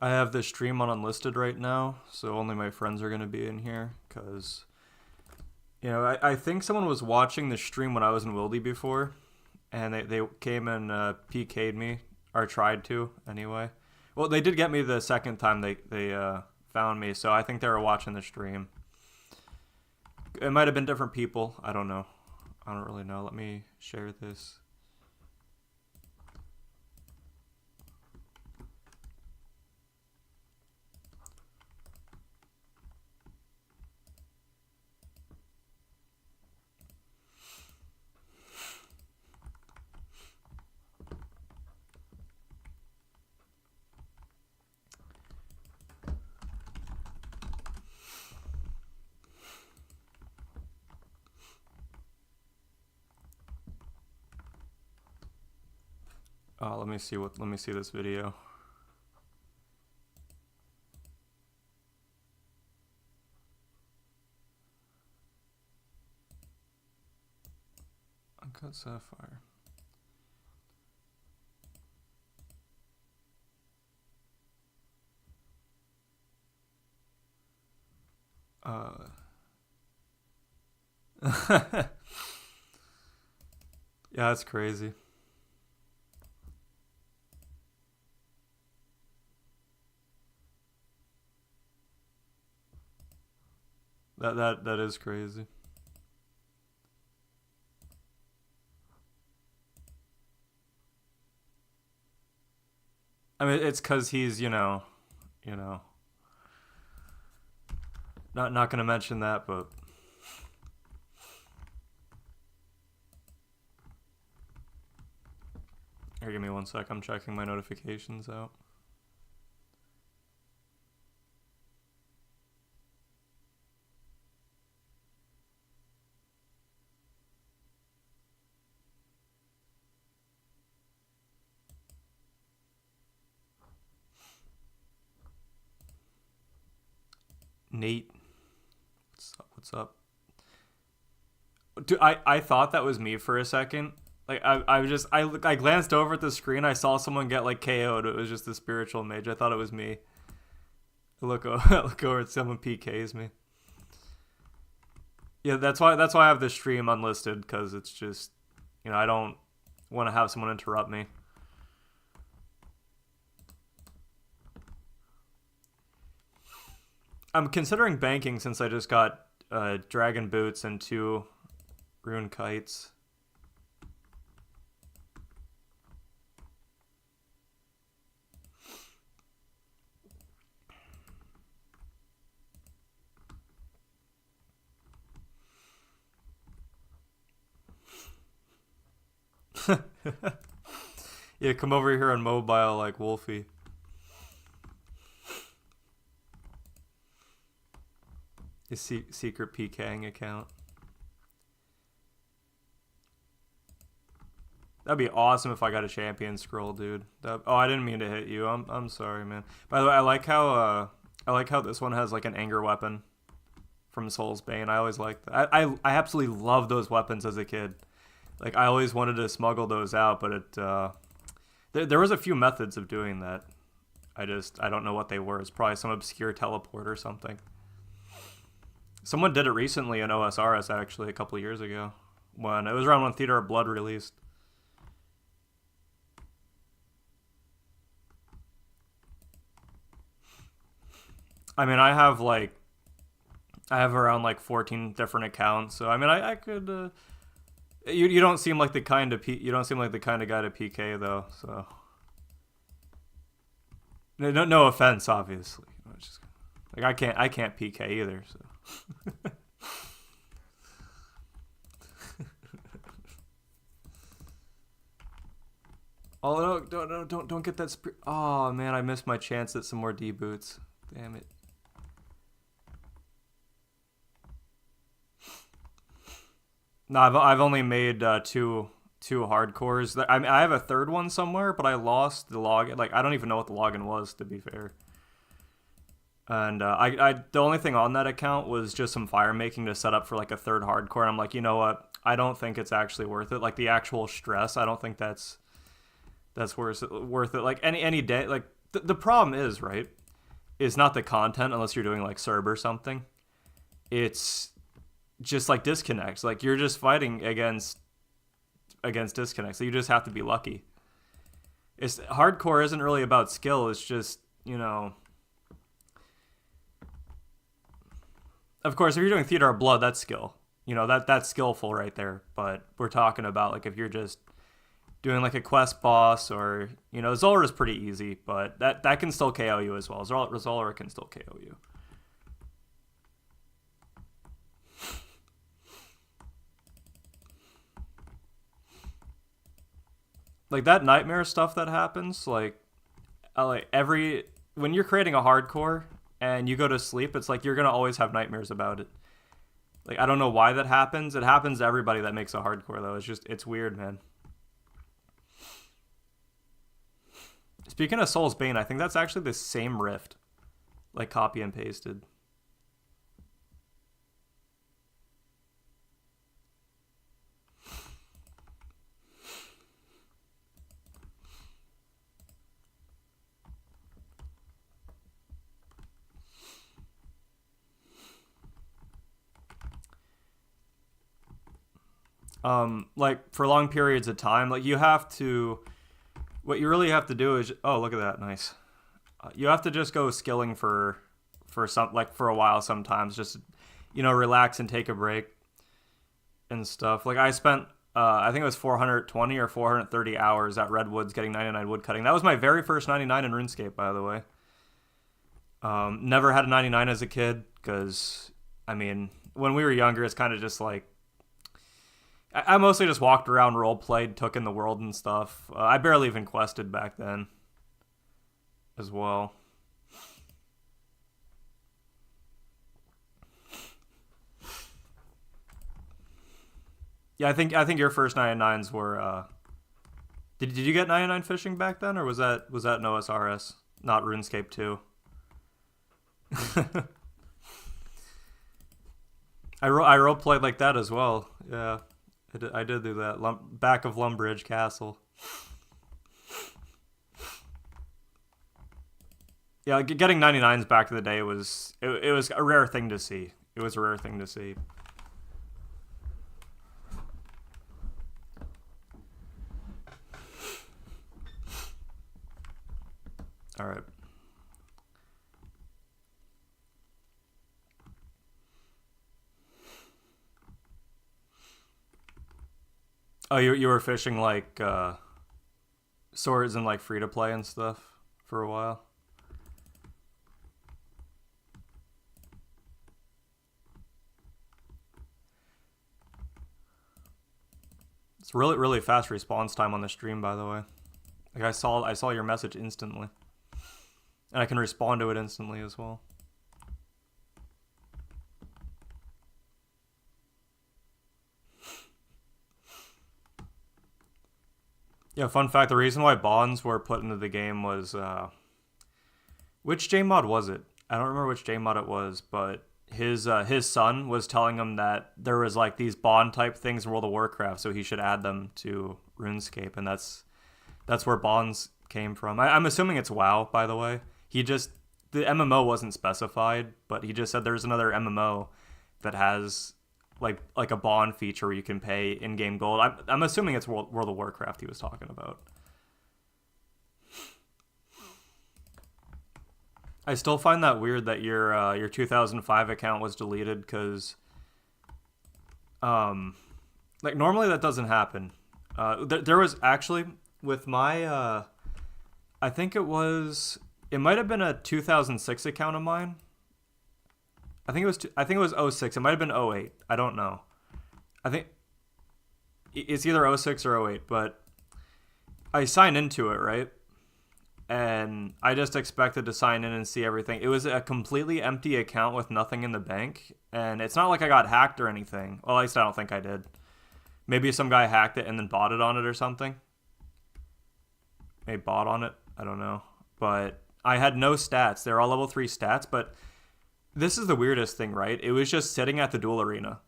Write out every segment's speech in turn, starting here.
I have this stream on unlisted right now, so only my friends are going to be in here, because, I think someone was watching the stream when I was in Wildy before, and they came and PK'd me, or tried to, anyway. Well, they did get me the second time they found me, so I think they were watching the stream. It might have been different people, I don't know. I don't really know. Let me share this. Let me see this video. Uncut Sapphire. Yeah, that's crazy. That is crazy. I mean, it's because he's, not gonna mention that, but here, give me 1 sec. I'm checking my notifications out. Nate, what's up? Dude, I thought that was me for a second. Like I glanced over at the screen. I saw someone get like KO'd. It was just the spiritual mage. I thought it was me. Look over at someone PKs me. Yeah, that's why I have this stream unlisted, because it's just, I don't want to have someone interrupt me. I'm considering banking since I just got dragon boots and 2 rune kites. Yeah, come over here on mobile like Wolfie. His secret PKing account. That'd be awesome if I got a champion scroll, dude. Oh, I didn't mean to hit you. I'm sorry, man. By the way, I like how this one has like an anger weapon from Soul's Bane. I always liked that. I absolutely loved those weapons as a kid. Like, I always wanted to smuggle those out, but there was a few methods of doing that. I don't know what they were. It's probably some obscure teleport or something. Someone did it recently in OSRS, actually, a couple years ago. It was around when Theater of Blood released. I mean, I have around like 14 different accounts, so I mean, I could. You don't seem like the kind of you don't seem like the kind of guy to PK though. So no offense, obviously. Just, like I can't PK either. So. Oh no! Don't get that. Oh man, I missed my chance at some more D boots. Damn it. No, I've only made two hardcores. I have a third one somewhere, but I lost the login. Like, I don't even know what the login was, to be fair. And the only thing on that account was just some fire making to set up for like a third hardcore. And I'm like, you know what? I don't think it's actually worth it. Like, the actual stress, I don't think that's worth it. Like any day, like the problem is, right, is not the content unless you're doing like Serb or something. It's just like disconnects. Like you're just fighting against disconnects. So you just have to be lucky. It's hardcore isn't really about skill. It's just, you know, of course, if you're doing Theater of Blood, that's skill. You know, that's skillful right there. But we're talking about like if you're just doing like a quest boss or, you know, Zola is pretty easy, but that can still KO you as well. Zola can still KO you. Like that nightmare stuff that happens, like when you're creating a hardcore and you go to sleep, it's like you're gonna always have nightmares about it. Like I don't know why that happens. It happens to everybody that makes a hardcore though. It's weird, man. Speaking of Soul's Bane, I think that's actually the same rift, like copy and pasted. Like for long periods of time, like what you really have to do is, oh, look at that, nice. You have to just go skilling for for a while sometimes, just, you know, relax and take a break and stuff. Like I spent, I think it was 420 or 430 hours at Redwoods getting 99 woodcutting. That was my very first 99 in RuneScape, by the way. Never had a 99 as a kid because, I mean, when we were younger, it's kind of just like, I mostly just walked around, role played, took in the world and stuff. I barely even quested back then, as well. Yeah, I think your first 99s were. Did you get 99 fishing back then, or was that an OSRS, not RuneScape 2? I role played like that as well. Yeah. I did do that. Back of Lumbridge Castle. Yeah, getting 99s back in the day was a rare thing to see. It was a rare thing to see. All right. Oh, you were fishing like swords and like free to play and stuff for a while. It's really fast response time on the stream, by the way. Like I saw your message instantly, and I can respond to it instantly as well. Yeah, fun fact, the reason why bonds were put into the game was, which JMod was it? I don't remember which JMod it was, but his son was telling him that there was like these bond type things in World of Warcraft, so he should add them to RuneScape, and that's where bonds came from. I'm assuming it's WoW, by the way. The MMO wasn't specified, but he just said there's another MMO that has like a bond feature where you can pay in-game gold. I'm assuming it's World of Warcraft he was talking about. I still find that weird that your 2005 account was deleted because, like normally that doesn't happen. There was actually with my, I think it might have been a 2006 account of mine. I think it was 06. It might have been 08. I don't know. I think it's either 06 or 08, but I signed into it, right? And I just expected to sign in and see everything. It was a completely empty account with nothing in the bank, and it's not like I got hacked or anything. Well, at least I don't think I did. Maybe some guy hacked it and then bought it on it or something. Maybe bought on it. I don't know. But I had no stats. They're all level 3 stats, but this is the weirdest thing, right? It was just sitting at the duel arena.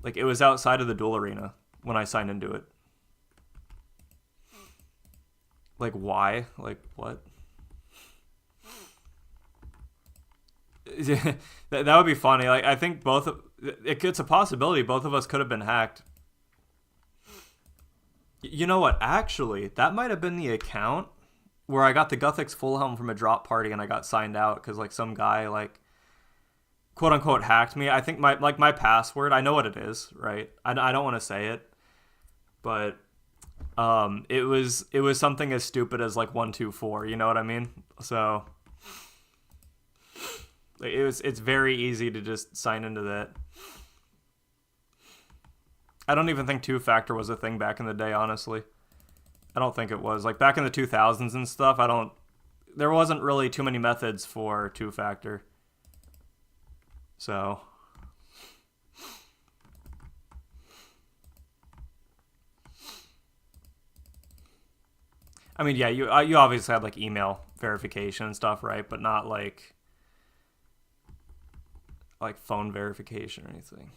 Like, it was outside of the duel arena when I signed into it. Like, why? Like, what? That would be funny. Like I think it's a possibility both of us could have been hacked. You know what? Actually, that might have been the account where I got the Guthix full helm from a drop party and I got signed out because like some guy like quote unquote hacked me. I think my password. I know what it is, right? I don't want to say it, but it was something as stupid as like 124. You know what I mean? So it's very easy to just sign into that. I don't even think two-factor was a thing back in the day, honestly. I don't think it was. Like, back in the 2000s and stuff, there wasn't really too many methods for two-factor. So. I mean, yeah, you obviously had, like, email verification and stuff, right? But not, like phone verification or anything.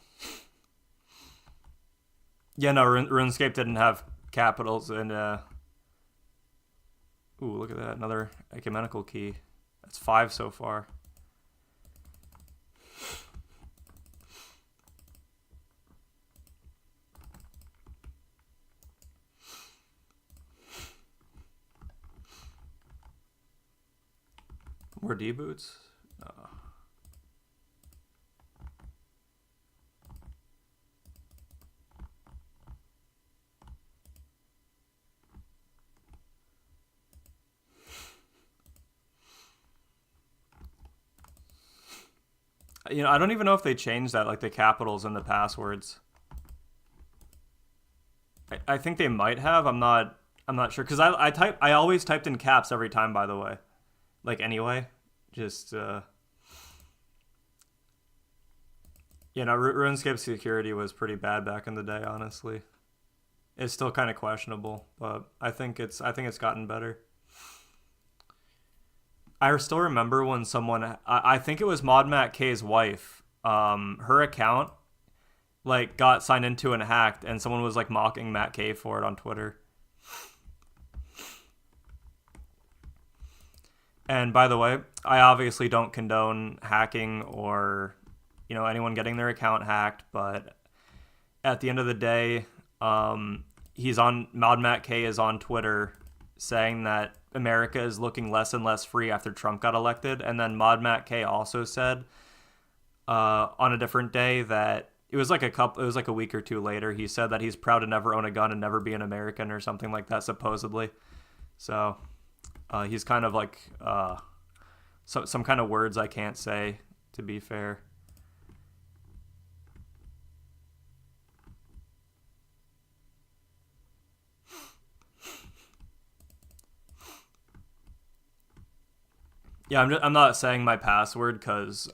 Yeah, no, RuneScape didn't have capitals and ooh, look at that, another ecumenical key. That's 5 so far. More D boots? You know, I don't even know if they changed that, like the capitals and the passwords. I think they might have. I'm not sure because I always typed in caps every time. By the way, like anyway, just you know, RuneScape security was pretty bad back in the day. Honestly, it's still kind of questionable, but I think it's gotten better. I still remember when someone, I think it was Matt K's wife, her account like got signed into and hacked, and someone was like mocking Matt K for it on Twitter. And by the way, I obviously don't condone hacking or, you know, anyone getting their account hacked, but at the end of the day, Matt K is on Twitter saying that America is looking less and less free after Trump got elected. And then Matt K also said on a different day that it was like a week or two later, he said that he's proud to never own a gun and never be an American or something like that, supposedly. So he's kind of like some kind of words I can't say, to be fair. Yeah, I'm not saying my password because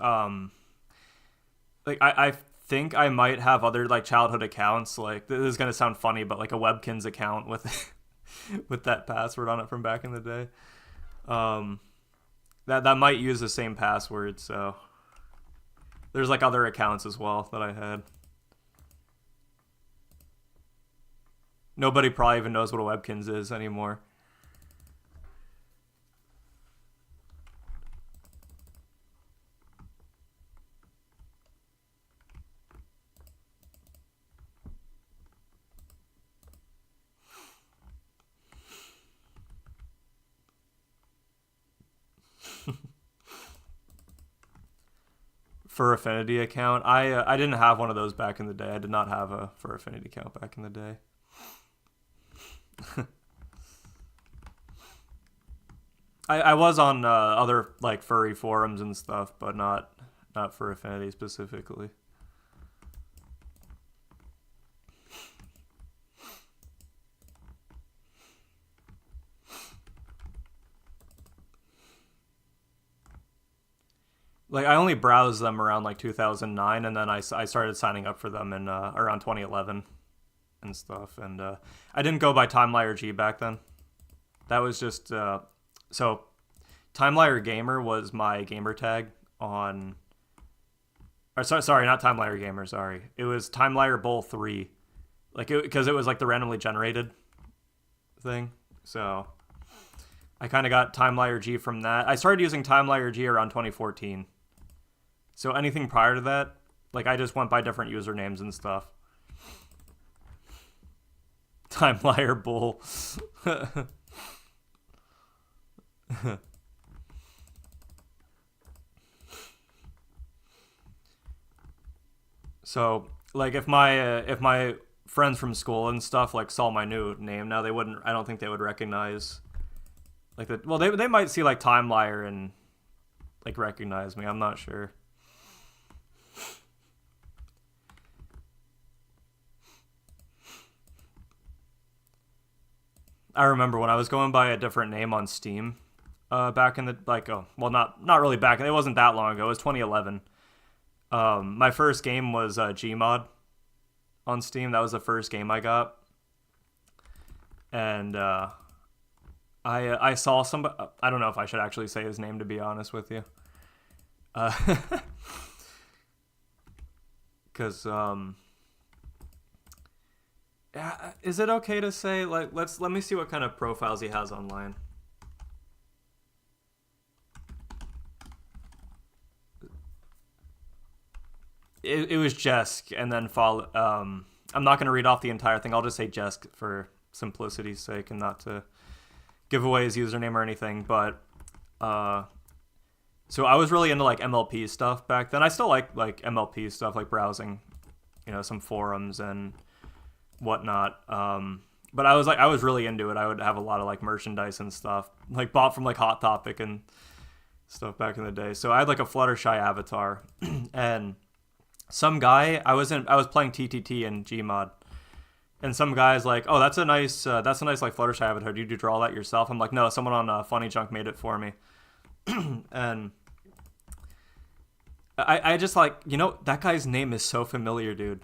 like I think I might have other like childhood accounts. Like this is gonna sound funny, but like a Webkins account with with that password on it from back in the day. That might use the same password. So there's like other accounts as well that I had. Nobody probably even knows what a Webkins is anymore. For Affinity account, I didn't have one of those back in the day. I did not have a For Affinity account back in the day. I was on other like furry forums and stuff, but not for Affinity specifically. Like I only browsed them around like 2009, and then I started signing up for them in around 2011 and stuff. And I didn't go by TimeLierG back then. That was just so TimeLier Gamer was my gamer tag on. Or sorry, not TimeLier Gamer. Sorry, it was TimeLier Bowl 3, like because it was like the randomly generated thing. So I kind of got TimeLierG from that. I started using TimeLierG around 2014. So anything prior to that, like I just went by different usernames and stuff. TimeLierG bull. So like if my friends from school and stuff like saw my new name now, they wouldn't. I don't think they would recognize like the. Well, they might see like TimeLierG and like recognize me. I'm not sure. I remember when I was going by a different name on Steam, back in the not really back. It wasn't that long ago. It was 2011. My first game was Gmod on Steam. That was the first game I got, and I saw somebody. I don't know if I should actually say his name, to be honest with you, because is it okay to say like let me see what kind of profiles he has online. It was Jesk, and then follow. I'm not going to read off the entire thing. I'll just say Jesk for simplicity's sake, and not to give away his username or anything. But so I was really into like MLP stuff back then. I still like MLP stuff, like browsing, some forums and whatnot. But I was really into it. I would have a lot of like merchandise and stuff, like bought from like Hot Topic and stuff back in the day. So I had like a Fluttershy avatar, and some guy I was playing TTT in Gmod, and some guy's like, "Oh, that's a nice like Fluttershy avatar. Did you draw that yourself?" I'm like, "No, someone on Funny Junk made it for me." And I just like, that guy's name is so familiar, dude.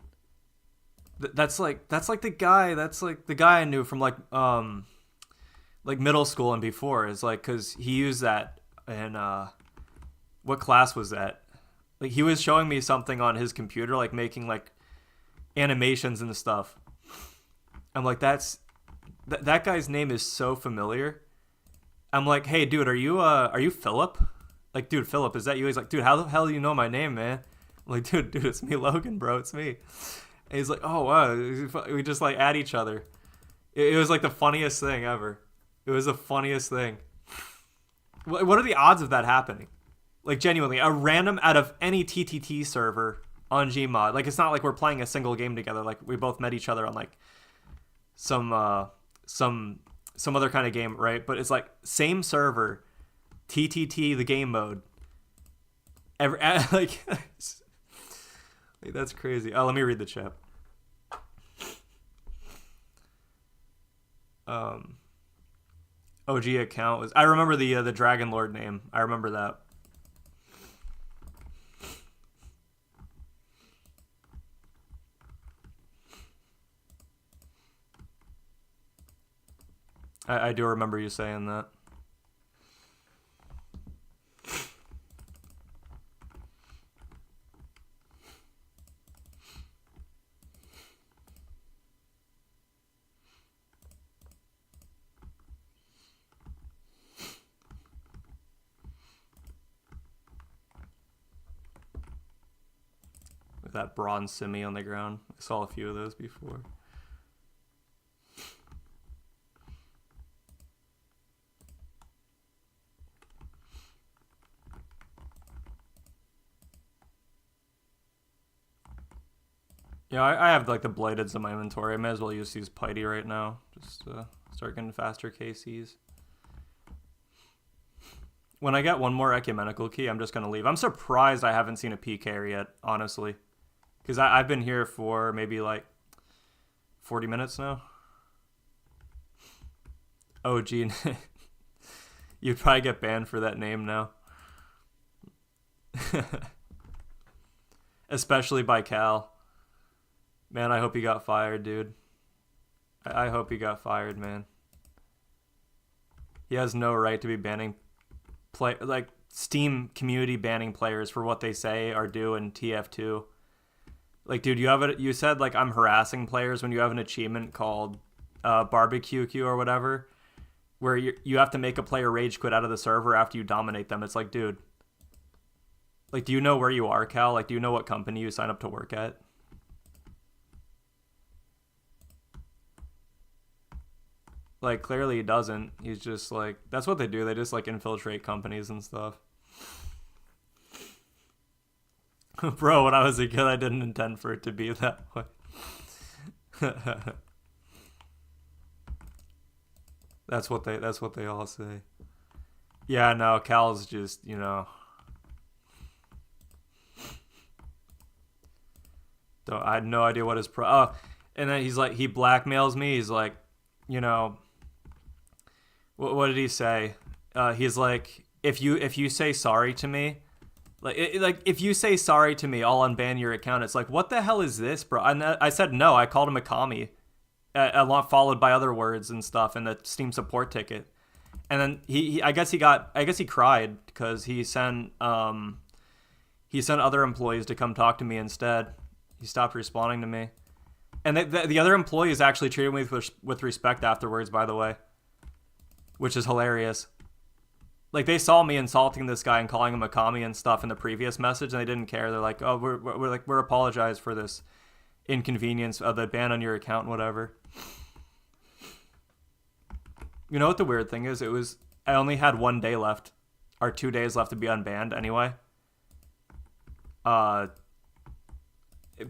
That's like the guy I knew from like middle school and before. Is like, because he used that in what class was that? Like he was showing me something on his computer, like making like animations and stuff. I'm like, that guy's name is so familiar. I'm like, hey dude, are you Philip? Like, dude, Philip, is that you? He's like, dude, how the hell do you know my name, man? I'm like, dude, it's me, Logan, bro, it's me. And he's like, oh wow, we just like at each other. It was like the funniest thing ever. It was the funniest thing. What are the odds of that happening? Like, genuinely, a random out of any TTT server on Gmod. Like, it's not like we're playing a single game together. Like, we both met each other on like some other kind of game, right? But it's like same server, TTT the game mode. Like that's crazy. Oh, let me read the chat. OG account was. I remember the Dragon Lord name. I remember that. I do remember you saying that. With that bronze simi on the ground. I saw a few of those before. Yeah, I have like the bladeds in my inventory. I may as well use these Piety right now. Just start getting faster KCs. When I get one more ecumenical key, I'm just going to leave. I'm surprised I haven't seen a PK yet, honestly. Because I've been here for maybe like 40 minutes now. Oh, gee. You'd probably get banned for that name now. Especially by Cal. Man, I hope he got fired, dude. I hope he got fired, man. He has no right to be banning Steam community banning players for what they say or do in TF2. Like, dude, you said like I'm harassing players when you have an achievement called barbecue queue or whatever, where you have to make a player rage quit out of the server after you dominate them. It's like, dude, Like, do you know where you are, Cal? Like, do you know what company you sign up to work at? Like, clearly he doesn't. He's just like, that's what they do. They just like infiltrate companies and stuff. Bro, when I was a kid, I didn't intend for it to be that way. That's what they all say. Yeah, no, Cal's just, you know. I had no idea what his and then he's like, he blackmails me. He's like, you know, what did he say? He's like, if you say sorry to me, like if you say sorry to me, I'll unban your account. It's like, what the hell is this, bro? And I said no. I called him a commie, followed by other words and stuff in the Steam support ticket. And then I guess he cried because he sent other employees to come talk to me instead. He stopped responding to me. And the other employees actually treated me with respect afterwards, by the way, which is hilarious. Like, they saw me insulting this guy and calling him a commie and stuff in the previous message, and they didn't care. They're like, oh, we're apologize for this inconvenience of the ban on your account and whatever. You know what the weird thing is? I only had 1 day left, or 2 days left to be unbanned anyway.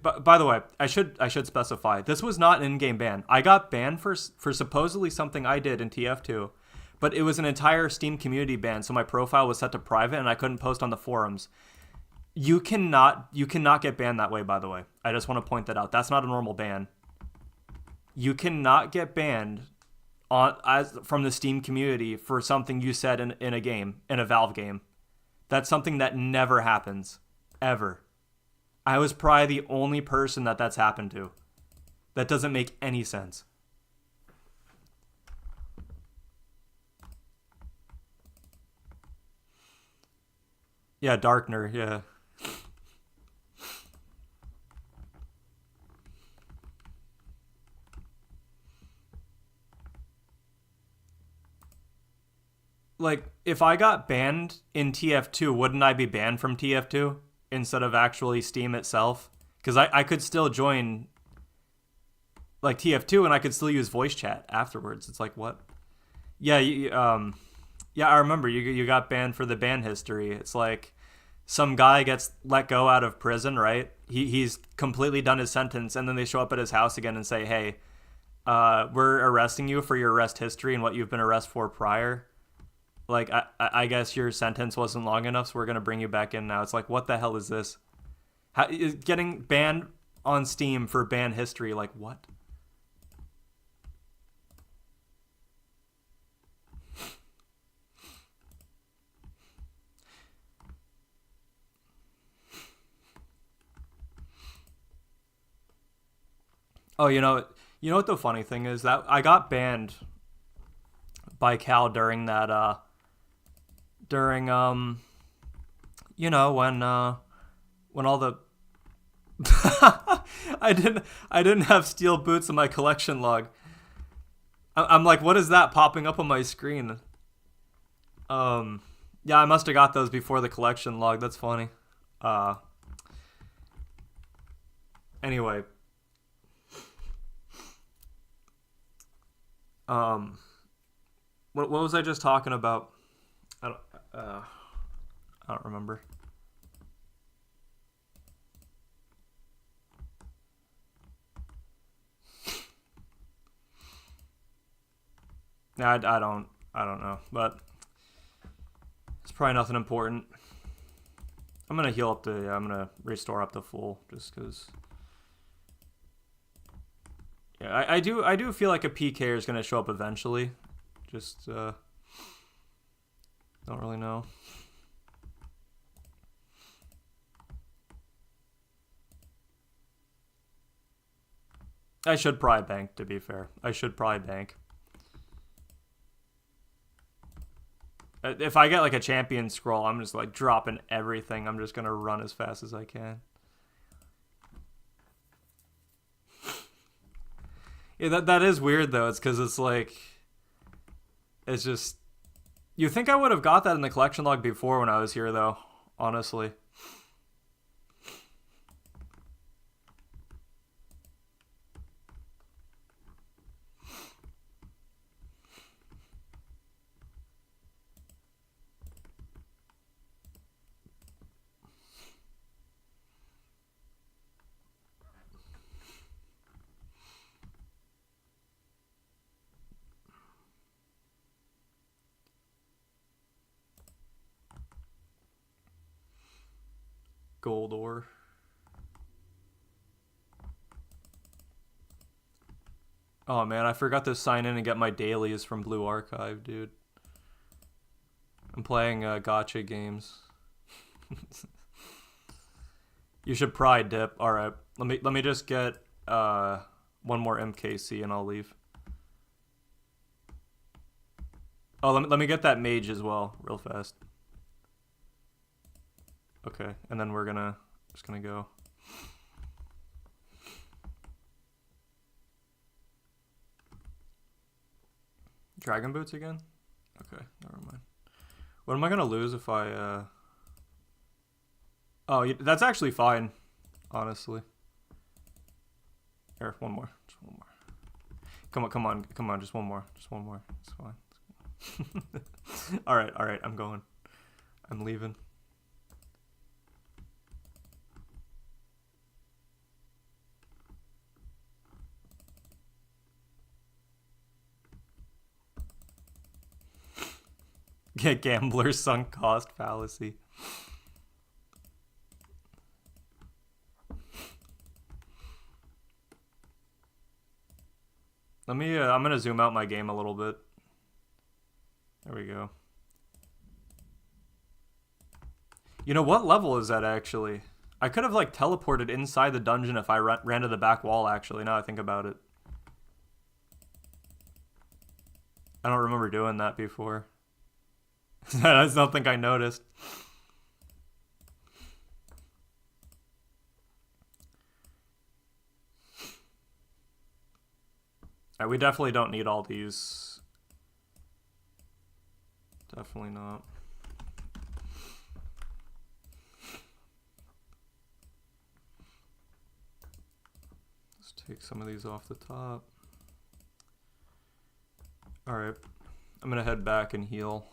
But by the way, I should specify, this was not an in-game ban. I got banned for supposedly something I did in TF2, but it was an entire Steam community ban, so my profile was set to private and I couldn't post on the forums. You cannot get banned that way, by the way. I just want to point that out. That's not a normal ban. You cannot get banned from the Steam community for something you said in a game, in a Valve game. That's something that never happens, ever. I was probably the only person that's happened to. That doesn't make any sense. Yeah, Darkner, yeah. Like, if I got banned in TF2, wouldn't I be banned from TF2? Instead of actually Steam itself, because I could still join like TF2 and I could still use voice chat afterwards. It's like, what? Yeah, yeah, I remember you got banned for the ban history. It's like some guy gets let go out of prison, right? He's completely done his sentence, and then they show up at his house again and say, hey, we're arresting you for your arrest history and what you've been arrested for prior. Like, I guess your sentence wasn't long enough, so we're going to bring you back in now. It's like, what the hell is this? Is getting banned on Steam for ban history, like, what? Oh, you know what the funny thing is? That I got banned by Cal during that, you know, when all the I didn't have steel boots in my collection log. I'm like, what is that popping up on my screen? Yeah, I must have got those before the collection log. That's funny. Anyway, what was I just talking about? I don't remember. Yeah, I don't know, but it's probably nothing important. I'm gonna heal up I'm gonna restore up to full just because. Yeah, I do feel like a PK is gonna show up eventually. Just don't really know. I should probably bank, to be fair. I should probably bank. If I get like a champion scroll, I'm just like dropping everything. I'm just gonna run as fast as I can. Yeah, that is weird though. It's because it's like, it's just, you think I would have got that in the collection log before when I was here though, honestly. gold ore. Oh man, I forgot to sign in and get my dailies from Blue Archive, dude. I'm playing gacha games. You should pry dip. All right, let me just get one more MKC and I'll leave. Oh, let me get that mage as well, real fast. Okay, and then we're just gonna go. Dragon boots again? Okay, never mind. What am I gonna lose if I Oh, that's actually fine, honestly. Here, one more. Just one more. Come on, just one more. Just one more. It's fine. Alright, I'm going. I'm leaving. Get gambler sunk cost fallacy. Let me, I'm gonna zoom out my game a little bit. There we go. You know, what level is that actually? I could have like teleported inside the dungeon if I ran to the back wall actually, now I think about it. I don't remember doing that before. I don't think I noticed. Alright, we definitely don't need all these. Definitely not. Let's take some of these off the top. Alright, I'm gonna head back and heal.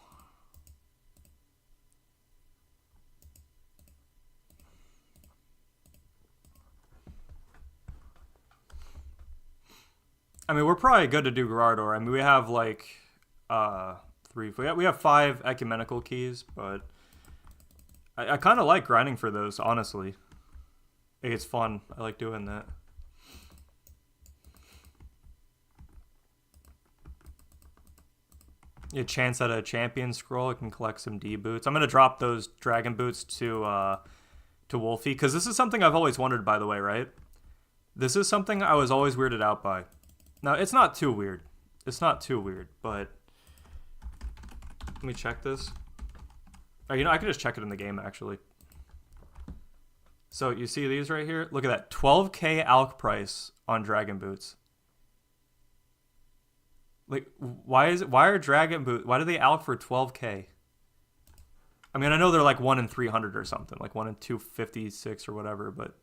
I mean, we're probably good to do Graardor. I mean, we have like we have 5 ecumenical keys, but I kind of like grinding for those, honestly. It's fun. I like doing that. A chance at a champion scroll. I can collect some D boots. I'm gonna drop those dragon boots to Wolfie, because this is something I've always wondered, by the way, right? This is something I was always weirded out by. Now, it's not too weird. It's not too weird, but let me check this. Oh, you know, I can just check it in the game, actually. So, you see these right here? Look at that. 12k alch price on dragon boots. Like, why are dragon boots, why do they alch for 12k? I mean, I know they're like 1 in 300 or something, like 1 in 256 or whatever, but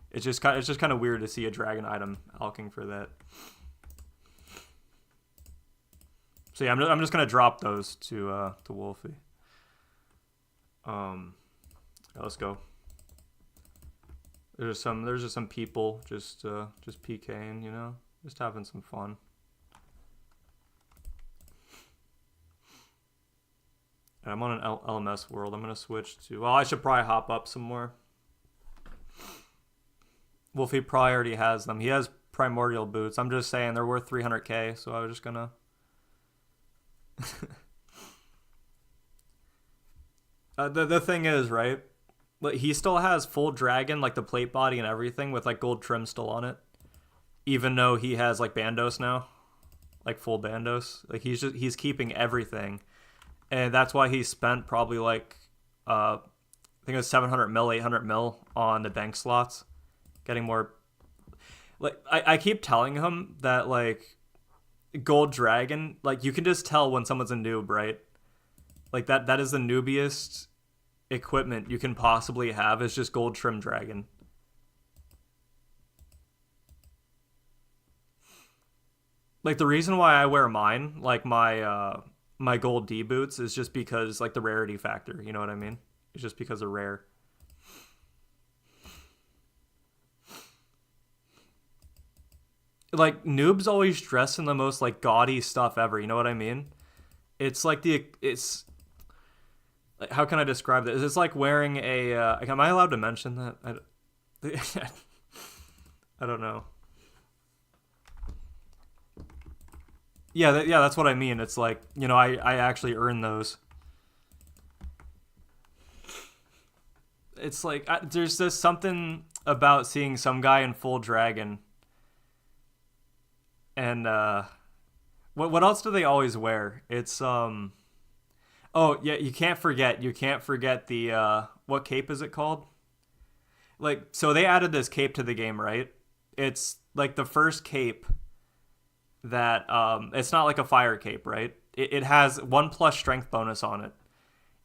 it's just kind of weird to see a dragon item alching for that. So yeah, I'm just gonna drop those to Wolfie. Yeah, let's go. There's just some people just PKing, you know, just having some fun. And I'm on an LMS world. I'm gonna switch to. Well, I should probably hop up some more. Wolfie probably already has them. He has primordial boots. I'm just saying they're worth 300k, so I was just gonna. The thing is, right? But he still has full dragon, like the plate body and everything, with like gold trim still on it. Even though he has like bandos now, like full bandos. Like he's keeping everything, and that's why he spent probably like I think it was 700 mil, 800 mil on the bank slots, getting more. Like I keep telling him that like. Gold dragon, like you can just tell when someone's a noob, right? Like that is the noobiest equipment you can possibly have, is just gold trim dragon. Like the reason why I wear mine, like my gold D boots, is just because like the rarity factor, you know what I mean? It's just because they're rare. Like noobs always dress in the most like gaudy stuff ever, you know what I mean? It's like how can I describe this? It's like wearing a. Am I allowed to mention that? I don't know. Yeah, yeah, that's what I mean. It's like, I actually earn those. It's like there's just something about seeing some guy in full dragon, and what else do they always wear? It's oh yeah, you can't forget the what cape is it called? Like, so they added this cape to the game, right? It's like the first cape that it's not like a fire cape, right? It has 1+ strength bonus on it,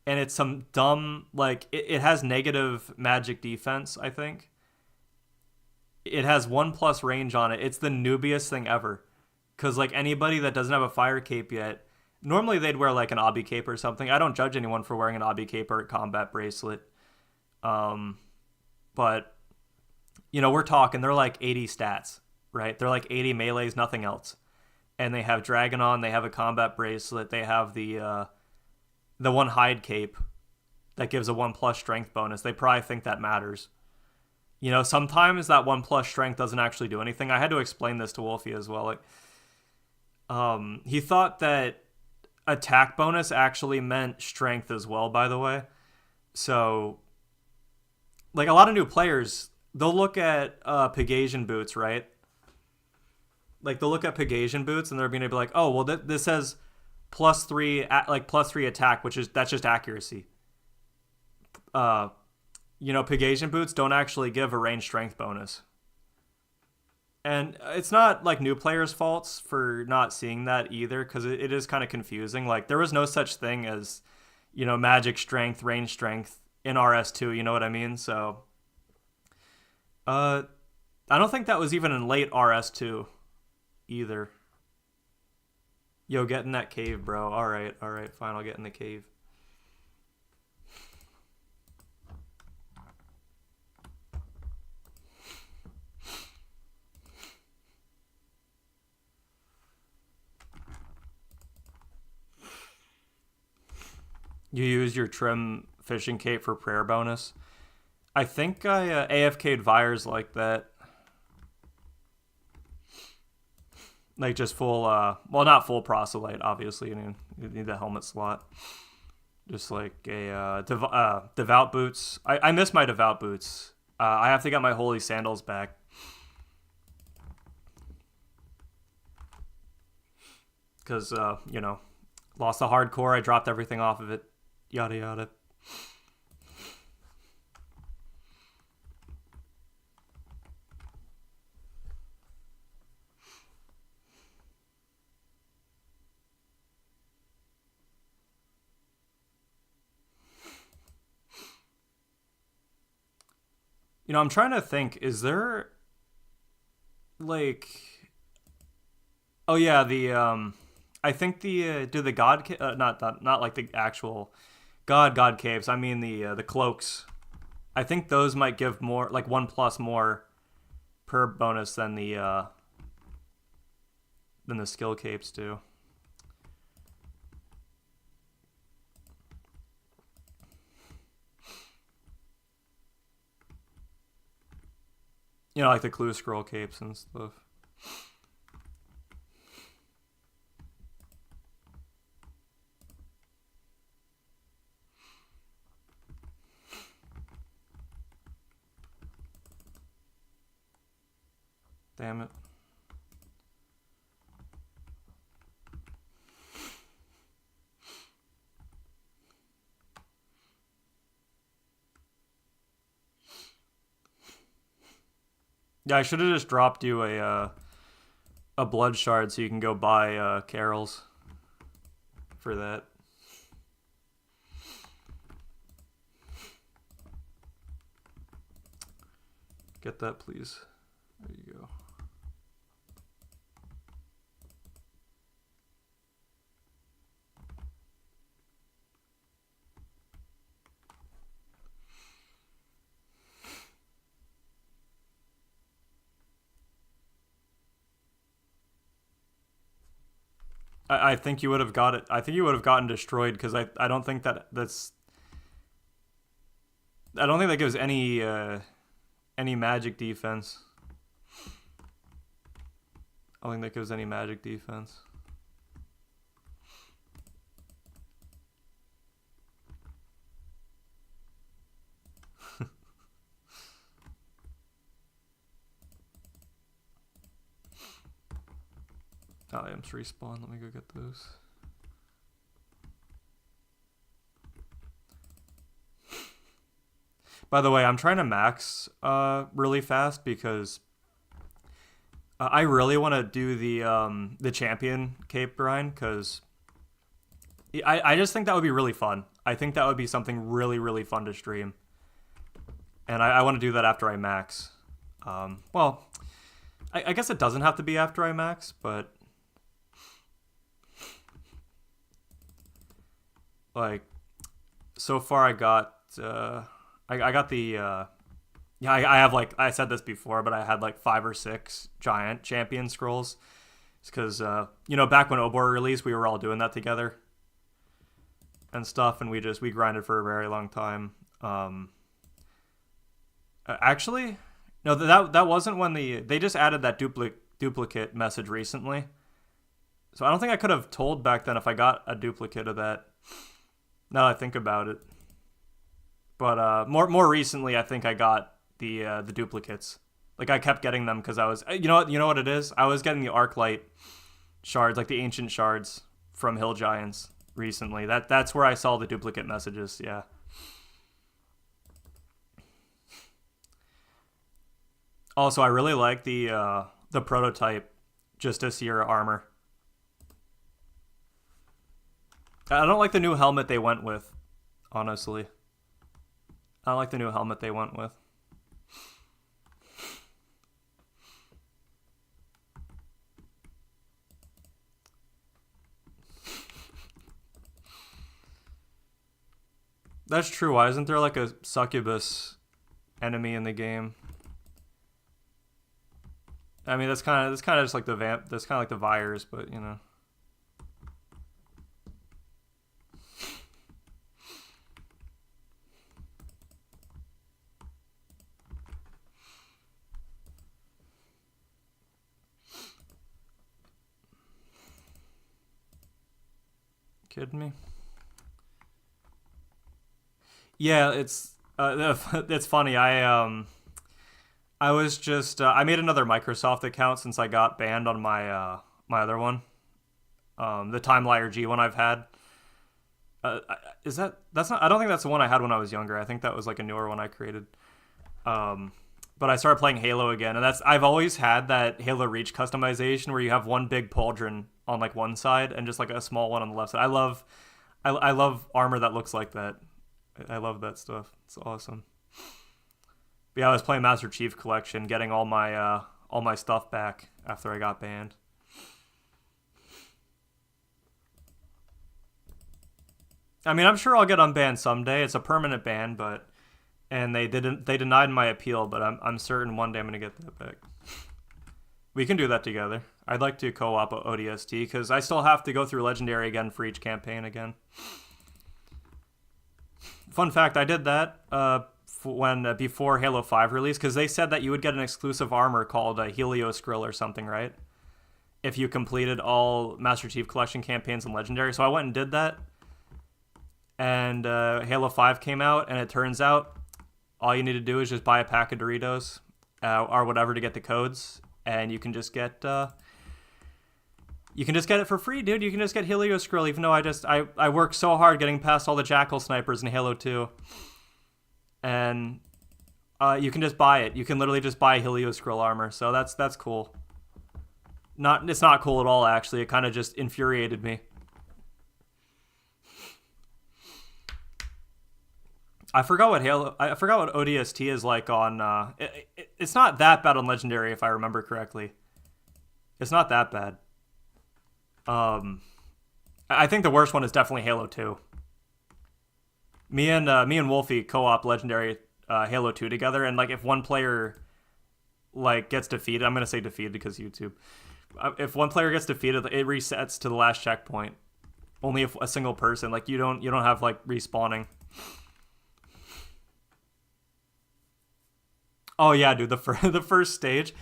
and it's some dumb, like, it has negative magic defense, I think. It has 1+ range on it. It's the noobiest thing ever, because like anybody that doesn't have a fire cape yet, normally they'd wear like an obby cape or something. I don't judge anyone for wearing an obby cape or a combat bracelet. But we're talking, they're like 80 stats, right? They're like 80 melees, nothing else. And they have dragon on, they have a combat bracelet, they have the one hide cape that gives a 1+ strength bonus. They probably think that matters. Sometimes that 1+ strength doesn't actually do anything. I had to explain this to Wolfie as well. Like, he thought that attack bonus actually meant strength as well, by the way. So, like, a lot of new players, they'll look at Pegasian boots, right? Like, they'll look at Pegasian boots and they're going to be like, oh, well, this says +3 attack, that's just accuracy. Pegasian boots don't actually give a range strength bonus. And it's not like new players' faults for not seeing that either, because it is kind of confusing. Like, there was no such thing as, magic strength, range strength in RS2, you know what I mean? So, I don't think that was even in late RS2 either. Yo, get in that cave, bro. All right, fine, I'll get in the cave. You use your trim fishing cape for prayer bonus. I think I AFK'd Vires like that. Like, just full, well, not full proselyte, obviously. You need the helmet slot. Just like a devout boots. I miss my devout boots. I have to get my holy sandals back. Because, lost the hardcore. I dropped everything off of it. Yada yada. I'm trying to think, is there, like, oh yeah, I think do the god, not like the actual god caves, I mean the cloaks. I think those might give more, like 1+ more per bonus than the skill capes do. Like the clue scroll capes and stuff. Damn it. Yeah, I should have just dropped you a blood shard so you can go buy carols for that. Get that, please. There you go. I think you would have got it. I think you would have gotten destroyed because I don't think that's I don't think that gives any magic defense. I don't think that gives any magic defense. Items respawn. Let me go get those. By the way, I'm trying to max really fast because I really want to do the champion cape grind because I just think that would be really fun. I think that would be something really, really fun to stream. And I want to do that after I max. Well, I guess it doesn't have to be after I max, but like so far I got I got the yeah, I have like I said this before, but I had like 5 or 6 giant champion scrolls. It's because you know, back when Obor released, we were all doing that together and stuff, and we grinded for a very long time. Actually, no, that wasn't when they just added that duplicate message recently. So I don't think I could have told back then if I got a duplicate of that. Now that I think about it. But more recently, I think I got the duplicates. Like I kept getting them because I was, you know what it is? I was getting the Arclight shards, like the ancient shards from Hill Giants recently. That's where I saw the duplicate messages. Yeah. Also, I really like the prototype Justiciar armor. I don't like the new helmet they went with, honestly. I don't like the new helmet they went with. That's true. Why isn't there like a succubus enemy in the game? I mean, that's kind of just like the vamp. That's kind of like the Vires, but you know. Kidding me? Yeah, it's funny. I was just I made another Microsoft account since I got banned on my my other one, the TimeLierG one I've had. That's not? I don't think that's the one I had when I was younger. I think that was like a newer one I created. But I started playing Halo again, and I've always had that Halo Reach customization where you have one big pauldron on like one side and just like a small one on the left side. I love armor that looks like that. I love that stuff. It's awesome. But yeah, I was playing Master Chief Collection, getting all my stuff back after I got banned. I mean, I'm sure I'll get unbanned someday. It's a permanent ban, and they denied my appeal, but I'm certain one day I'm gonna get that back. We can do that together. I'd like to co-op ODST because I still have to go through Legendary again for each campaign again. Fun fact, I did that before Halo 5 released because they said that you would get an exclusive armor called a Helios Grill or something, right? If you completed all Master Chief Collection campaigns in Legendary. So I went and did that. And Halo 5 came out, and it turns out all you need to do is just buy a pack of Doritos or whatever to get the codes, and you can just get it for free, dude. You can just get Helios Grill, even though I worked so hard getting past all the Jackal snipers in Halo 2. And you can just buy it. You can literally just buy Helios Grill armor, so that's cool. It's not cool at all, actually. It kind of just infuriated me. I forgot what ODST is like on. It's not that bad on Legendary, if I remember correctly. It's not that bad. I think the worst one is definitely Halo 2. Me and Wolfie co-op Legendary Halo 2 together, and like if one player like gets defeated, I'm gonna say defeated because YouTube. If one player gets defeated, it resets to the last checkpoint. Only if a single person, like you don't have like respawning. Oh yeah, dude, the first stage.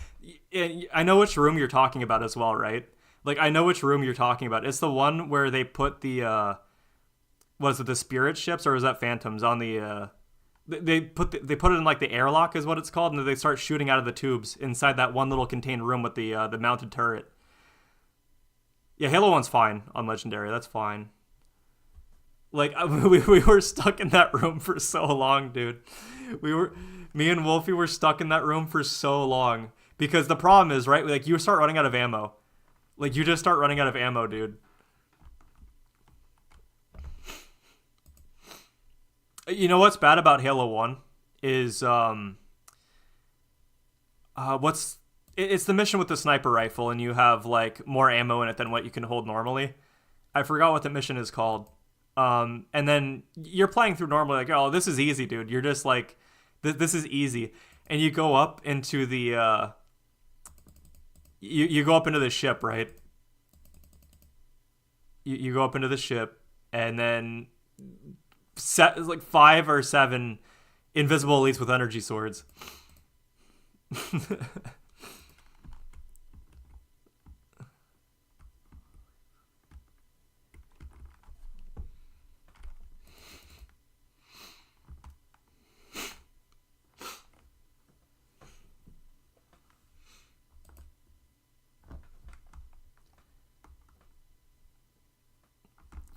I know which room you're talking about as well, right? Like I know which room you're talking about. It's the one where they put the was it the spirit ships or is that phantoms on the they put it in like the airlock is what it's called, and then they start shooting out of the tubes inside that one little contained room with the mounted turret. Yeah, Halo 1's fine on Legendary. That's fine. Like we were stuck in that room for so long, dude. Me and Wolfie were stuck in that room for so long because the problem is, right? Like you start running out of ammo. Like you just start running out of ammo, dude. You know what's bad about Halo 1 is it's the mission with the sniper rifle, and you have like more ammo in it than what you can hold normally. I forgot what the mission is called. And then you're playing through normally like, oh, this is easy, dude. You're just like, this is easy. And you go up into the you go up into the ship, right? You go up into the ship, and then like 5 or 7 invisible elites with energy swords.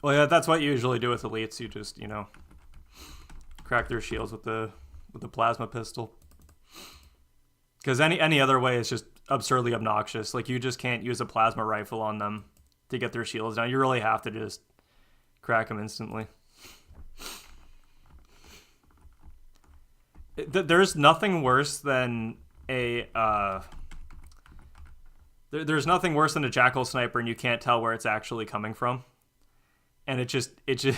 Well, yeah, that's what you usually do with elites. You just, crack their shields with the plasma pistol. Because any other way is just absurdly obnoxious. Like, you just can't use a plasma rifle on them to get their shields down. You really have to just crack them instantly. There's nothing worse than there's nothing worse than a jackal sniper and you can't tell where it's actually coming from. And it just you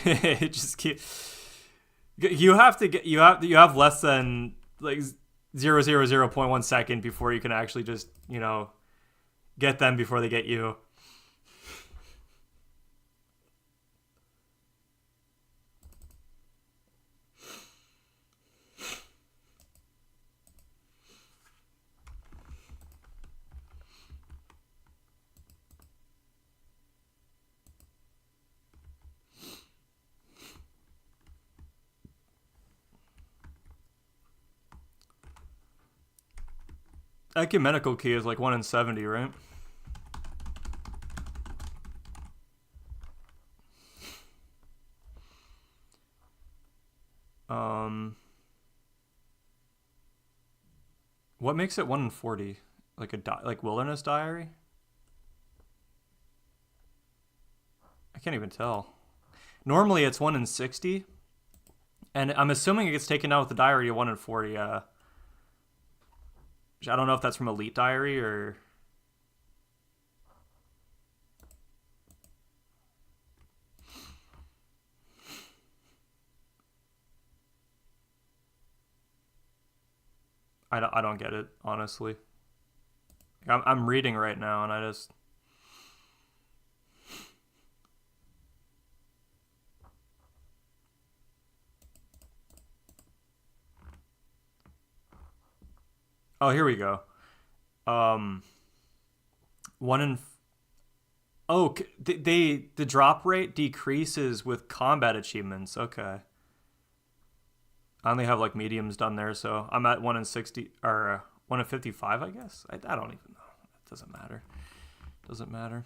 have less than like 0.1 second before you can actually just get them before they get you. Ecumenical key is like 1 in 70, right? What makes it 1 in 40? Like like Wilderness Diary? I can't even tell. Normally it's 1 in 60, and I'm assuming it gets taken out with the diary at 1 in 40. I don't know if that's from Elite Diary or... I don't get it, honestly. I'm reading right now, and I just... Oh, here we go. 1 in... Oh, the drop rate decreases with combat achievements. Okay. I only have like mediums done there, so I'm at 1 in 60 or 1 in 55, I guess. I don't even know. It doesn't matter. Doesn't matter.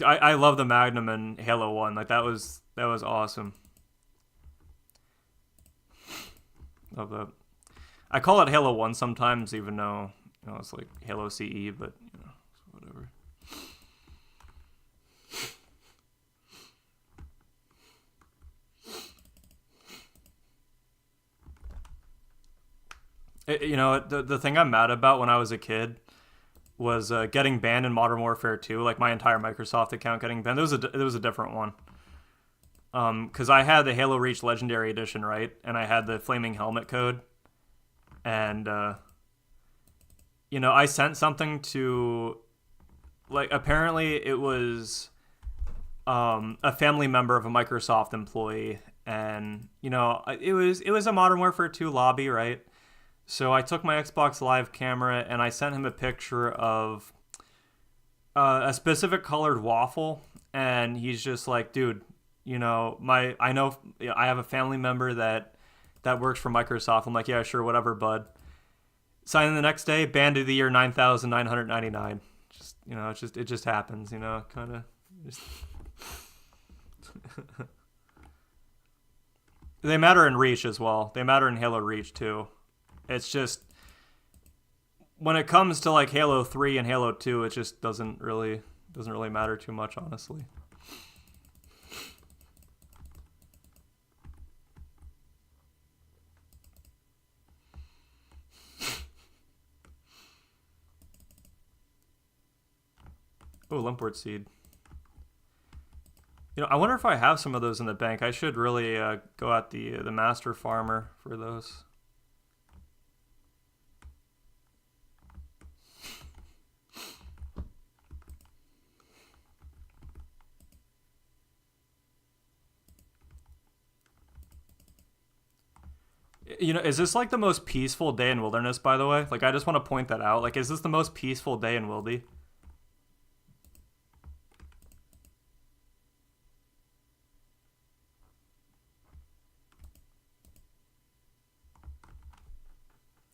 I love the Magnum in Halo 1. Like that was awesome. Love that. I call it Halo 1 sometimes, even though it's like Halo CE, but whatever. The thing I'm mad about when I was a kid was getting banned in Modern Warfare 2. Like my entire Microsoft account getting banned. It was a different one. Because I had the Halo Reach Legendary Edition, right? And I had the Flaming Helmet code. And, I sent something to, like, apparently it was a family member of a Microsoft employee. and you know, it was a Modern Warfare 2 lobby, right? So I took my Xbox Live camera and I sent him a picture of a specific colored waffle, and he's just like, dude, you know, I know I have a family member that works for Microsoft. I'm like, yeah, sure, whatever, bud. Sign the next day, band of the year 9,999. Just, you know, it just happens, you know, kind of. They matter in Reach as well. They matter in Halo Reach too. It's just when it comes to like Halo 3 and Halo 2, it just doesn't really matter too much, honestly. Oh, Limport Seed. You know, I wonder if I have some of those in the bank. I should really go at the Master Farmer for those. You know, is this like the most peaceful day in Wilderness, by the way? Like, I just want to point that out. Like, is this the most peaceful day in Wildy?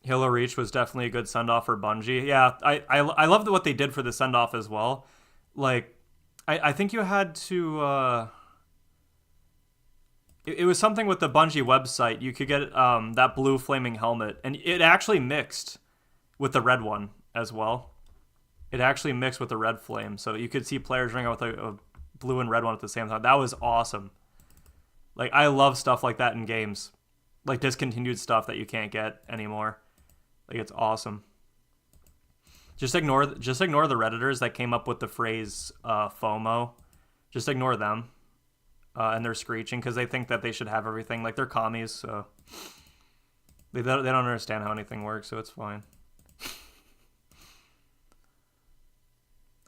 Halo Reach was definitely a good send off for Bungie. Yeah, I loved what they did for the send off as well. Like, I think you had to. It was something with the Bungie website. You could get that blue flaming helmet, and it actually mixed with the red one as well. It actually mixed with the red flame, so you could see players running out with a blue and red one at the same time. That was awesome. Like, I love stuff like that in games, like discontinued stuff that you can't get anymore. Like, it's awesome. Just ignore the Redditors that came up with the phrase FOMO. Just ignore them and their screeching, because they think that they should have everything. Like, they're commies, so they don't understand how anything works, so it's fine.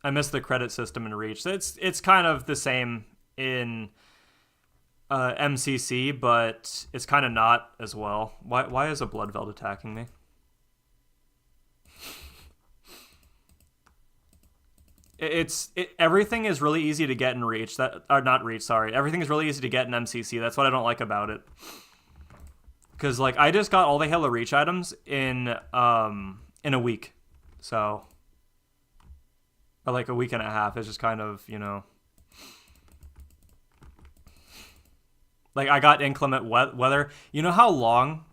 I miss the credit system in Reach. It's kind of the same in MCC, but it's kind of not as well. Why is a Bloodveld attacking me? Everything is really easy to get in Reach. Not Reach, sorry. Everything is really easy to get in MCC. That's what I don't like about it. Because like I just got all the Halo Reach items in a week, so or like a week and a half. It's just kind of, you know, like I got inclement weather. You know how long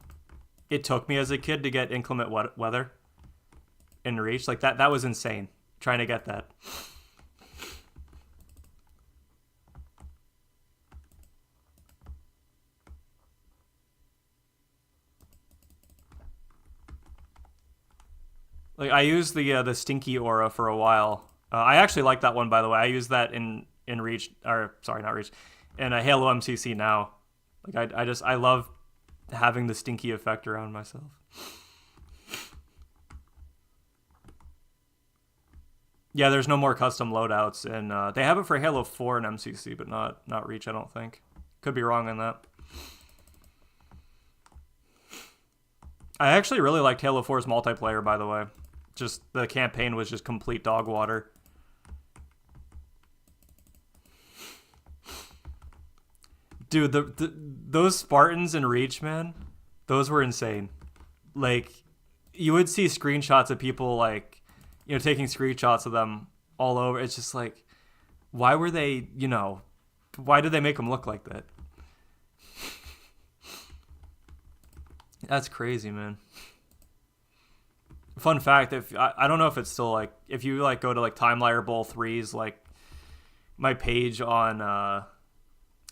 it took me as a kid to get inclement weather in Reach? Like that was insane. Trying to get that. Like I used the stinky aura for a while. I actually like that one, by the way. I use that in Reach, or sorry, not Reach, in a Halo MCC now. Like I love having the stinky effect around myself. Yeah, there's no more custom loadouts, and they have it for Halo 4 and MCC, but not Reach, I don't think. Could be wrong on that. I actually really liked Halo 4's multiplayer, by the way. Just the campaign was just complete dog water. Dude, those Spartans in Reach, man, those were insane. Like, you would see screenshots of people like, you know, taking screenshots of them all over. It's just like, why were they, you know, why did they make them look like that? That's crazy, man. Fun fact, if I don't know if it's still like, if you like go to like TimeLierG Bowl 3's like my page on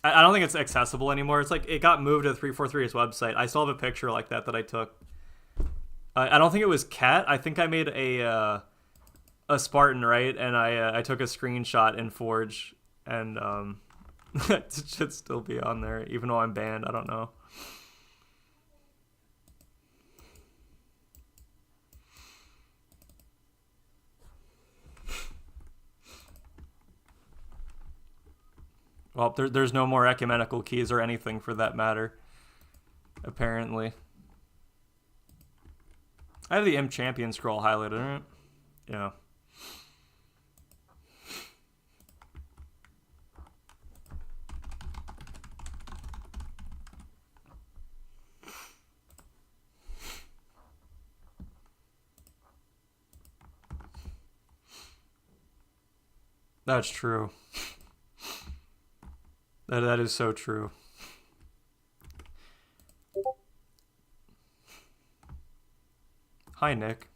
I don't think it's accessible anymore. It's like it got moved to the 343's website. I still have a picture like that I took. I don't think it was Cat. I think I made a Spartan, right? And I took a screenshot in Forge, and it should still be on there, even though I'm banned. I don't know. Well, there's no more ecumenical keys or anything for that matter, apparently. I have the Imp Champion scroll highlighted, right? Yeah. That's true. That is so true. Hi, Nick.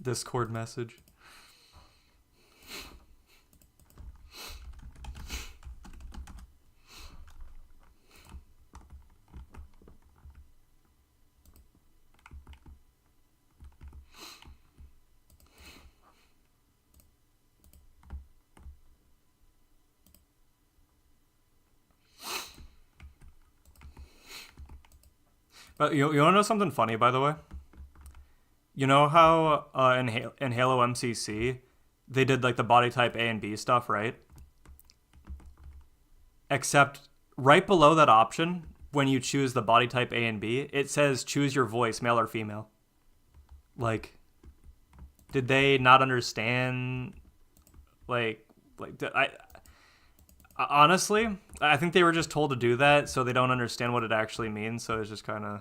Discord message. But you want to know something funny, by the way? You know how in Halo MCC they did like the body type A and B stuff, right? Except right below that option, when you choose the body type A and B, it says choose your voice, male or female. Like, did they not understand? Like I honestly, I think they were just told to do that, so they don't understand what it actually means. So it's just kind of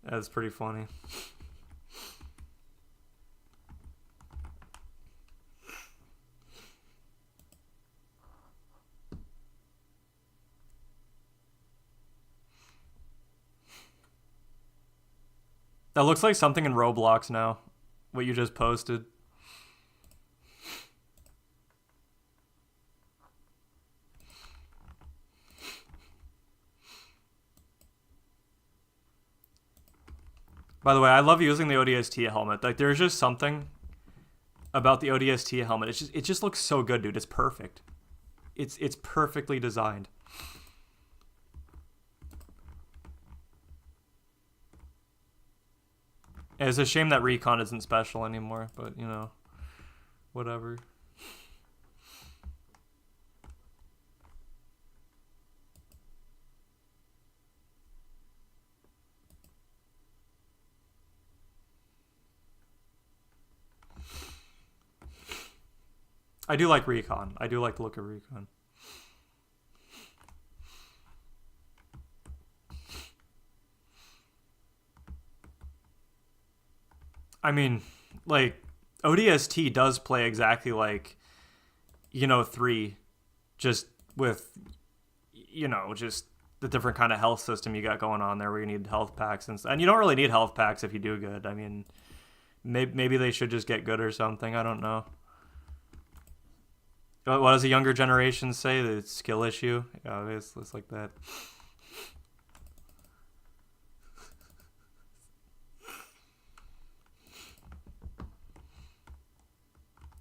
that's pretty funny. That looks like something in Roblox now. What you just posted. By the way, I love using the ODST helmet. Like, there's just something about the ODST helmet. It just looks so good, dude. It's perfect. It's perfectly designed. It's a shame that Recon isn't special anymore, but you know, whatever. I do like Recon. I do like the look of Recon. I mean, like, ODST does play exactly like, you know, 3, just with, you know, just the different kind of health system you got going on there where you need health packs. And you don't really need health packs if you do good. I mean, maybe they should just get good or something. I don't know. What does the younger generation say? The skill issue? Yeah, it's like that.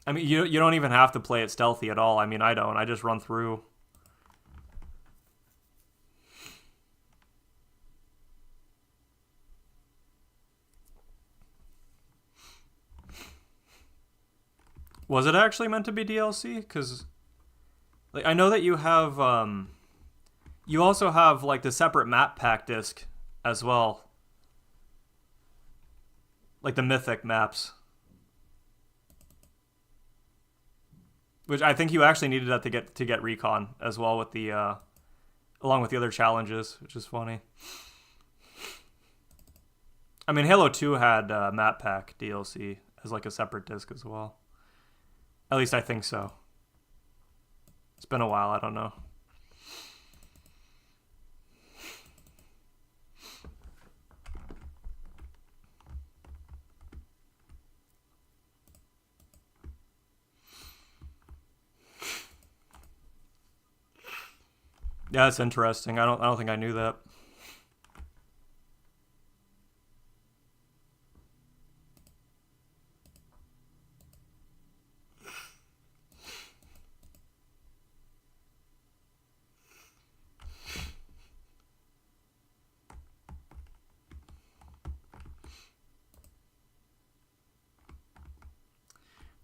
I mean, you don't even have to play it stealthy at all. I mean, I don't. I just run through. Was it actually meant to be DLC? Because, like, I know that you have, you also have, like, the separate map pack disc as well. Like, the mythic maps. Which I think you actually needed that to get Recon as well with the, along with the other challenges, which is funny. I mean, Halo 2 had map pack DLC as, like, a separate disc as well. At least I think so. It's been a while, I don't know. Yeah, that's interesting. I don't think I knew that.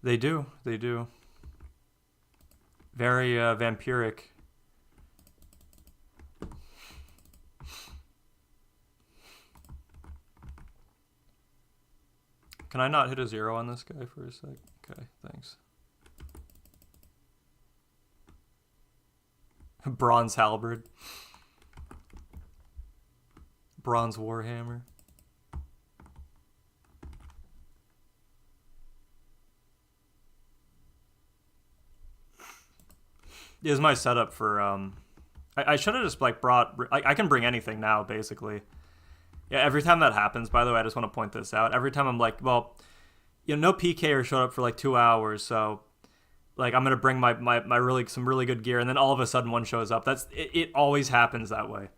They do. They do. Very vampiric. Can I not hit a 0 on this guy for a sec? Okay, thanks. Bronze halberd. Bronze warhammer. Is my setup for I should have just like brought I can bring anything now basically. Yeah, every time that happens, by the way, I just want to point this out. Every time I'm like, well, you know, no PKer showed up for like 2 hours, so like I'm gonna bring my really some really good gear, and then all of a sudden one shows up. That's it always happens that way.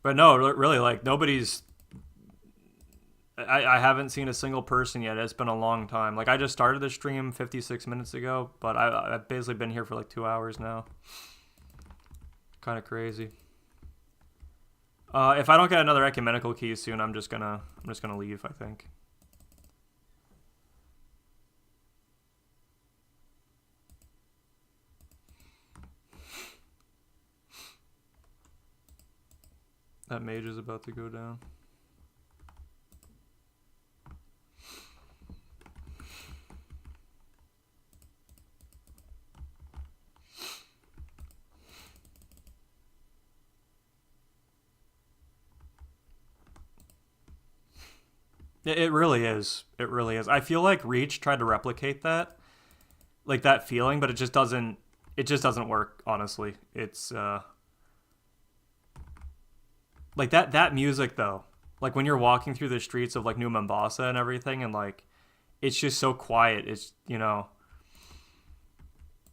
But no, really, like nobody's. I haven't seen a single person yet. It's been a long time. Like I just started the stream 56 minutes ago, but I've basically been here for like 2 hours now. Kind of crazy. If I don't get another ecumenical key soon, I'm just gonna leave, I think. That mage is about to go down. It really is. It really is. I feel like Reach tried to replicate that, like that feeling, but it just doesn't. It just doesn't work. Honestly, it's like that music though. Like when you're walking through the streets of like New Mombasa and everything, and like it's just so quiet. It's yeah,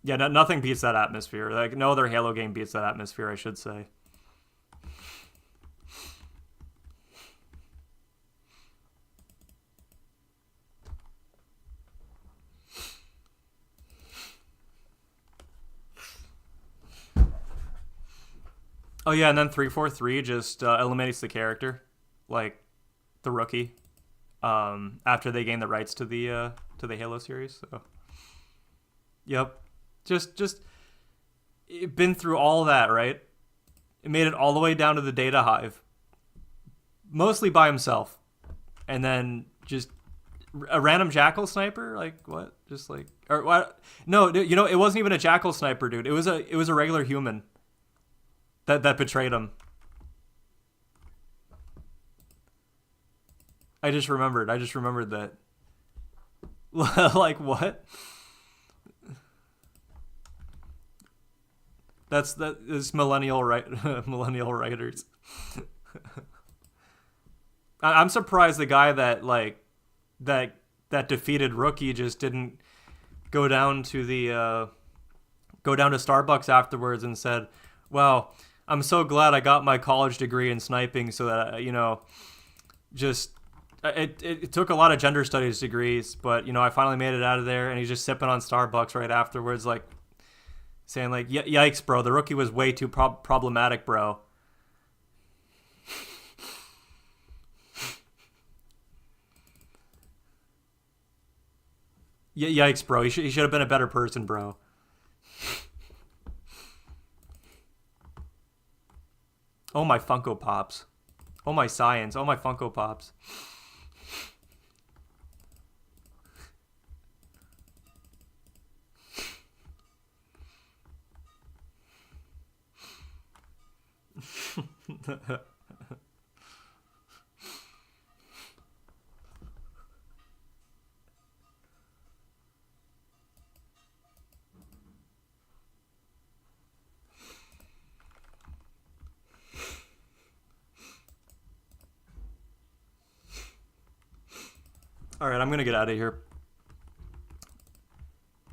nothing beats that atmosphere. Like no other Halo game beats that atmosphere, I should say. Oh yeah, and then 343 just eliminates the character, like the rookie, after they gain the rights to the Halo series. So, yep, just been through all that, right? It made it all the way down to the data hive, mostly by himself, and then just a random jackal sniper. Like what? Just like or what? No, you know, it wasn't even a jackal sniper, dude. It was a regular human. That betrayed him. I just remembered that. Like what? That is millennial millennial writers. I'm surprised the guy that defeated Rookie just didn't go down to Starbucks afterwards and said, "Well, I'm so glad I got my college degree in sniping so that, it took a lot of gender studies degrees, but, I finally made it out of there." And he's just sipping on Starbucks right afterwards, like saying like, yikes, bro. The rookie was way too problematic, bro. Yikes, bro. He should have been a better person, bro. Oh, my Funko Pops. Oh, my science. Oh, my Funko Pops. All right, I'm going to get out of here.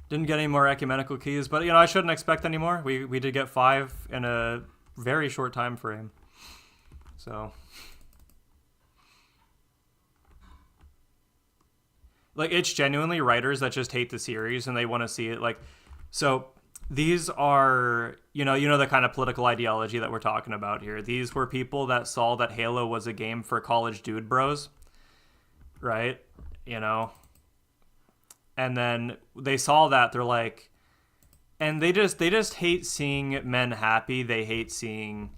Didn't get any more ecumenical keys, but, I shouldn't expect any more. We did get 5 in a very short time frame. So, like, it's genuinely writers that just hate the series and they want to see it. Like, so these are, you know the kind of political ideology that we're talking about here. These were people that saw that Halo was a game for college dude bros, right? You know, and then they saw that, they're like, and they just hate seeing men happy. They hate seeing,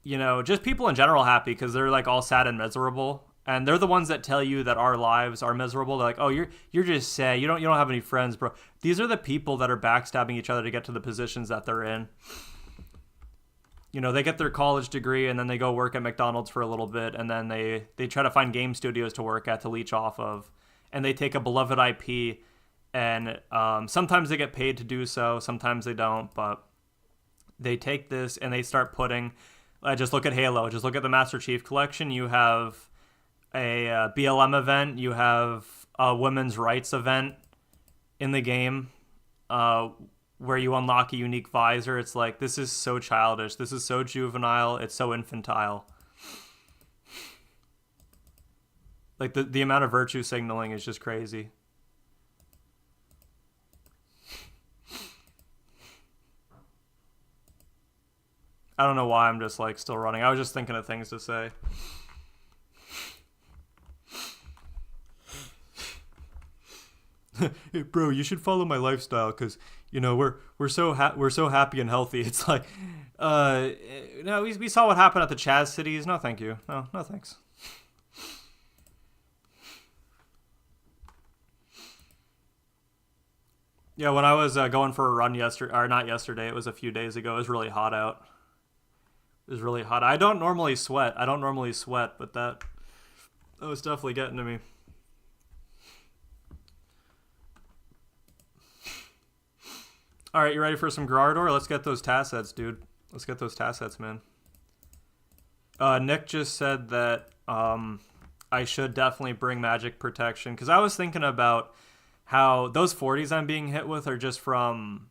just people in general happy, because they're like all sad and miserable. And they're the ones that tell you that our lives are miserable. They're like, "Oh, you're just sad. You don't have any friends, bro." These are the people that are backstabbing each other to get to the positions that they're in. They get their college degree and then they go work at McDonald's for a little bit, and then they try to find game studios to work at to leech off of, and they take a beloved IP, and sometimes they get paid to do so, sometimes they don't, but they take this and they start putting. Just look at Halo. Just look at the Master Chief Collection. You have a BLM event, you have a women's rights event in the game, where you unlock a unique visor. It's like, this is so childish, this is so juvenile, it's so infantile. Like, the amount of virtue signaling is just crazy. I don't know why I'm just like still running. I was just thinking of things to say. Hey, bro, you should follow my lifestyle, because we're so happy and healthy. It's like, no, we saw what happened at the Chaz cities. No, thank you. No thanks. Yeah, when I was going for a run yesterday, or not yesterday, it was a few days ago. It was really hot out. It was really hot. I don't normally sweat, but that was definitely getting to me. All right, you ready for some Graardor? Let's get those tassets, dude. Let's get those tassets, man. Nick just said that I should definitely bring magic protection, because I was thinking about how those 40s I'm being hit with are just from,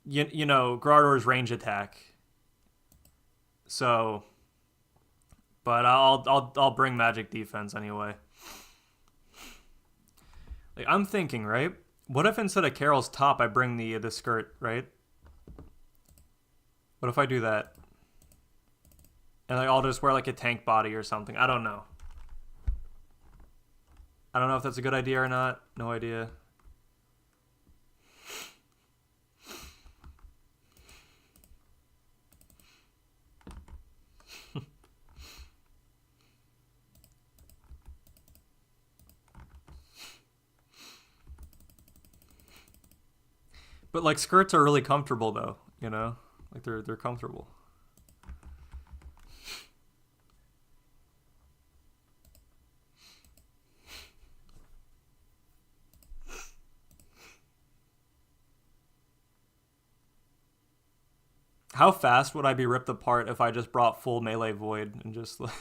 Graardor's range attack. So, but I'll bring magic defense anyway. Like, I'm thinking, right? What if instead of Carol's top, I bring the skirt, right? What if I do that? And I'll just wear like a tank body or something. I don't know. I don't know if that's a good idea or not. No idea. But like, skirts are really comfortable though, like they're comfortable. How fast would I be ripped apart if I just brought full melee void and just like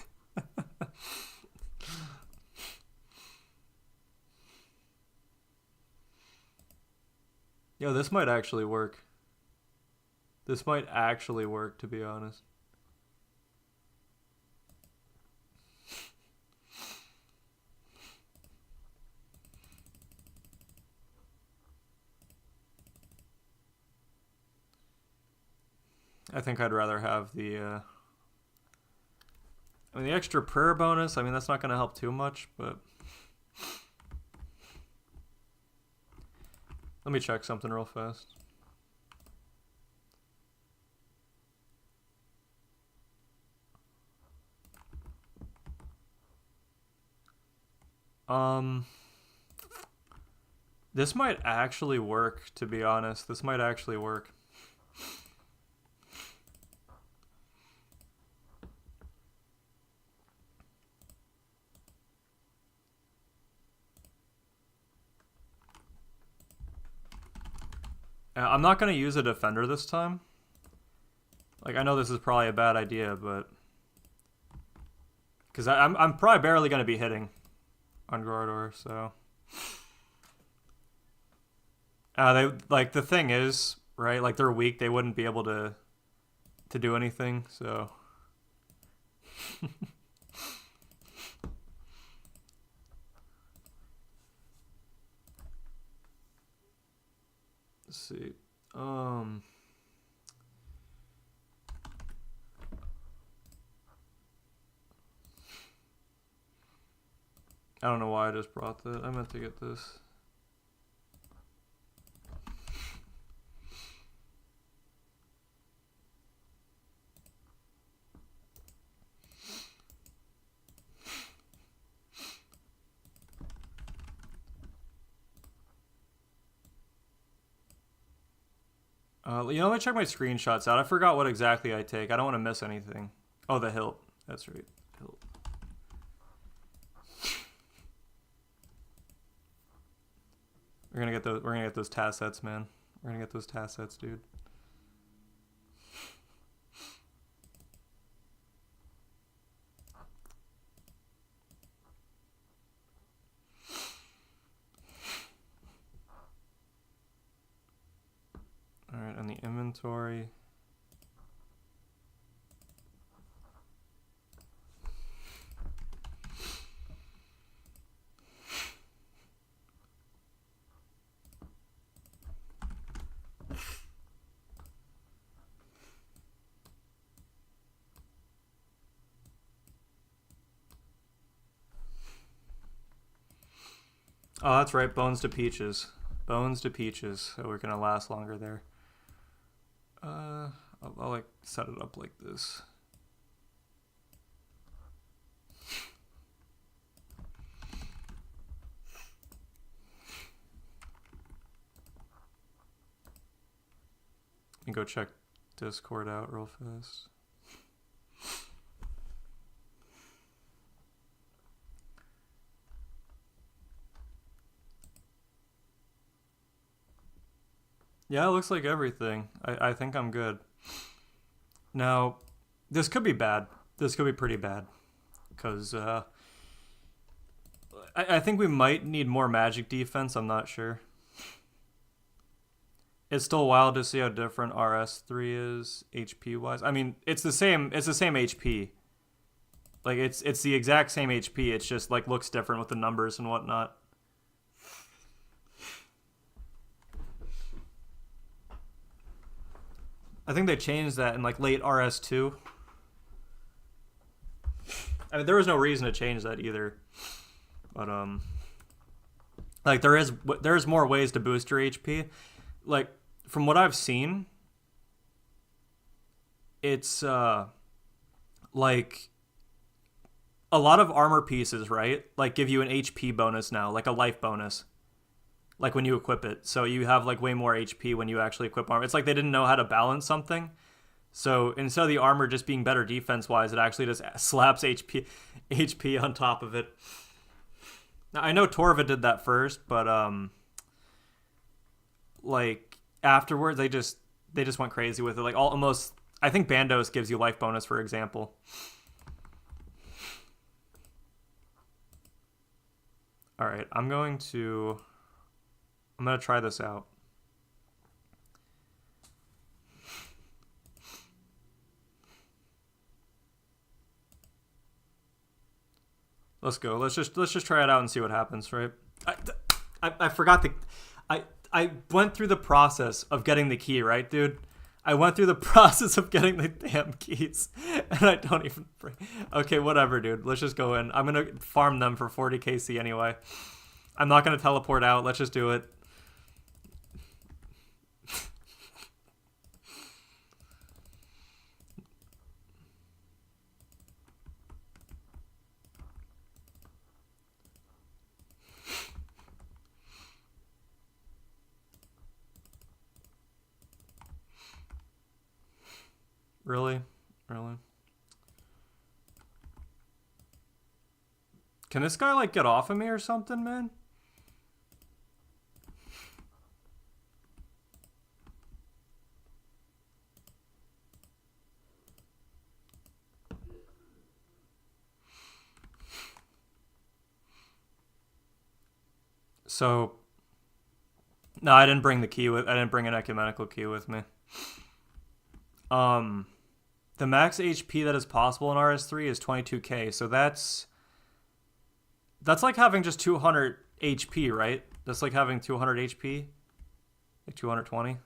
Yo, this might actually work. This might actually work, to be honest. I think I'd rather have the the extra prayer bonus. I mean, that's not going to help too much, but let me check something real fast. This might actually work, to be honest. This might actually work. I'm not going to use a defender this time. Like, I know this is probably a bad idea, but because I'm probably barely going to be hitting on Graardor, so they, like, the thing is, right, like, they're weak, they wouldn't be able to do anything, so let's see. I don't know why I just brought that. I meant to get this. Let me check my screenshots out. I forgot what exactly I take. I don't want to miss anything. Oh, the hilt. That's right. Hilt. We're gonna get those. We're gonna get those tassets, man. We're gonna get those tassets, dude. All right, on the inventory. Oh, that's right. Bones to peaches. Bones to peaches. So we're gonna last longer there. I'll like set it up like this. And go check Discord out real fast. Yeah, it looks like everything. I think I'm good. Now, this could be bad. This could be pretty bad. Because I think we might need more magic defense. I'm not sure. It's still wild to see how different RS3 is HP-wise. I mean, it's the same HP. Like, it's the exact same HP. It's just, like, looks different with the numbers and whatnot. I think they changed that in like late RS2. I mean, there was no reason to change that either. But like there is more ways to boost your HP. Like from what I've seen, it's like a lot of armor pieces, right? Like give you an HP bonus now, like a life bonus. Like when you equip it. So you have like way more HP when you actually equip armor. It's like they didn't know how to balance something. So instead of the armor just being better defense-wise, it actually just slaps HP on top of it. Now, I know Torva did that first, but like afterwards they just went crazy with it. Like almost I think Bandos gives you life bonus, for example. All right, I'm going to try this out. Let's go. Let's just try it out and see what happens, right? I forgot I went through the process of getting the key, right, dude? I went through the process of getting the damn keys, and I don't even... Okay, whatever, dude. Let's just go in. I'm going to farm them for 40 KC anyway. I'm not going to teleport out. Let's just do it. Really? Really? Can this guy, like, get off of me or something, man? So, no, I didn't bring the key with... I didn't bring an ecumenical key with me. The max HP that is possible in RS3 is 22k, so that's like having just 200 HP, right? That's like having 200 HP, like 220.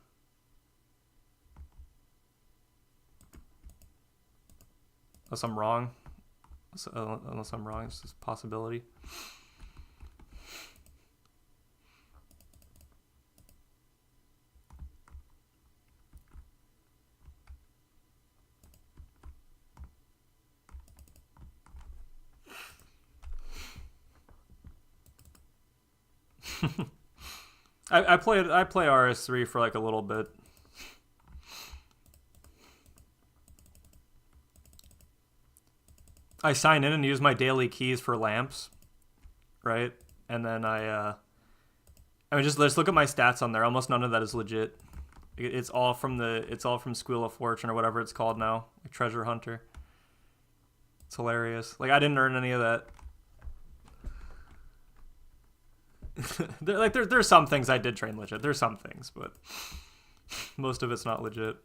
Unless I'm wrong. Unless I'm wrong, it's just a possibility. I play RS3 for like a little bit. I sign in and use my daily keys for lamps, right? And then I mean just let's look at my stats on there. Almost none of that is legit. It's all from Squeal of Fortune or whatever it's called now, like Treasure Hunter. It's hilarious. Like I didn't earn any of that. There's some things I did train legit. There's some things, but most of it's not legit.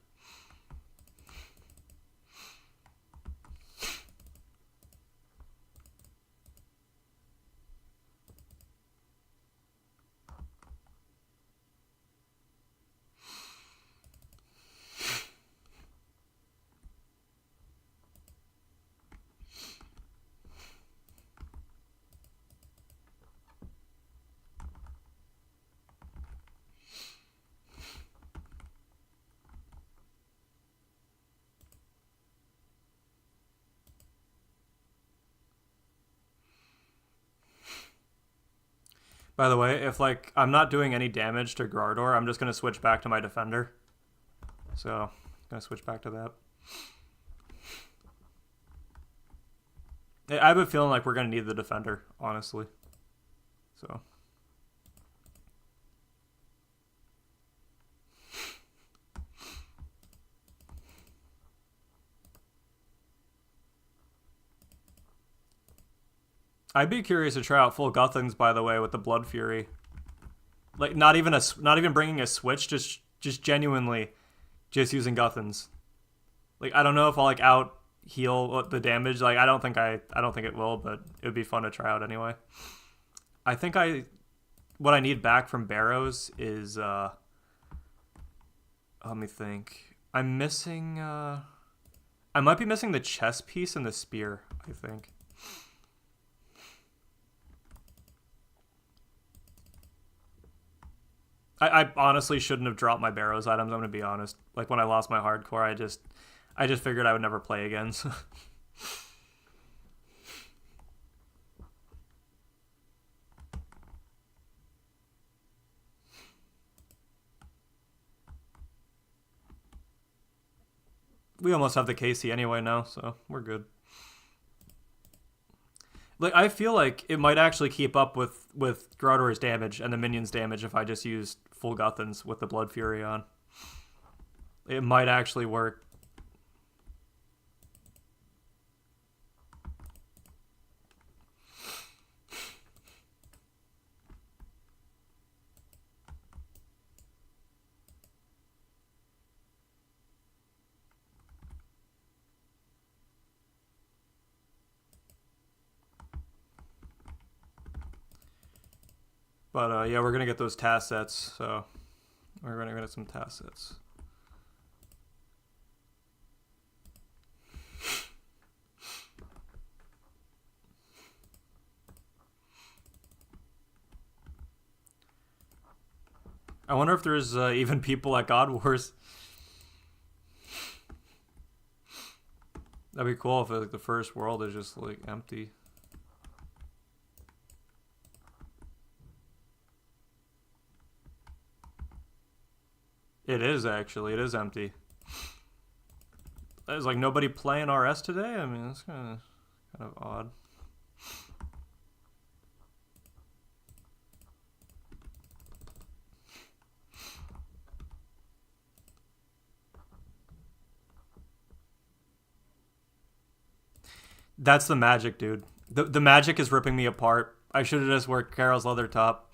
By the way, if like I'm not doing any damage to Graardor, I'm just gonna switch back to my defender. So I'm gonna switch back to that. I have a feeling like we're gonna need the defender, honestly. So I'd be curious to try out full Guthans, by the way, with the Blood Fury. Like not even bringing a switch, just genuinely, just using Guthans. Like I don't know if I'll like out heal the damage. Like I don't think it will, but it would be fun to try out anyway. I think what I need back from Barrows is let me think. I'm missing I might be missing the chest piece and the spear, I think. I honestly shouldn't have dropped my Barrows items, I'm gonna be honest. Like when I lost my hardcore, I just figured I would never play again. So. We almost have the KC anyway now, so we're good. Like I feel like it might actually keep up with Graardor's damage and the minions' damage if I just used full Guthans with the Blood Fury on. It might actually work. But yeah, we're gonna get those task sets, so we're gonna get some task sets. I wonder if there's even people at God Wars. That'd be cool if like the first world is just like empty. It is actually. It is empty. There's like nobody playing RS today. I mean, that's kind of odd. That's the magic, dude. The magic is ripping me apart. I should have just worked Carol's leather top.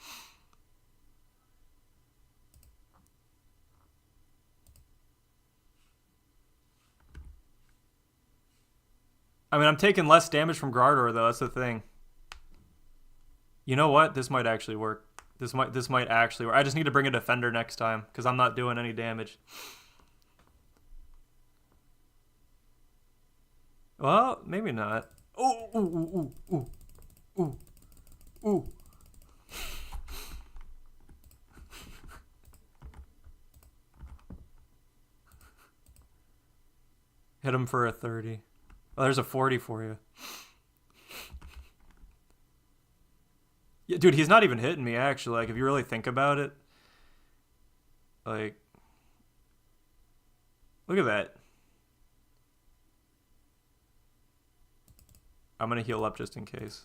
I mean, I'm taking less damage from Graardor, though. That's the thing. You know what? This might actually work. This might actually work. I just need to bring a defender next time because I'm not doing any damage. Well, maybe not. Ooh, ooh, ooh, ooh, ooh, ooh, ooh. Hit him for a 30. Oh, there's a 40 for you. Yeah, dude, he's not even hitting me, actually. Like, if you really think about it. Like, look at that. I'm going to heal up just in case.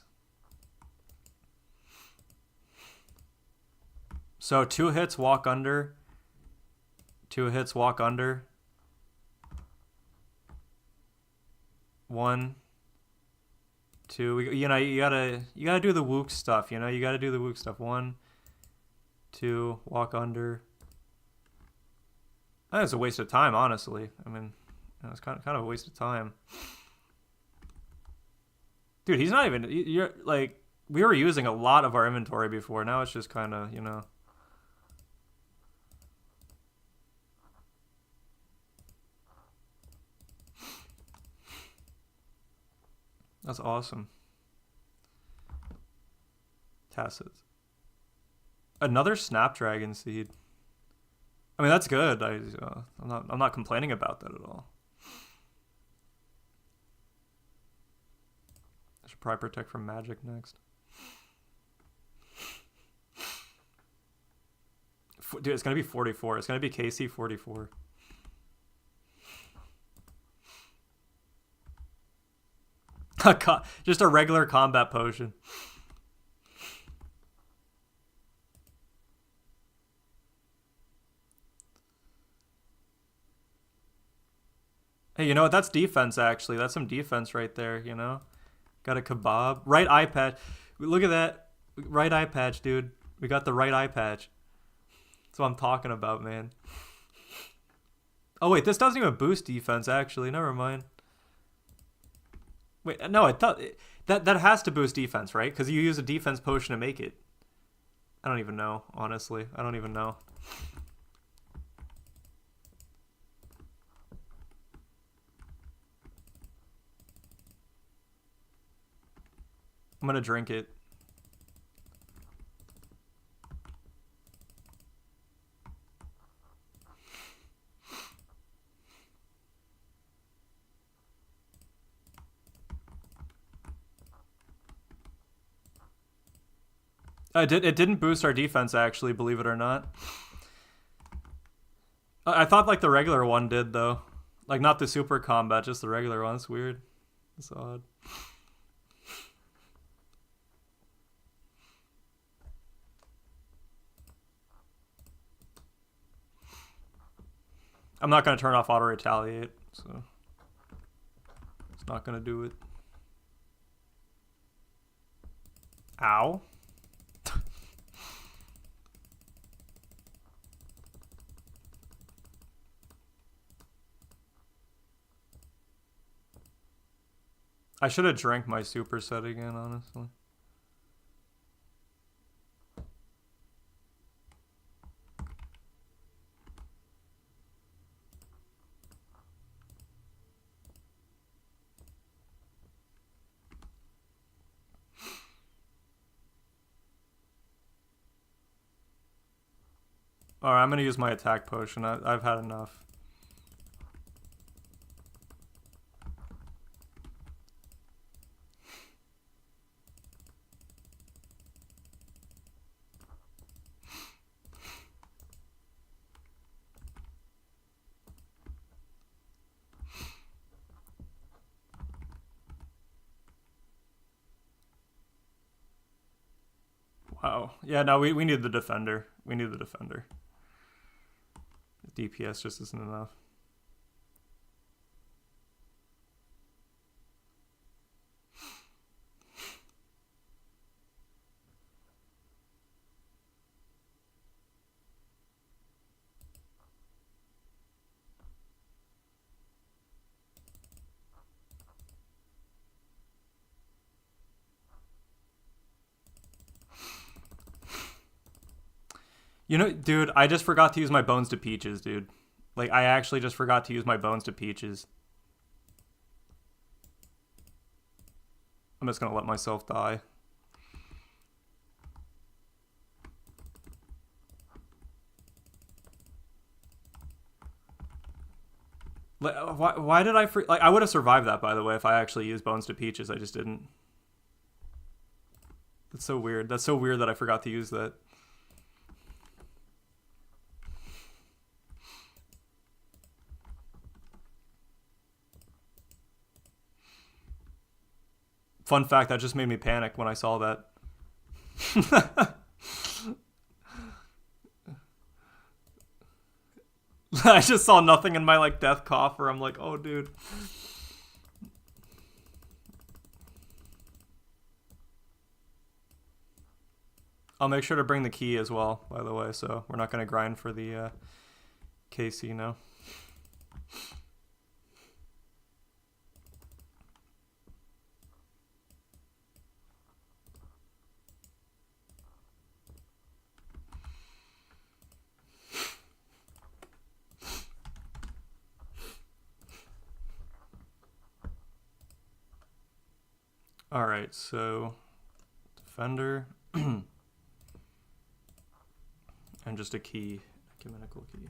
So 2 hits, walk under. 2 hits, walk under. 1, 2. You know, you gotta do the wook stuff. You know, you gotta do the wook stuff. 1, 2, walk under. I think it's a waste of time, honestly. I mean, you know, it's kind of a waste of time. Dude, he's not even. You're like, we were using a lot of our inventory before. Now it's just kind of, you know. That's awesome. Tacit. Another Snapdragon seed. I mean, that's good. I'm not complaining about that at all. I should probably protect from magic next. Dude, it's gonna be 44. It's gonna be KC 44. Just a regular combat potion. Hey, you know what? That's defense, actually. That's some defense right there, you know? Got a kebab. Right eye patch. Look at that. Right eye patch, dude. We got the right eye patch. That's what I'm talking about, man. Oh, wait. This doesn't even boost defense, actually. Never mind. Wait, no, I thought that has to boost defense, right? Because you use a defense potion to make it. I don't even know, honestly. I don't even know. I'm gonna drink it. It didn't boost our defense, actually, believe it or not. I thought, like, the regular one did, though. Like, not the super combat, just the regular one. It's weird. It's odd. I'm not going to turn off auto retaliate, so it's not going to do it. Ow. I should have drank my super set again, honestly. Alright, I'm going to use my attack potion. I've had enough. Wow. Yeah, no, we need the defender. We need the defender. The DPS just isn't enough. You know, dude, I just forgot to use my bones to peaches, dude. Like, I actually just forgot to use my bones to peaches. I'm just gonna let myself die. Why did I like? I would have survived that, by the way, if I actually used Bones to Peaches. I just didn't. That's so weird. That's so weird that I forgot to use that. Fun fact, that just made me panic when I saw that. I just saw nothing in my like death coffer. I'm like, oh dude. I'll make sure to bring the key as well, by the way, so we're not going to grind for the KC now. All right, so defender and just a key, ecumenical key.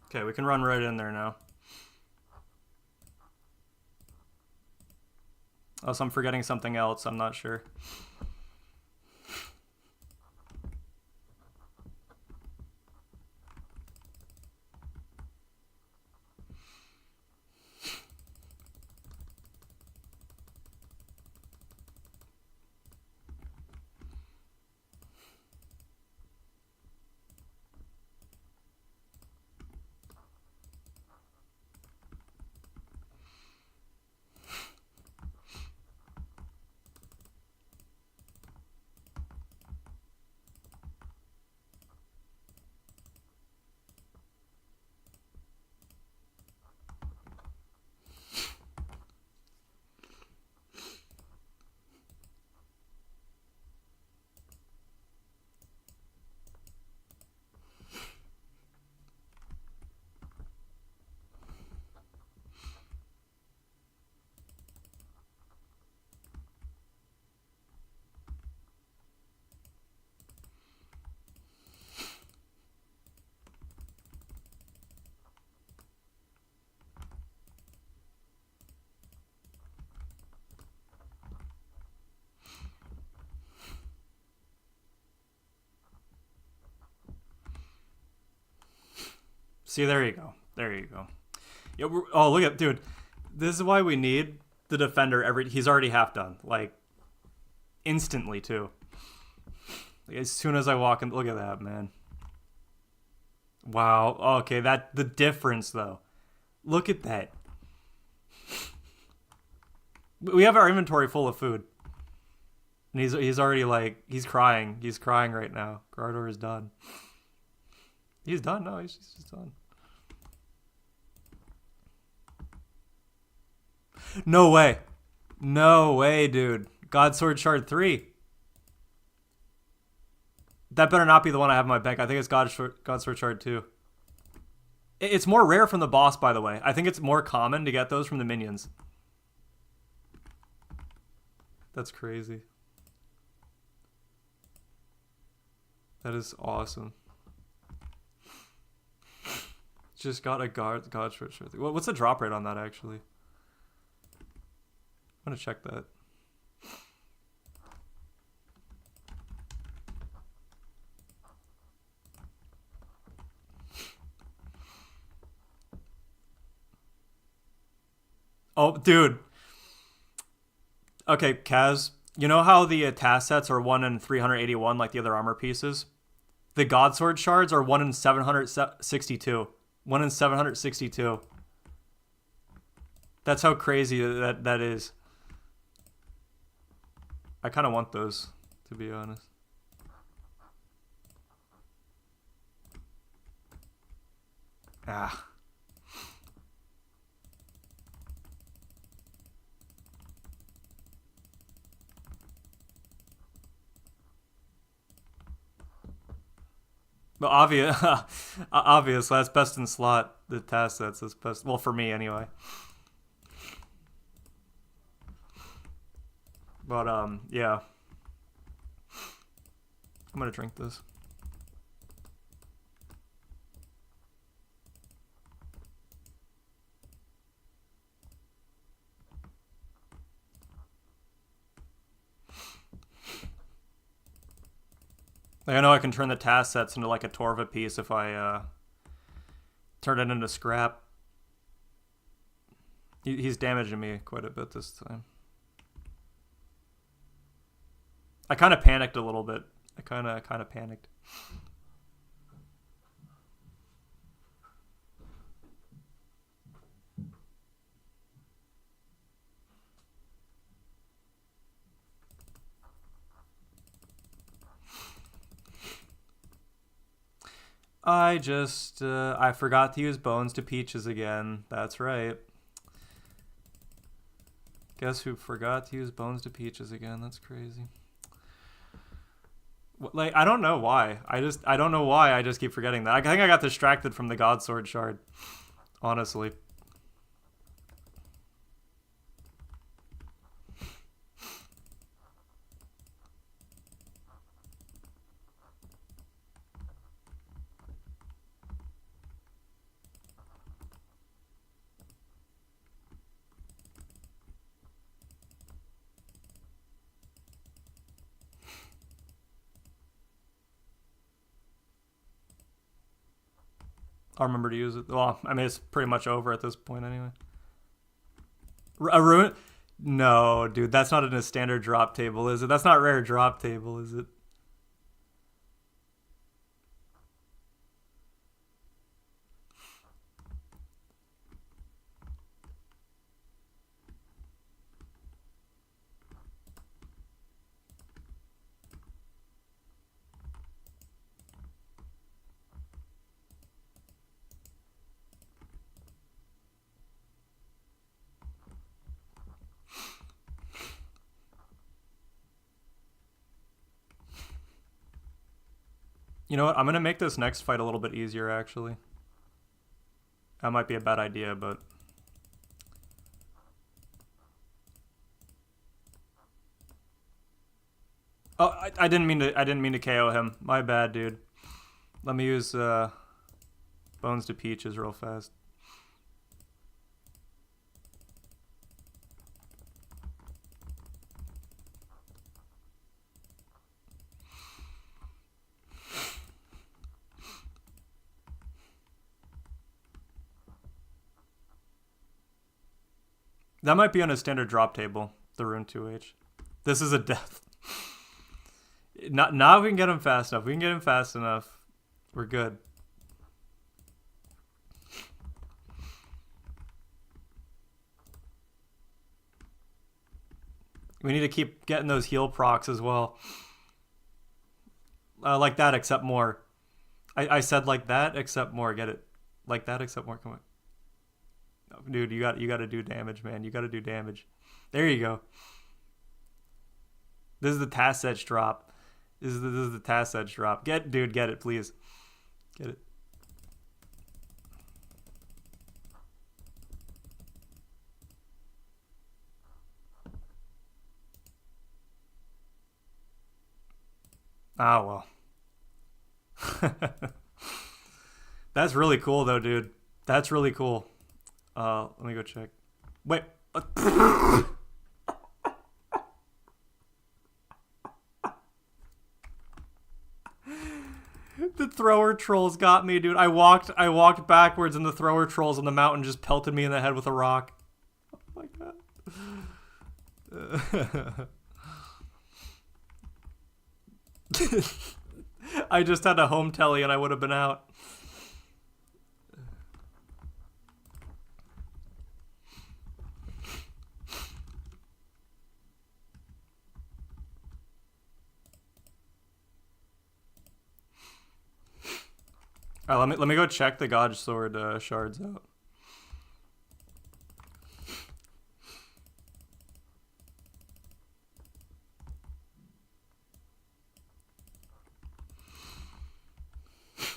Okay, we can run right in there now. Unless I'm forgetting something else, I'm not sure. See, there you go. There you go. Yeah, oh, look at, dude. This is why we need the defender he's already half done. Like, instantly, too. Like, as soon as I walk in, look at that, man. Wow. Okay, the difference, though. Look at that. We have our inventory full of food. And he's already, like, he's crying. He's crying right now. Graardor is done. He's done? No, he's just done. No way. No way, dude. God Sword Shard 3. That better not be the one I have in my bank. I think it's God Sword Shard 2. It's more rare from the boss, by the way. I think it's more common to get those from the minions. That's crazy. That is awesome. Just got a God Sword Shard 3. What's the drop rate on that, actually? I'm gonna check that. Oh, dude. Okay, Kaz. You know how the task sets are 1 in 381 like the other armor pieces? The God Sword shards are 1 in 762. 1 in 762. That's how crazy that is. I kind of want those, to be honest. Ah. But obvious, obvious. That's best in slot. The task sets is best. Well, for me anyway. But yeah. I'm gonna drink this. Like, I know I can turn the task sets into like a Torva piece if I turn it into scrap. He's damaging me quite a bit this time. I kind of panicked a little bit. I kind of panicked. I forgot to use bones to peaches again. That's right. Guess who forgot to use bones to peaches again? That's crazy. Like, I don't know why. I don't know why I just keep forgetting that. I think I got distracted from the God Sword shard. Honestly. I'll remember to use it. Well, I mean, it's pretty much over at this point anyway. A rune? No, dude, that's not in a standard drop table, is it? That's not rare drop table, is it? You know what? I'm going to make this next fight a little bit easier, actually. That might be a bad idea, but... Oh, I didn't mean to KO him. My bad, dude. Let me use bones to peaches real fast. That might be on a standard drop table, the rune 2H. This is a death. Now we can get him fast enough. We can get him fast enough. We're good. We need to keep getting those heal procs as well. Like that, except more. I said like that, except more. Get it? Like that, except more. Come on. Dude, you got to do damage, man. You got to do damage. There you go. This is the task edge drop. This is the task edge drop. Get it, please. Get it. Oh, well. That's really cool, though, dude. That's really cool. Let me go check. Wait. The thrower trolls got me, dude. I walked backwards and the thrower trolls on the mountain just pelted me in the head with a rock. Oh my god. I just had a home telly and I would have been out. Let me go check the God Sword shards out.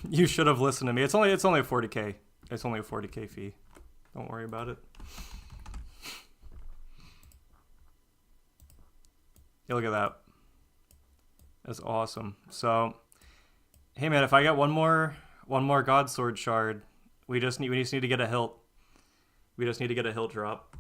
You should have listened to me. It's only a 40K. It's only a 40K fee. Don't worry about it. Yeah, look at that. That's awesome. So, hey man, if I get one more God Sword shard, we just need to get a hilt. We just need to get a hilt drop.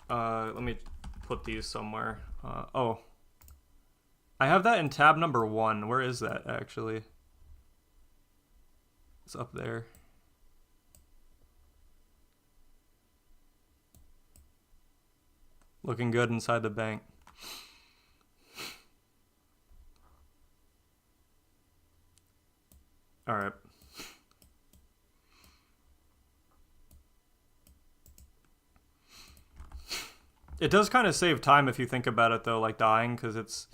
Let me put these somewhere. Oh. I have that in tab number 1. Where is that, actually? It's up there. Looking good inside the bank. All right. It does kind of save time if you think about it, though, like dying, because it's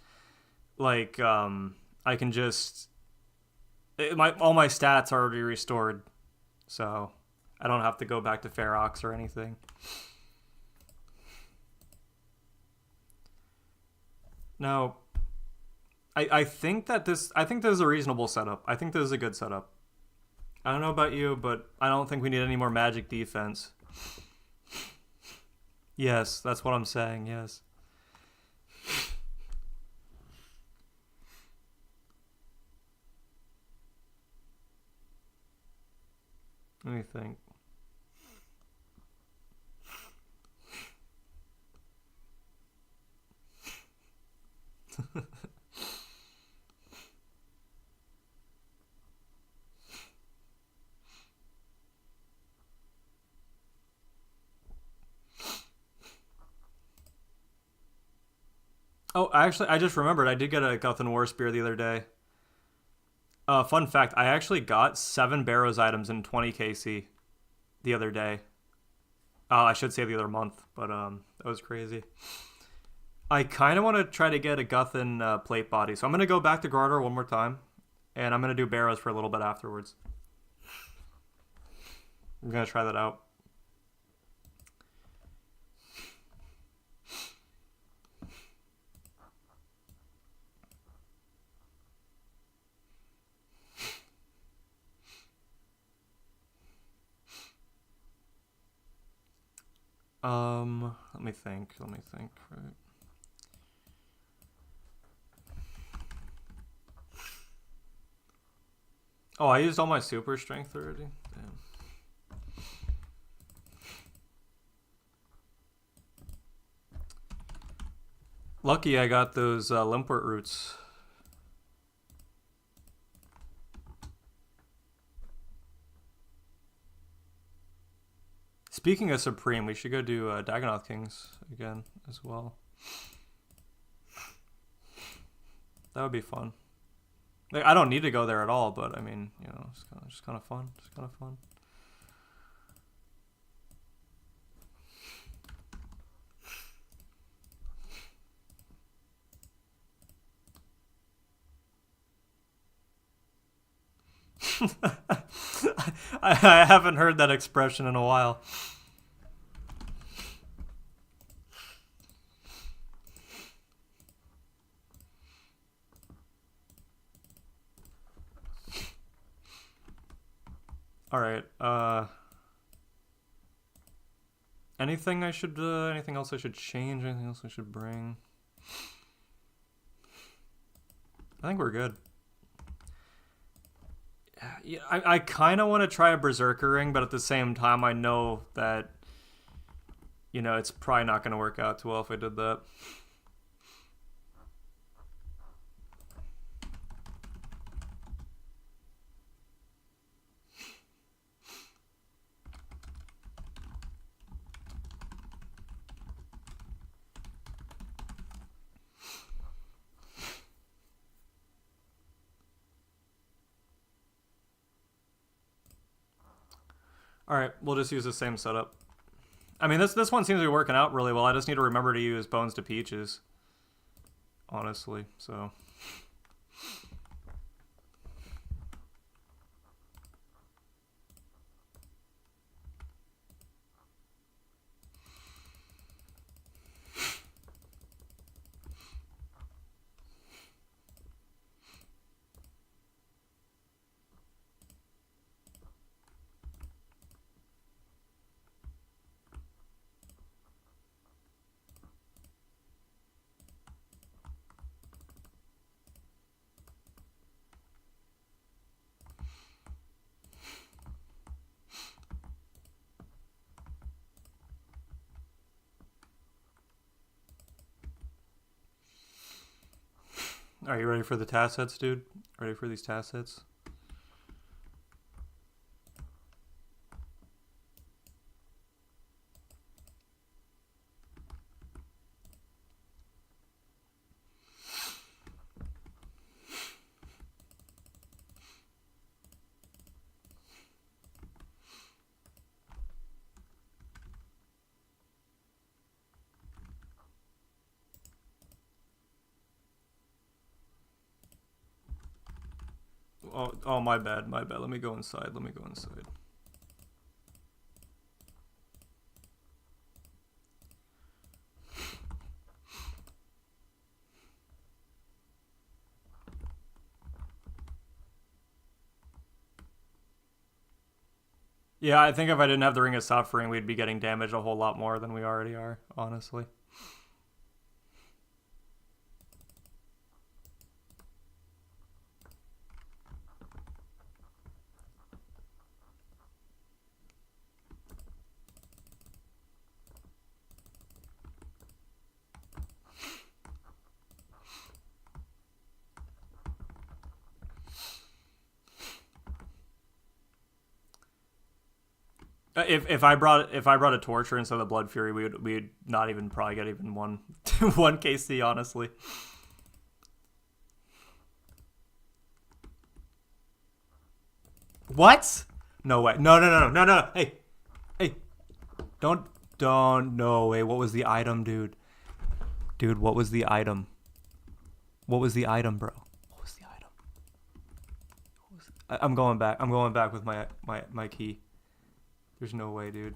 like I can just all my stats are already restored, so I don't have to go back to Ferox or anything. Now, I think this is a reasonable setup. I think this is a good setup. I don't know about you, but I don't think we need any more magic defense. Yes, that's what I'm saying, yes. Let me think. Oh, I just remembered. I did get a Guthan War Spear the other day. Fun fact, I actually got 7 Barrows items in 20 KC the other day. I should say the other month, but that was crazy. I kind of want to try to get a Guthan plate body, so I'm going to go back to Graardor one more time, and I'm going to do Barrows for a little bit afterwards. I'm going to try that out. Let me think. Right. Oh, I used all my super strength already? Damn. Lucky I got those Limpwort roots. Speaking of Supreme, we should go do Dagonoth Kings again as well. That would be fun. Like, I don't need to go there at all, but I mean, you know, it's just kind of fun. Just kind of fun. I haven't heard that expression in a while. All right. Anything else I should change? Anything else I should bring? I think we're good. Yeah, I kind of want to try a Berserker ring, but at the same time, I know that, you know, it's probably not going to work out too well if I did that. Alright, we'll just use the same setup. I mean, this one seems to be working out really well. I just need to remember to use Bones to Peaches. Honestly, so... Are you ready for the task sets, dude? Ready for these task sets? Oh, my bad, my bad. Let me go inside. Let me go inside. Yeah, I think if I didn't have the Ring of Suffering, we'd be getting damaged a whole lot more than we already are, honestly. If I brought a Torture instead of the Blood Fury, we'd not even probably get even one one KC, honestly. What? No way. No. Hey. Don't. No way. What was the item, dude? Dude, what was the item? What was the item, bro? What was the item? I'm going back. I'm going back with my key. There's no way, dude.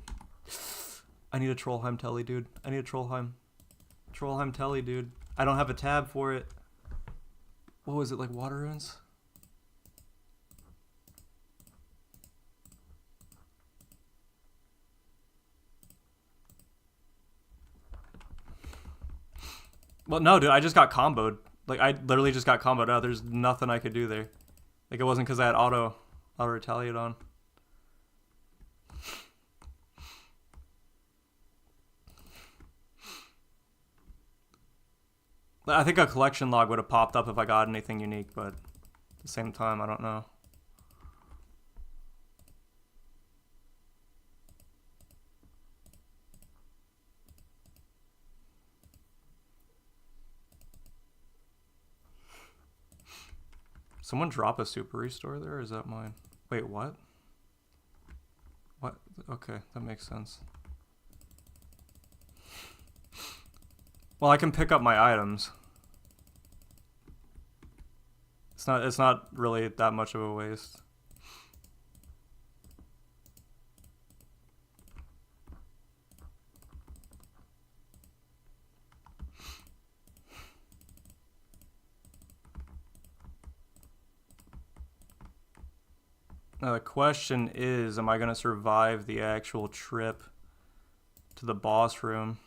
I need a Trollheim Telly, dude. I need a Trollheim Telly, dude. I don't have a tab for it. What was it, like Water Runes? Well, no, dude. I just got comboed. Like, I literally just got comboed out. There's nothing I could do there. Like, it wasn't because I had auto retaliate on. I think a collection log would have popped up if I got anything unique, but at the same time, I don't know. Someone drop a super restore there, or is that mine? Wait, what? What? Okay, that makes sense. Well, I can pick up my items. It's not really that much of a waste. Now the question is, am I going to survive the actual trip to the boss room?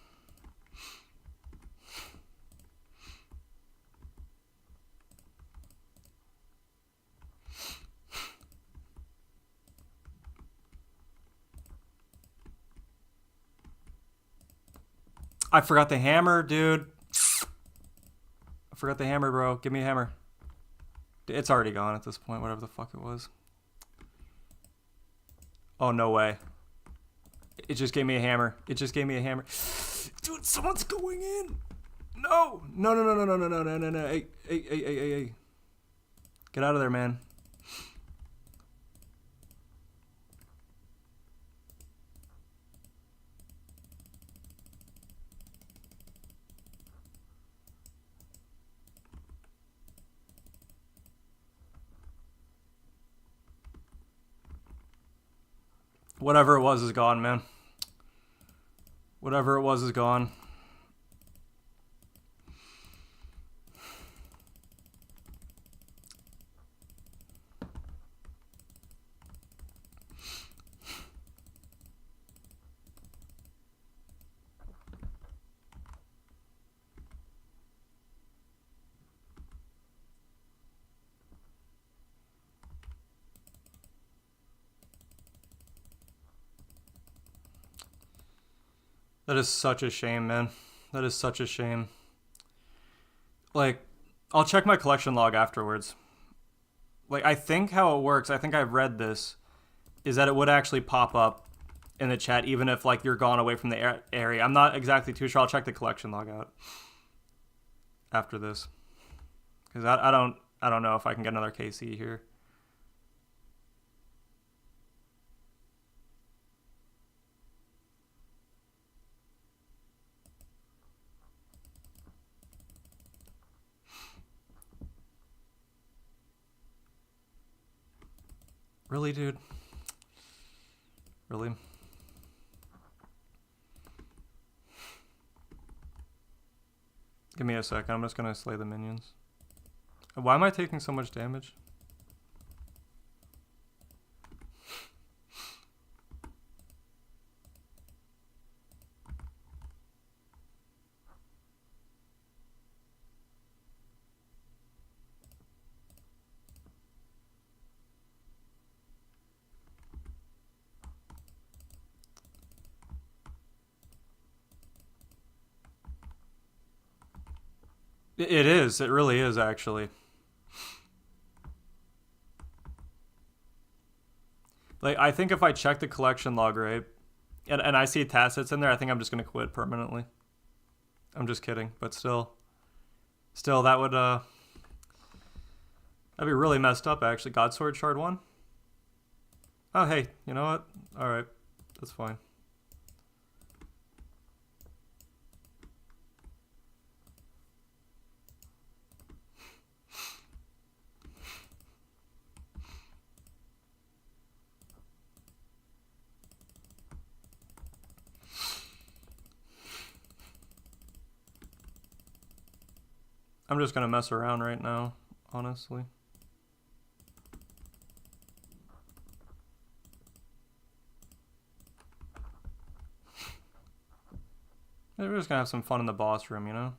I forgot the hammer, dude. I forgot the hammer, bro. Give me a hammer. It's already gone at this point, whatever the fuck it was. Oh, no way. It just gave me a hammer. It just gave me a hammer. Dude, someone's going in. No. No. Hey. Get out of there, man. Whatever it was is gone, man. Whatever it was is gone. That is such a shame, man. That is such a shame. Like, I'll check my collection log afterwards. Like, I think how it works, I think I've read this, is that it would actually pop up in the chat even if, like, you're gone away from the area. I'm not exactly too sure. I'll check the collection log out after this. Because I don't know if I can get another KC here. Really, dude? Really? Give me a second. I'm just going to slay the minions. Why am I taking so much damage? It is. It really is, actually. Like, I think if I check the collection log, right, and I see tacits in there, I think I'm just going to quit permanently. I'm just kidding, but still, that would, that'd be really messed up, actually. Godsword Shard 1? Oh, hey, you know what? Alright, that's fine. I'm just gonna mess around right now, honestly. We're just gonna have some fun in the boss room, you know?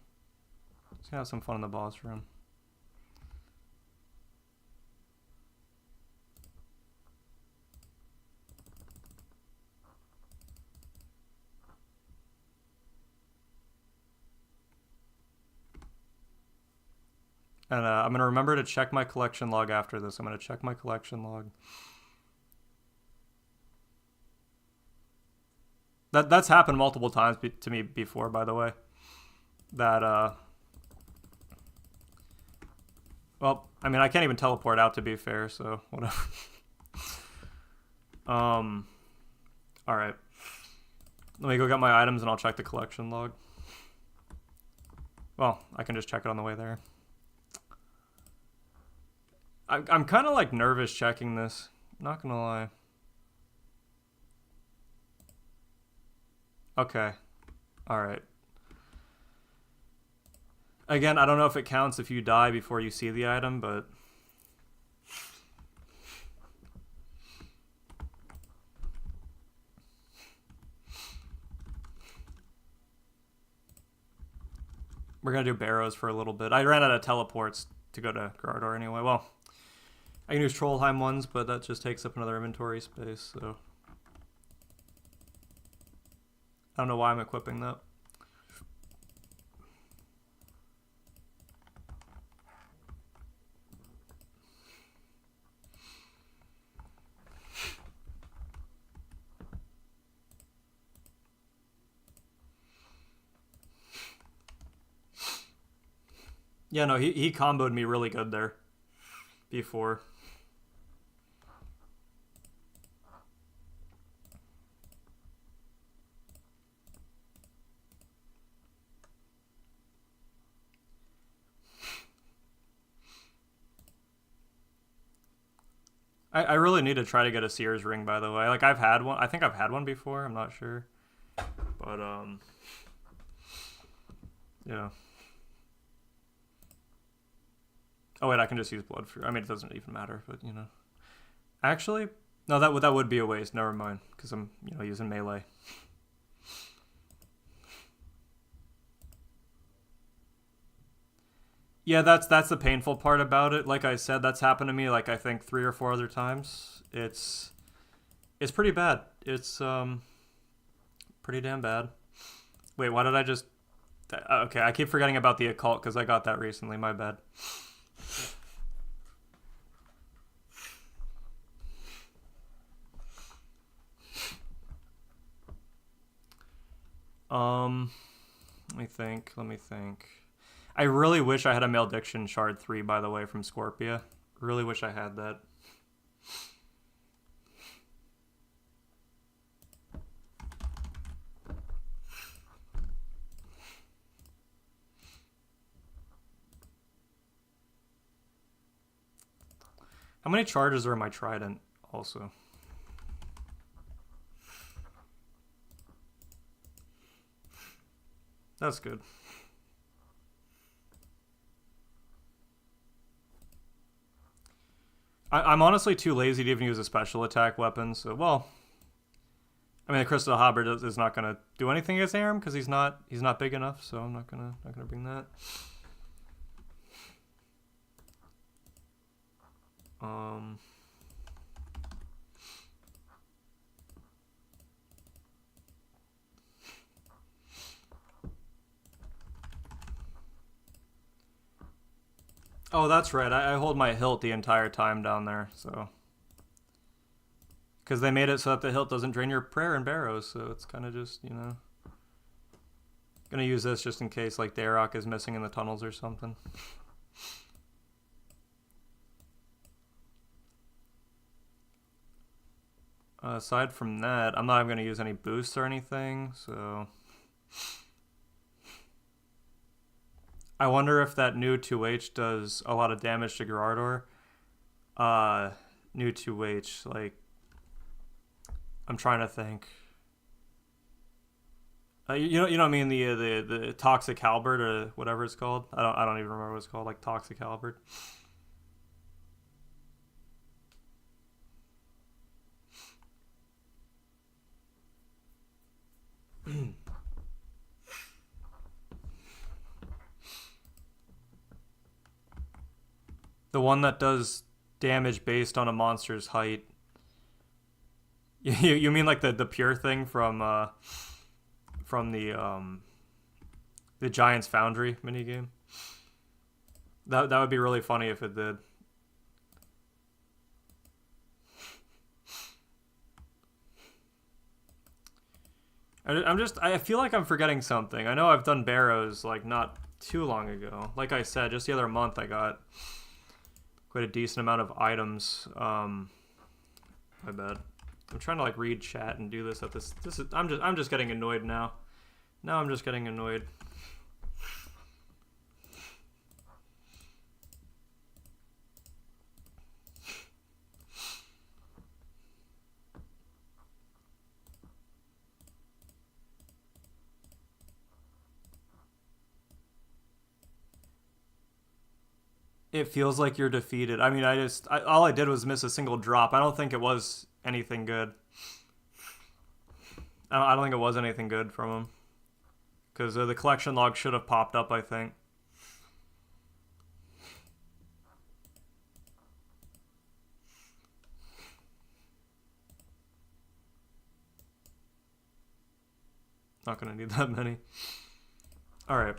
Just gonna have some fun in the boss room. And I'm going to remember to check my collection log after this. I'm going to check my collection log. That's happened multiple times to me before, by the way. That, well, I mean, I can't even teleport out, to be fair, so whatever. Alright. Let me go get my items and I'll check the collection log. Well, I can just check it on the way there. I'm kind of like nervous checking this. Not gonna lie. Okay. Alright. Again, I don't know if it counts if you die before you see the item, but... We're gonna do Barrows for a little bit. I ran out of teleports to go to Graardor anyway. Well, I can use Trollheim ones, but that just takes up another inventory space, so... I don't know why I'm equipping that. Yeah, no, he comboed me really good there before. I really need to try to get a Seer's ring, by the way. Like, I've had one. I think I've had one before. I'm not sure. But, yeah. Oh, wait, I can just use blood for... I mean, it doesn't even matter, but, you know. Actually, no, that would be a waste. Never mind, because I'm, you know, using melee. Yeah, that's the painful part about it. Like I said, that's happened to me, like, I think 3 or 4 other times. It's pretty bad. It's, pretty damn bad. Wait, why did I just... Okay, I keep forgetting about the occult because I got that recently. My bad. Let me think. I really wish I had a Malediction Shard 3, by the way, from Scorpia. Really wish I had that. How many charges are in my Trident, also? That's good. I'm honestly too lazy to even use a special attack weapon, so, well... I mean, the Crystal Halberd is not going to do anything against Aram, because he's not big enough, so I'm not gonna bring that. Oh, that's right. I hold my hilt the entire time down there, so... Because they made it so that the hilt doesn't drain your prayer in Barrows, so it's kind of just, you know... Gonna use this just in case, like, Darok is missing in the tunnels or something. Aside from that, I'm not even gonna use any boosts or anything, so... I wonder if that new 2H does a lot of damage to Graardor. New 2H, like... I'm trying to think. You know what I mean? The Toxic Halberd or whatever it's called? I don't even remember what it's called, like Toxic Halberd. The one that does damage based on a monster's height. You mean like the pure thing from the Giant's Foundry minigame? That would be really funny if it did. I feel like I'm forgetting something. I know I've done Barrows like not too long ago. Like I said, just the other month I got quite a decent amount of items. My bad. I'm trying to like read chat and do this at this. I'm just getting annoyed now. Now I'm just getting annoyed. It feels like you're defeated. I mean, all I did was miss a single drop. I don't think it was anything good. I don't think it was anything good from him. Because the collection log should have popped up, I think. Not going to need that many. Alright.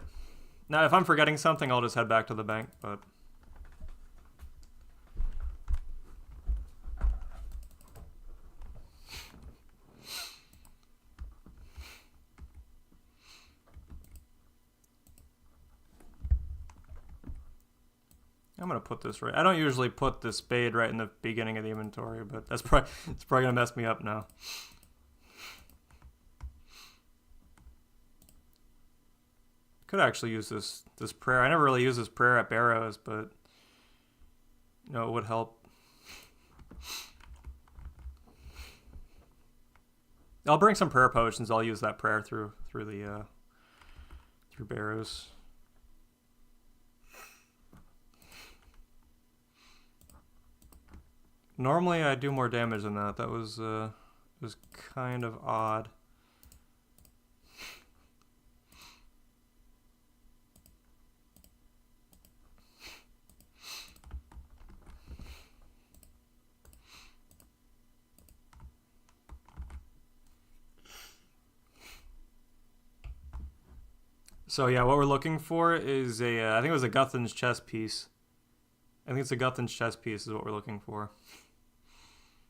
Now, if I'm forgetting something, I'll just head back to the bank, but... I'm gonna put this right. I don't usually put the spade right in the beginning of the inventory, but it's probably gonna mess me up now. Could actually use this prayer. I never really use this prayer at Barrows, but you know, it would help. I'll bring some prayer potions. I'll use that prayer through Barrows. Normally I do more damage than that. That was kind of odd. So yeah, what we're looking for is a, I think it was a Guthan's chess piece. I think it's a Guthan's chess piece is what we're looking for.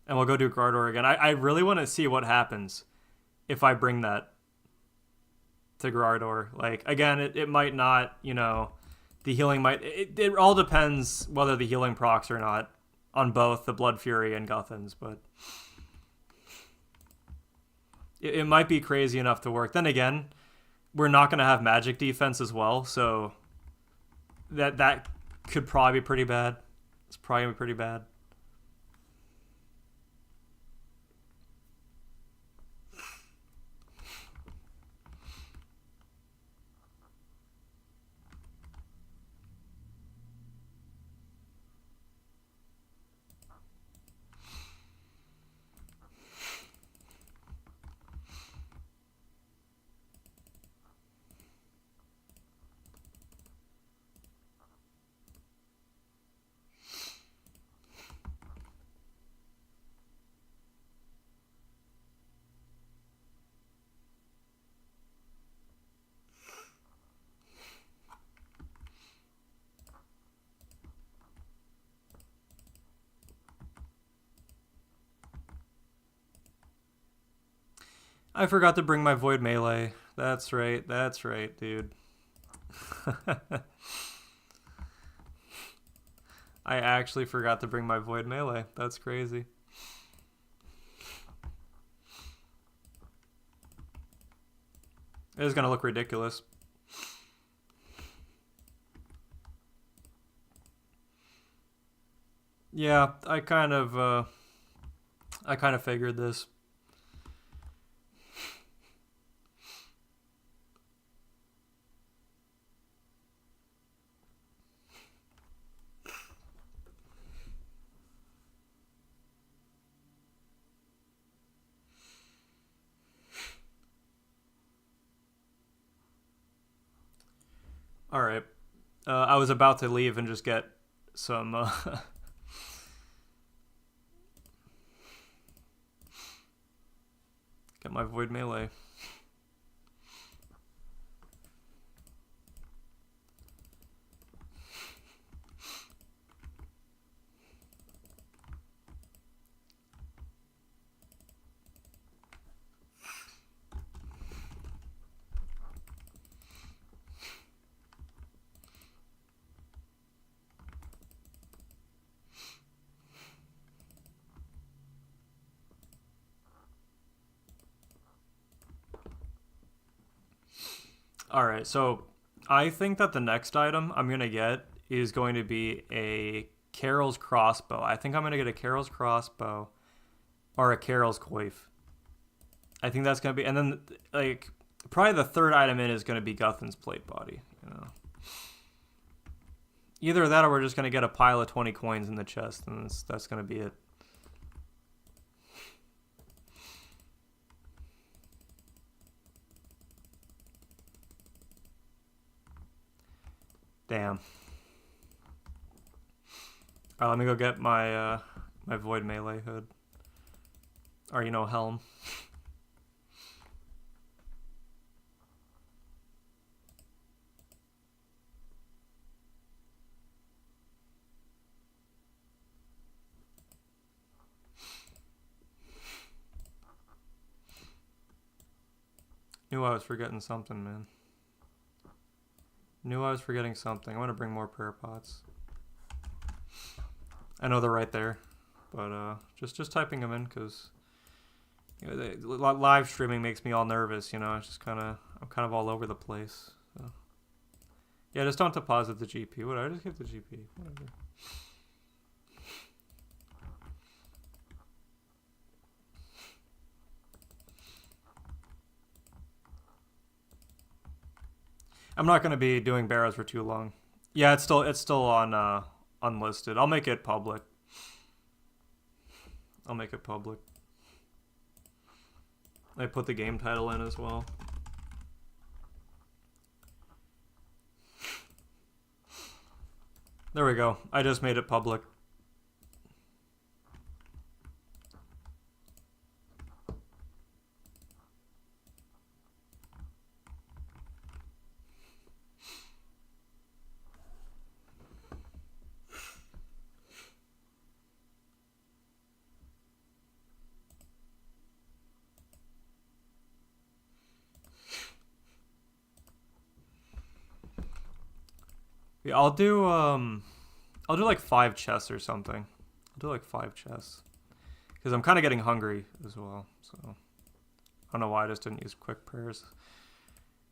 And we'll go do Graardor again. I really want to see what happens if I bring that to Graardor. Like, again, it might not, you know, the healing might, it all depends whether the healing procs or not on both the Blood Fury and Guthan's, but it might be crazy enough to work. Then again, we're not going to have magic defense as well, so that could probably be pretty bad. It's probably going to be pretty bad. I forgot to bring my Void Melee. That's right, dude. I actually forgot to bring my Void Melee. That's crazy. It is gonna look ridiculous. Yeah, I kind of figured this. All right. I was about to leave and just get some get my Void Melee. All right, so I think that the next item I'm going to get is going to be a Carol's crossbow. I think I'm going to get a Carol's crossbow or a Carol's coif. I think that's going to be, and then like probably the third item in is going to be Guthan's plate body, you know. Either that or we're just going to get a pile of 20 coins in the chest, and that's going to be it. Damn. Alright, let me go get my my Void Melee hood. Or, you know, helm. Knew I was forgetting something, man. Knew I was forgetting something. I want to bring more prayer pots. I know they're right there, but just typing them in because you know, live streaming makes me all nervous. You know, it's just I'm kind of all over the place. So. Yeah, just don't deposit the GP. Whatever, just give the GP. Whatever. I'm not going to be doing Barrows for too long. Yeah, it's still on unlisted. I'll make it public. I'll make it public. I put the game title in as well. There we go. I just made it public. Yeah, I'll do like 5 chests or something. I'll do like 5 chests. Because I'm kind of getting hungry as well. So I don't know why I just didn't use quick prayers.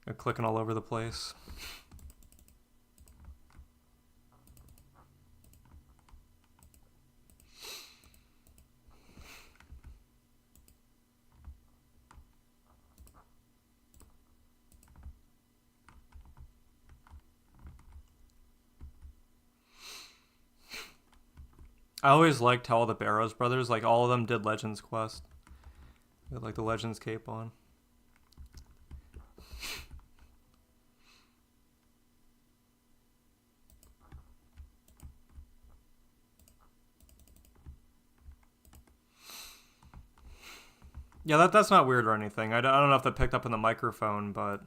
I'm clicking all over the place. I always liked how all the Barrows brothers, like all of them did Legends Quest. They had like the Legends cape on. Yeah, that's not weird or anything. I don't know if that picked up in the microphone, but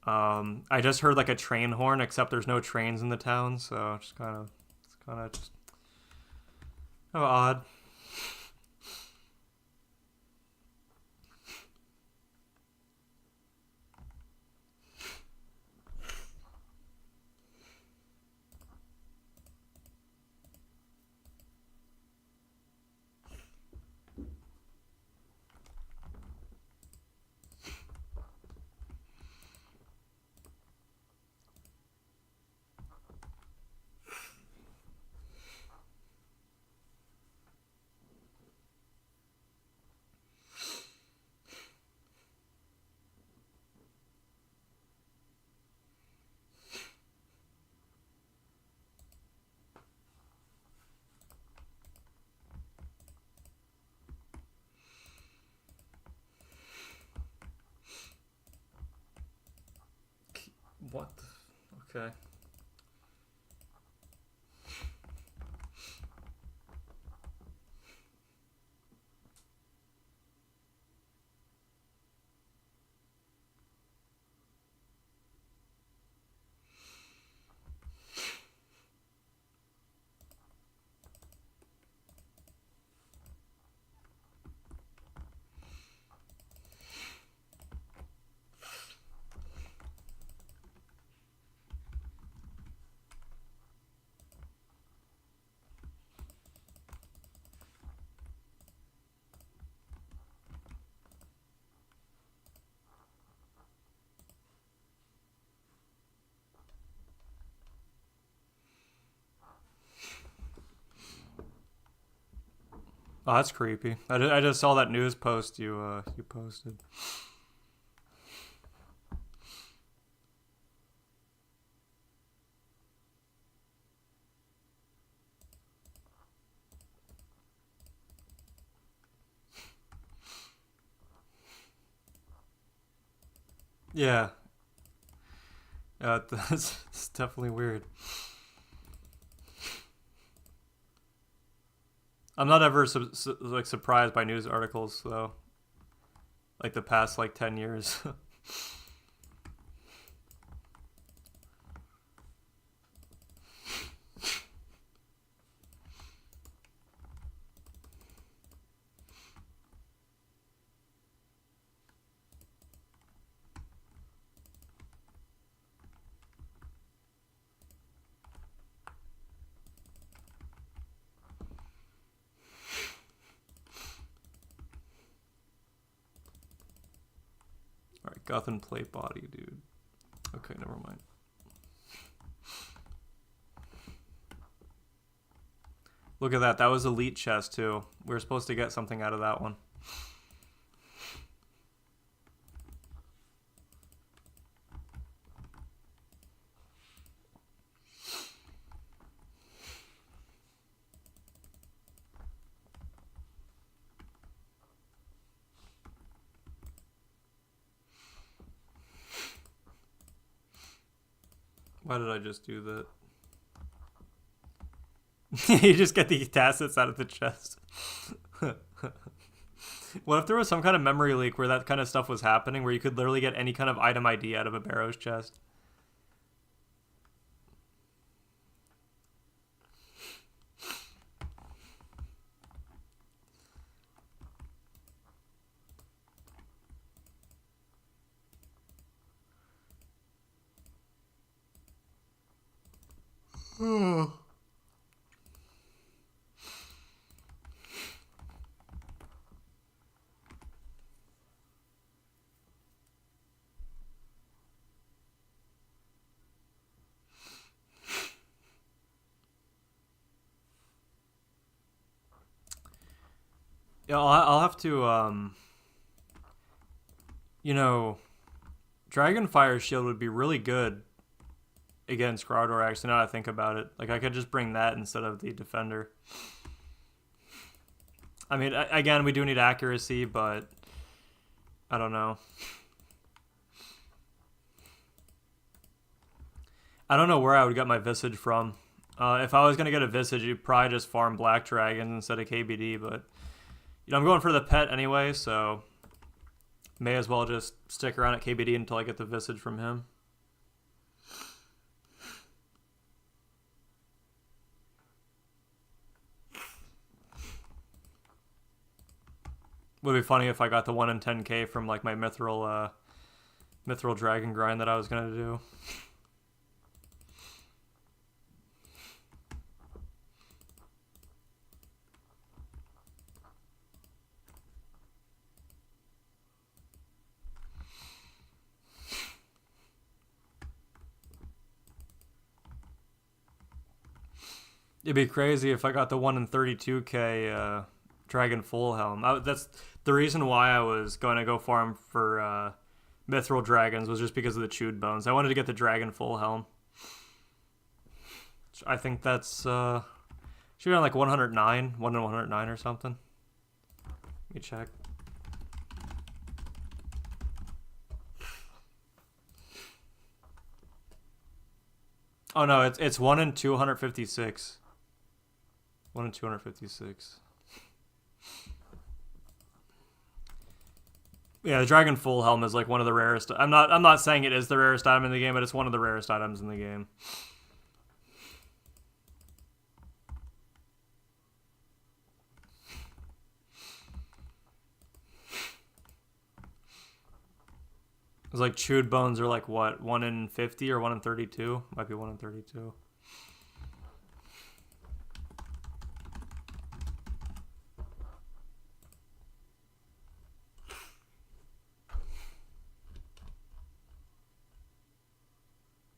I just heard like a train horn, except there's no trains in the town, so it's kind of just odd. What? Okay. Oh, that's creepy. I just saw that news post you posted. Yeah. It's definitely weird. I'm not ever like surprised by news articles though. Like the past like 10 years. All right, Guthan plate body, dude. Okay, never mind. Look at that. That was elite chest too. We were supposed to get something out of that one. Why did I just do that? You just get the tacits out of the chest. What if there was some kind of memory leak where that kind of stuff was happening, where you could literally get any kind of item ID out of a Barrows chest? Yeah, I'll have to, you know, Dragonfire Shield would be really good against Graardor, actually, now that I think about it. Like, I could just bring that instead of the Defender. I mean, again, we do need accuracy, but I don't know. I don't know where I would get my Visage from. If I was going to get a Visage, you'd probably just farm Black Dragons instead of KBD, but you know, I'm going for the pet anyway, so may as well just stick around at KBD until I get the Visage from him. Would be funny if I got the 1 in 10k from like my Mithril Dragon grind that I was gonna do. It'd be crazy if I got the 1 in 32k Dragon Full Helm. That's the reason why I was going to go farm for Mithril Dragons, was just because of the Chewed Bones. I wanted to get the Dragon Full Helm. I think that's should be on like 109, 1 in 109 or something. Let me check. Oh no, it's 1 in 256. 1 in 256. Yeah, the Dragon Full Helm is like one of the rarest. I'm not saying it is the rarest item in the game, but it's one of the rarest items in the game. It's like Chewed Bones are like what, 1 in 50 or 1 in 32? Might be 1 in 32.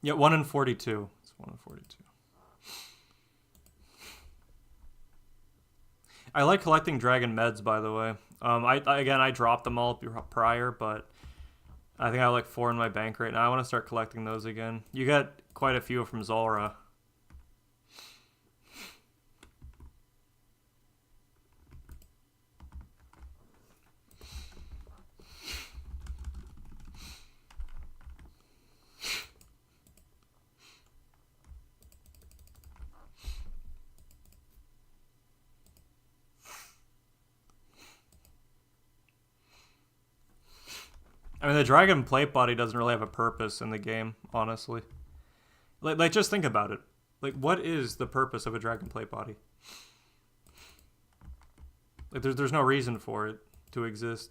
Yeah, 1 in 42. It's 1 in 42. I like collecting dragon meds, by the way. I dropped them all prior, but I think I have like 4 in my bank right now. I want to start collecting those again. You got quite a few from Zulrah. I mean, the dragon plate body doesn't really have a purpose in the game, honestly. Like just think about it. Like, what is the purpose of a dragon plate body? Like, there's no reason for it to exist.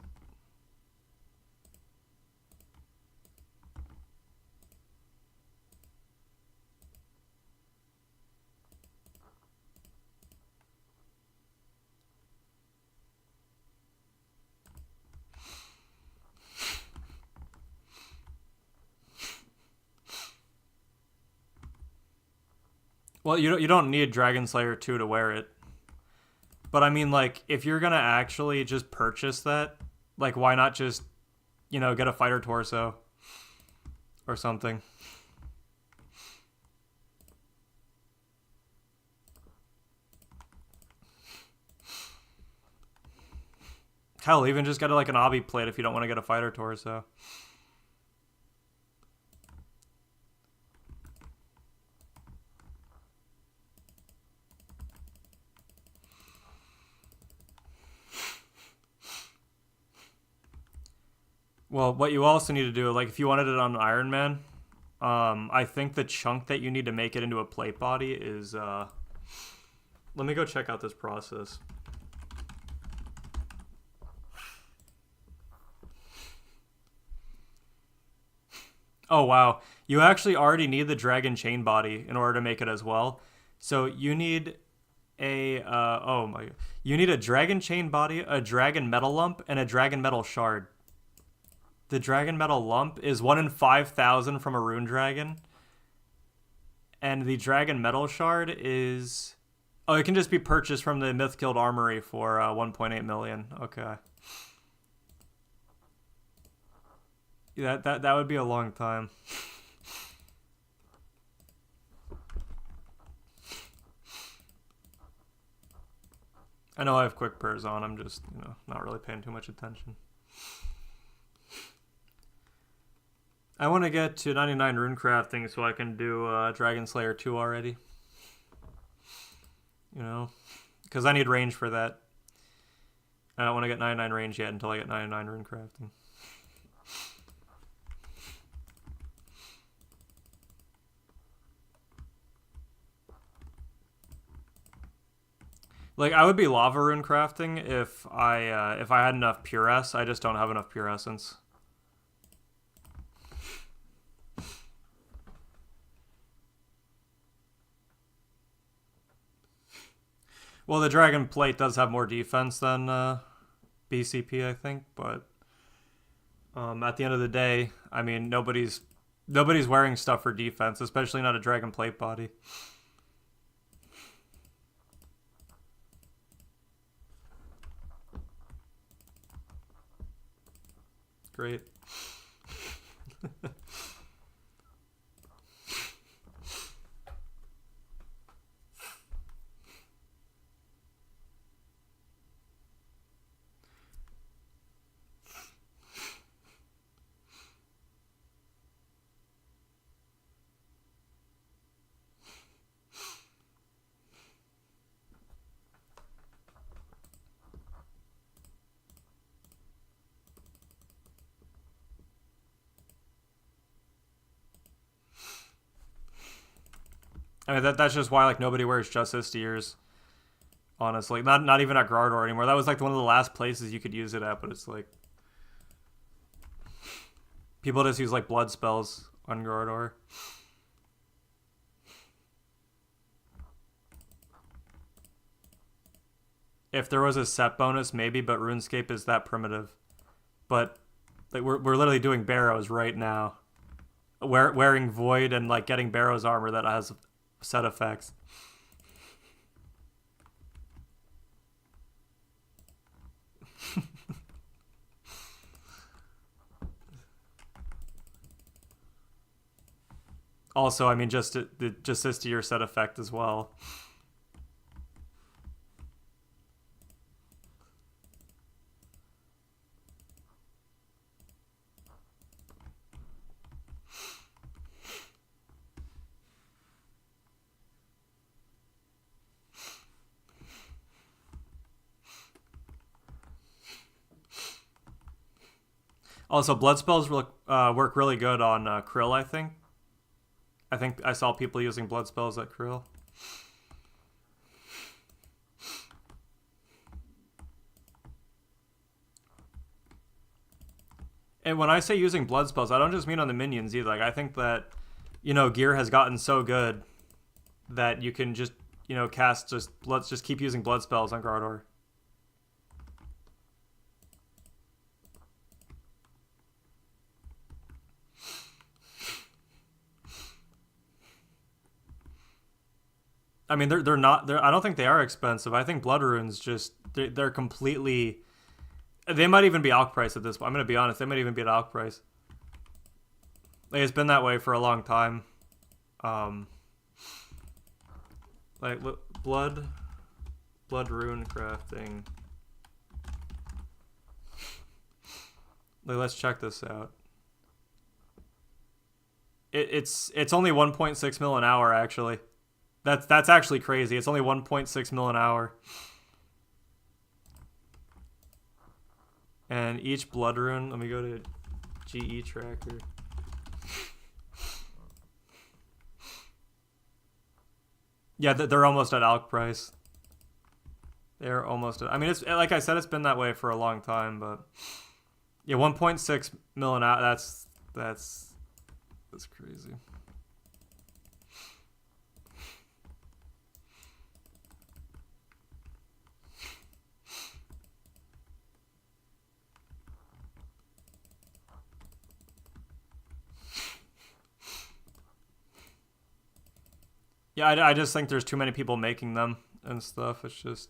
Well, you don't need Dragon Slayer 2 to wear it. But I mean, like, if you're gonna actually just purchase that, like, why not just, you know, get a fighter torso or something? Hell, even just get like an obby plate if you don't want to get a fighter torso. Well, what you also need to do, like if you wanted it on Iron Man, I think the chunk that you need to make it into a plate body is, let me go check out this process. Oh, wow. You actually already need the dragon chain body in order to make it as well. So you need a, oh my, you need a dragon chain body, a dragon metal lump, and a dragon metal shard. The Dragon Metal Lump is 1 in 5,000 from a Rune Dragon. And the Dragon Metal Shard is... Oh, it can just be purchased from the Myth Guild Armory for 1.8 million. Okay. Yeah, that would be a long time. I know I have quick pairs on. I'm just, not really paying too much attention. I want to get to 99 rune crafting so I can do Dragon Slayer 2 already. Because I need range for that. I don't want to get 99 range yet until I get 99 rune crafting. Like, I would be lava rune crafting if I had enough pure S. I just don't have enough pure essence. Well, the Dragon Plate does have more defense than BCP, I think, but at the end of the day, I mean, nobody's wearing stuff for defense, especially not a Dragon Plate body. Great. I mean, that's just why, like, nobody wears Justice Steers, honestly. Not even at Graardor anymore. That was, like, one of the last places you could use it at, but it's, like... People just use, like, blood spells on Graardor. If there was a set bonus, maybe, but RuneScape is that primitive. But, like, we're literally doing Barrows right now. Wearing Void and, like, getting Barrows armor that has... set effects. Also, I mean, just this to your set effect as well. Also, blood spells work really good on Krill, I think. I think I saw people using blood spells at Krill. And when I say using blood spells, I don't just mean on the minions either. Like, I think that, gear has gotten so good that you can just, cast let's just keep using blood spells on Graardor. I mean, they're not. I don't think they are expensive. I think blood runes just they're completely. They might even be alch price at this point. I'm gonna be honest. They might even be at alch price. Like, it's been that way for a long time. Like blood rune crafting. Like, let's check this out. It's only 1.6 mil an hour actually. That's actually crazy. It's only 1.6 mil an hour. And each blood rune, let me go to GE tracker. Yeah, they're almost at alch price. They're almost at, I mean, it's like I said, it's been that way for a long time, but yeah, 1.6 mil an hour, that's crazy. Yeah, I just think there's too many people making them. and stuff. It's just...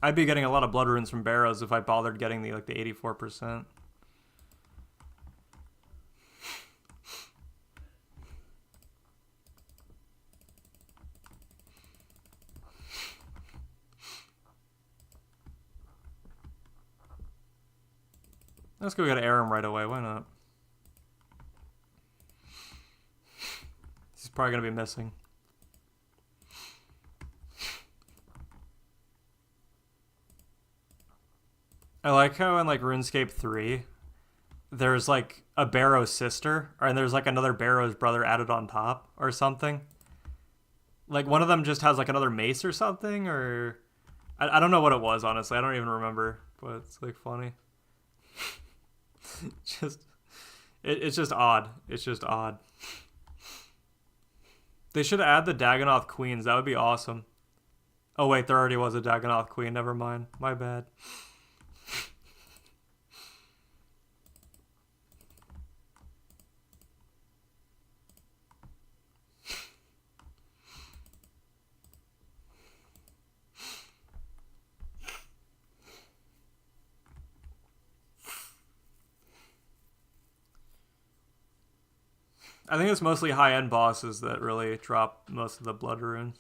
I'd be getting a lot of blood runes from Barrows if I bothered getting the 84%. Let's go get Aram right away. Why not? He's probably gonna be missing. I like how in RuneScape 3, there's a Barrows sister, and there's another Barrows brother added on top or something. One of them just has another mace or something, or I don't know what it was, honestly. I don't even remember, but it's funny. It's just odd. It's just odd. They should add the Dagonoth queens. That would be awesome. Oh wait, there already was a Dagonoth queen. Never mind. My bad. I think it's mostly high-end bosses that really drop most of the blood runes.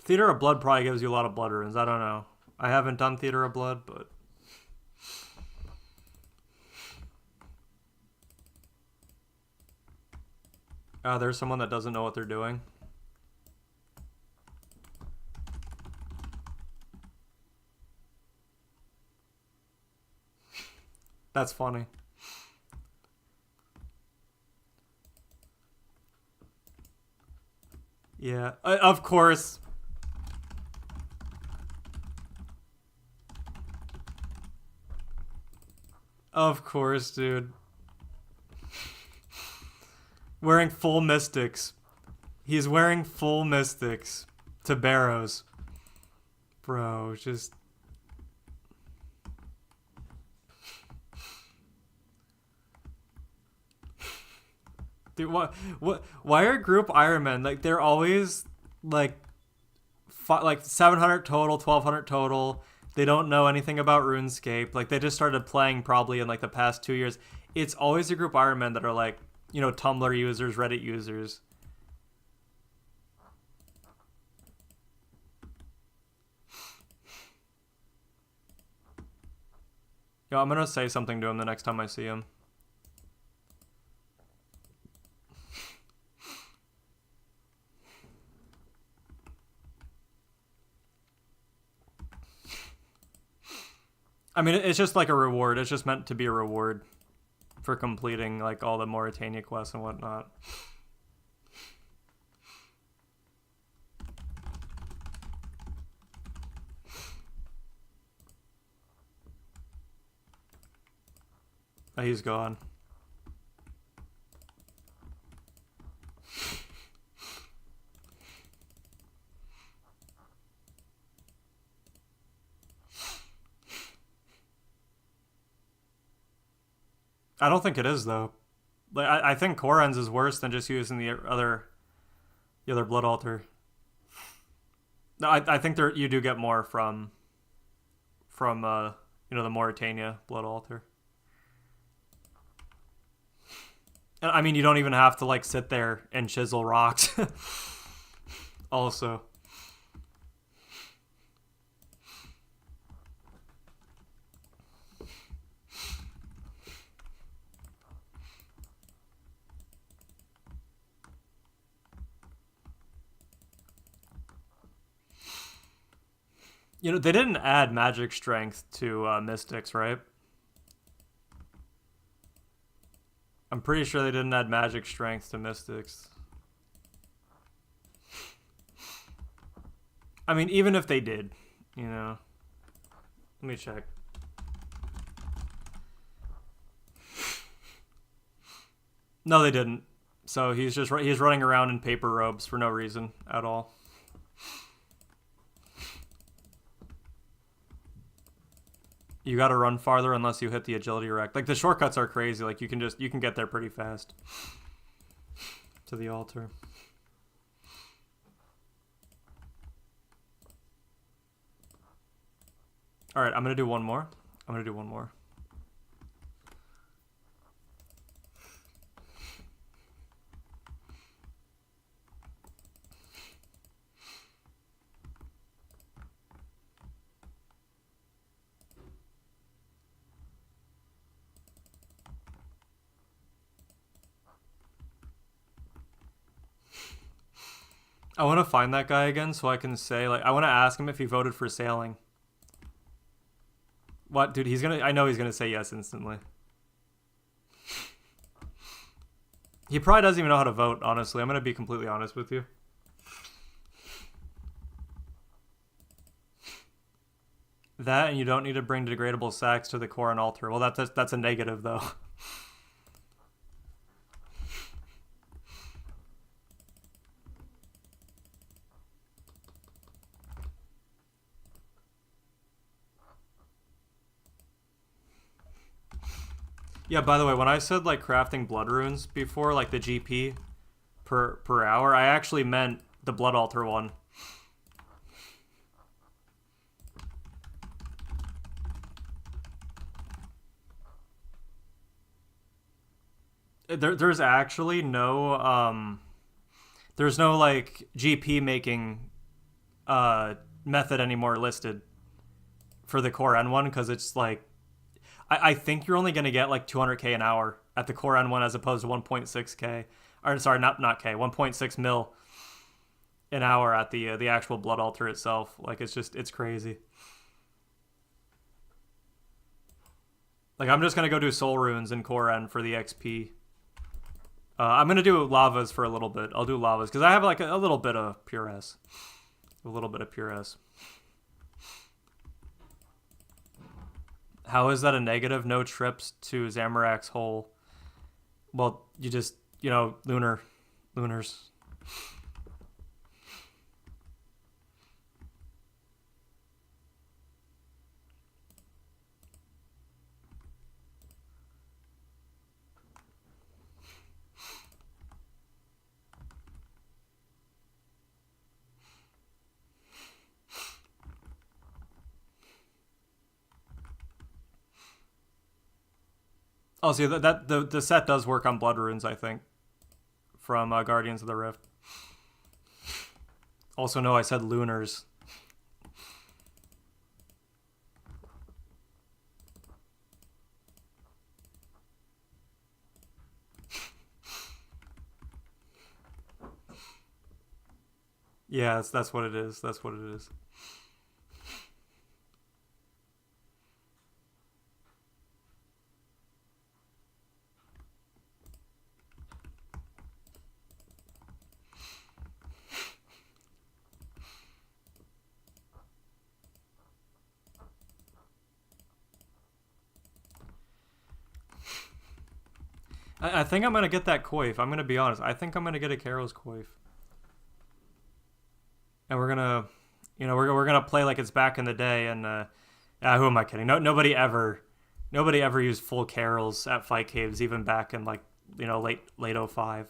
Theater of Blood probably gives you a lot of blood runes. I don't know. I haven't done Theater of Blood, but... there's someone that doesn't know what they're doing. That's funny. Yeah, of course. Of course, dude. Wearing full mystics. He's wearing full mystics to Barrows. Bro, just... Dude, what? Why are group Ironmen they're always 700 total, 1200 total. They don't know anything about RuneScape. They just started playing probably in the past 2 years. It's always a group Ironmen that are Tumblr users, Reddit users. Yo, I'm gonna say something to him the next time I see him. I mean, it's just a reward. It's just meant to be a reward for completing all the Mauritania quests and whatnot. Oh, he's gone. I don't think it is though. I think Koran's is worse than just using the other blood altar. No, I think you do get more from the Mauritania blood altar. And I mean, you don't even have to sit there and chisel rocks. Also. They didn't add magic strength to Mystics, right? I'm pretty sure they didn't add magic strength to Mystics. I mean, even if they did, Let me check. No, they didn't. So he's running around in paper robes for no reason at all. You got to run farther unless you hit the agility rect. Like the shortcuts are crazy. Like you can get there pretty fast to the altar. All right, I'm gonna do one more. I want to find that guy again so I can say, like, I want to ask him if he voted for sailing. What, dude? I know he's gonna say yes instantly. He probably doesn't even know how to vote, honestly. I'm gonna be completely honest with you. That, and you don't need to bring degradable sacks to the core and altar. Well, that's a negative, though. Yeah, by the way, when I said, like, crafting blood runes before, like, the GP per hour, I actually meant the blood altar one. There's actually no, there's no, like, GP making method anymore listed for the core N1, because it's, like, I think you're only going to get like 200k an hour at the core N1 as opposed to 1.6k. Or sorry, not k, 1.6 mil an hour at the actual blood altar itself. Like it's crazy. Like I'm just going to go do soul runes in core N for the XP. I'm going to do lavas for a little bit. I'll do lavas because I have like a little bit of pure S. A little bit of pure S. How is that a negative? No trips to Zamorak's hole. Well, you just, lunars. Oh, see, the set does work on blood runes, I think, from Guardians of the Rift. Also, no, I said lunars. Yeah, that's what it is. That's what it is. I think I'm gonna get that coif. I'm gonna be honest. I think I'm gonna get a Karos coif, and we're gonna, we're gonna play like it's back in the day. And who am I kidding? Nobody ever used full Carols at fight caves, even back in like late 05.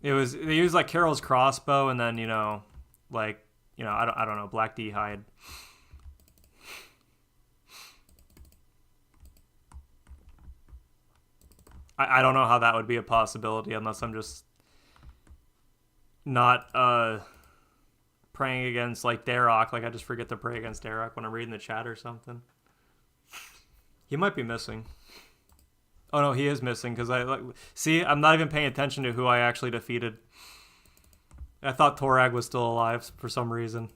They used like Carol's crossbow, and then I don't know, Black D hide. I don't know how that would be a possibility unless I'm just not praying against like Darok. Like I just forget to pray against Darok when I'm reading the chat or something. He might be missing. Oh no, he is missing because see, I'm not even paying attention to who I actually defeated. I thought Torag was still alive for some reason.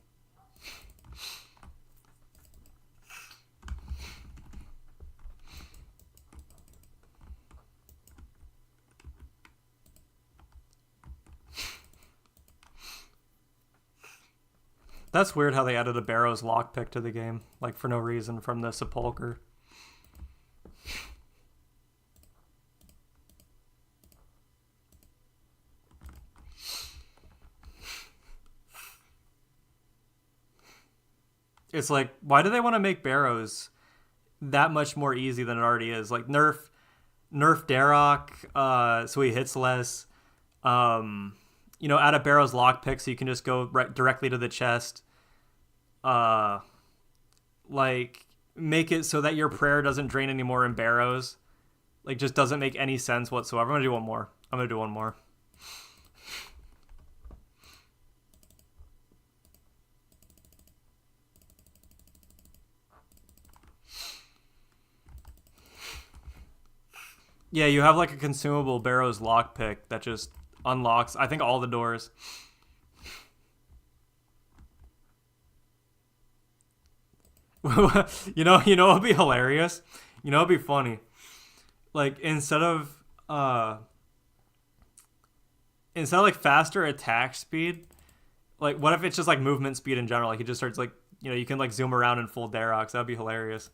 That's weird how they added a Barrows lockpick to the game, like for no reason from the Sepulcher. It's like, why do they want to make Barrows that much more easy than it already is? Like nerf Darroch, so he hits less. Add a Barrows lockpick so you can just go right directly to the chest. Like make it so that your prayer doesn't drain anymore in Barrows. Like just doesn't make any sense whatsoever. I'm gonna do one more. Yeah, you have like a consumable Barrows lockpick that just unlocks, I think, all the doors. It'd be hilarious. It'd be funny. Like instead of like faster attack speed, like what if it's just like movement speed in general? Like he just starts like you can like zoom around and full Darrochs. That'd be hilarious.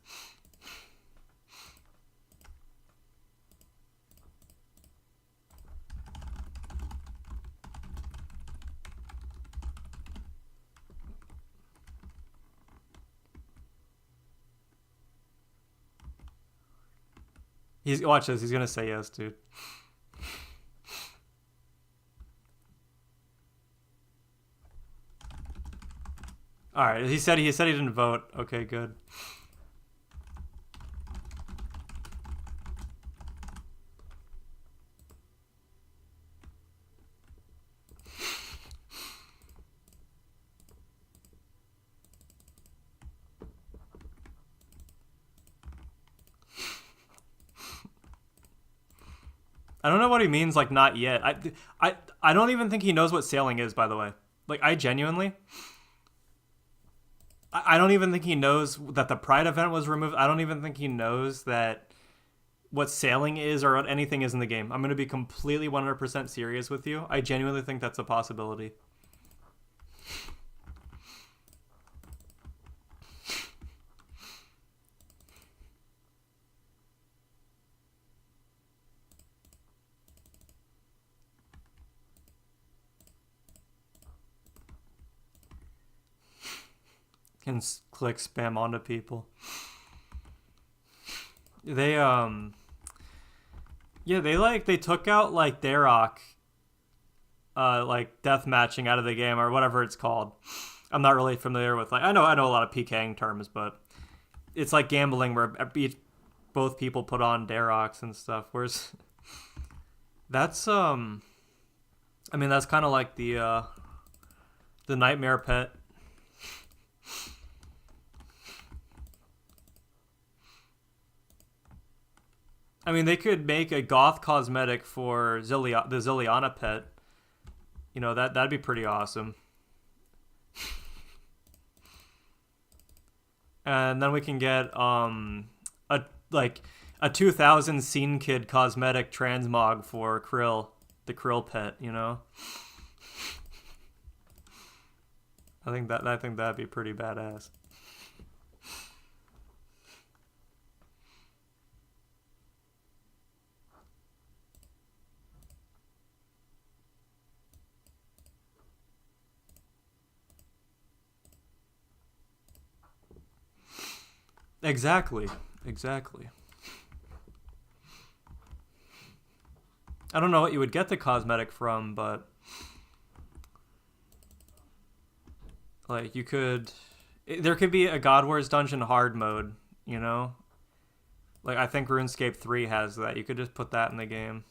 Watch this. He's gonna say yes, dude. All right. He said he didn't vote. Okay, good. I don't know what he means. Like not yet. I don't even think he knows what sailing is. By the way, like I genuinely. I don't even think he knows that the Pride event was removed. I don't even think he knows that what sailing is or what anything is in the game. I'm going to be completely 100% serious with you. I genuinely think that's a possibility. Can click spam onto people. They they took out like Darroch like death matching out of the game or whatever it's called. I'm not really familiar with I know a lot of PKing terms, but it's like gambling where both people put on Darrochs and stuff. Whereas that's that's kind of like the nightmare pet. I mean, they could make a goth cosmetic for the Zilliana pet. That'd be pretty awesome. And then we can get a 2000 Scene Kid cosmetic transmog for Krill, the Krill pet. I think that'd be pretty badass. Exactly. I don't know what you would get the cosmetic from, but like there could be a God Wars Dungeon hard mode, Like I think RuneScape 3 has that. You could just put that in the game.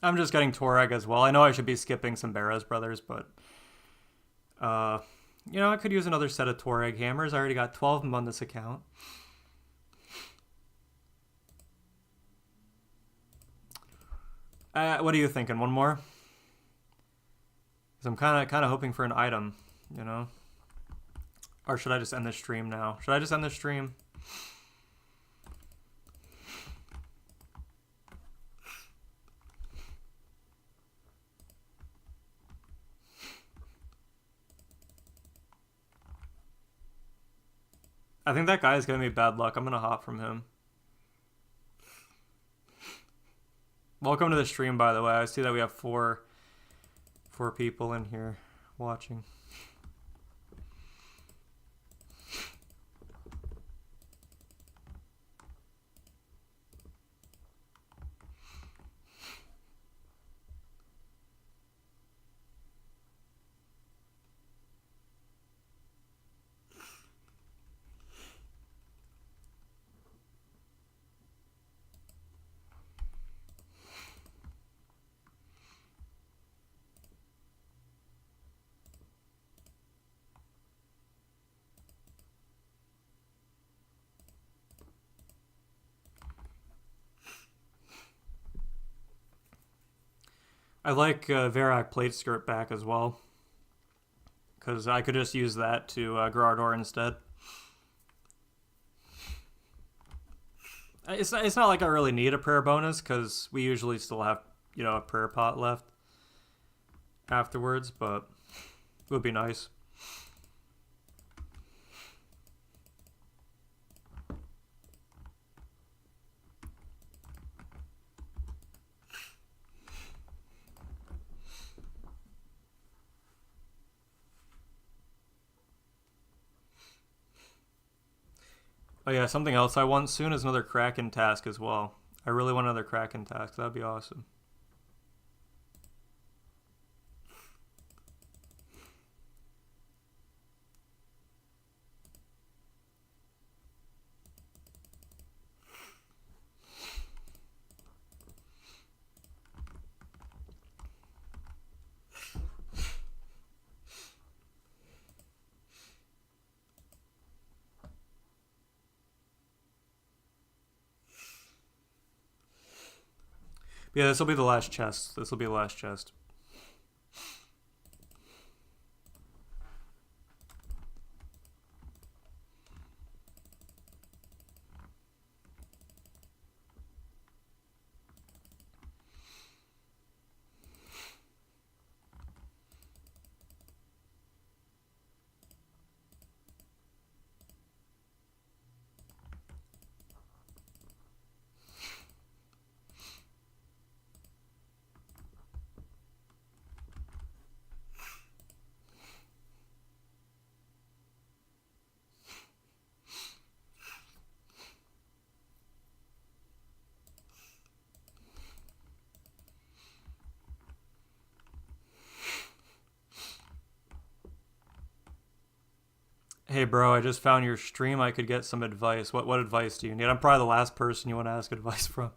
I'm just getting Torag as well. I know I should be skipping some Barrows brothers, but you know, I could use another set of Torag hammers. I already got 12 of them on this account. What are you thinking? One more? Because I'm kind of hoping for an item, you know? Or should I just end the stream now? Should I just end the stream? I think that guy is giving me bad luck. I'm gonna hop from him. Welcome to the stream, by the way. I see that we have four people in here watching. I like Verak plate skirt back as well, because I could just use that to Graardor instead. It's not like I really need a prayer bonus, because we usually still have, you know, a prayer pot left afterwards, but it would be nice. Oh yeah, something else I want soon is another Kraken task as well. I really want another Kraken task. That'd be awesome. Yeah, this will be the last chest. This will be the last chest. Hey bro, I just found your stream. I could get some advice. What advice do you need? I'm probably the last person you want to ask advice from.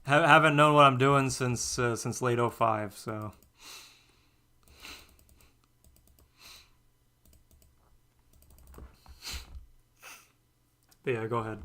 Haven't known what I'm doing since late 05, so. But yeah, go ahead.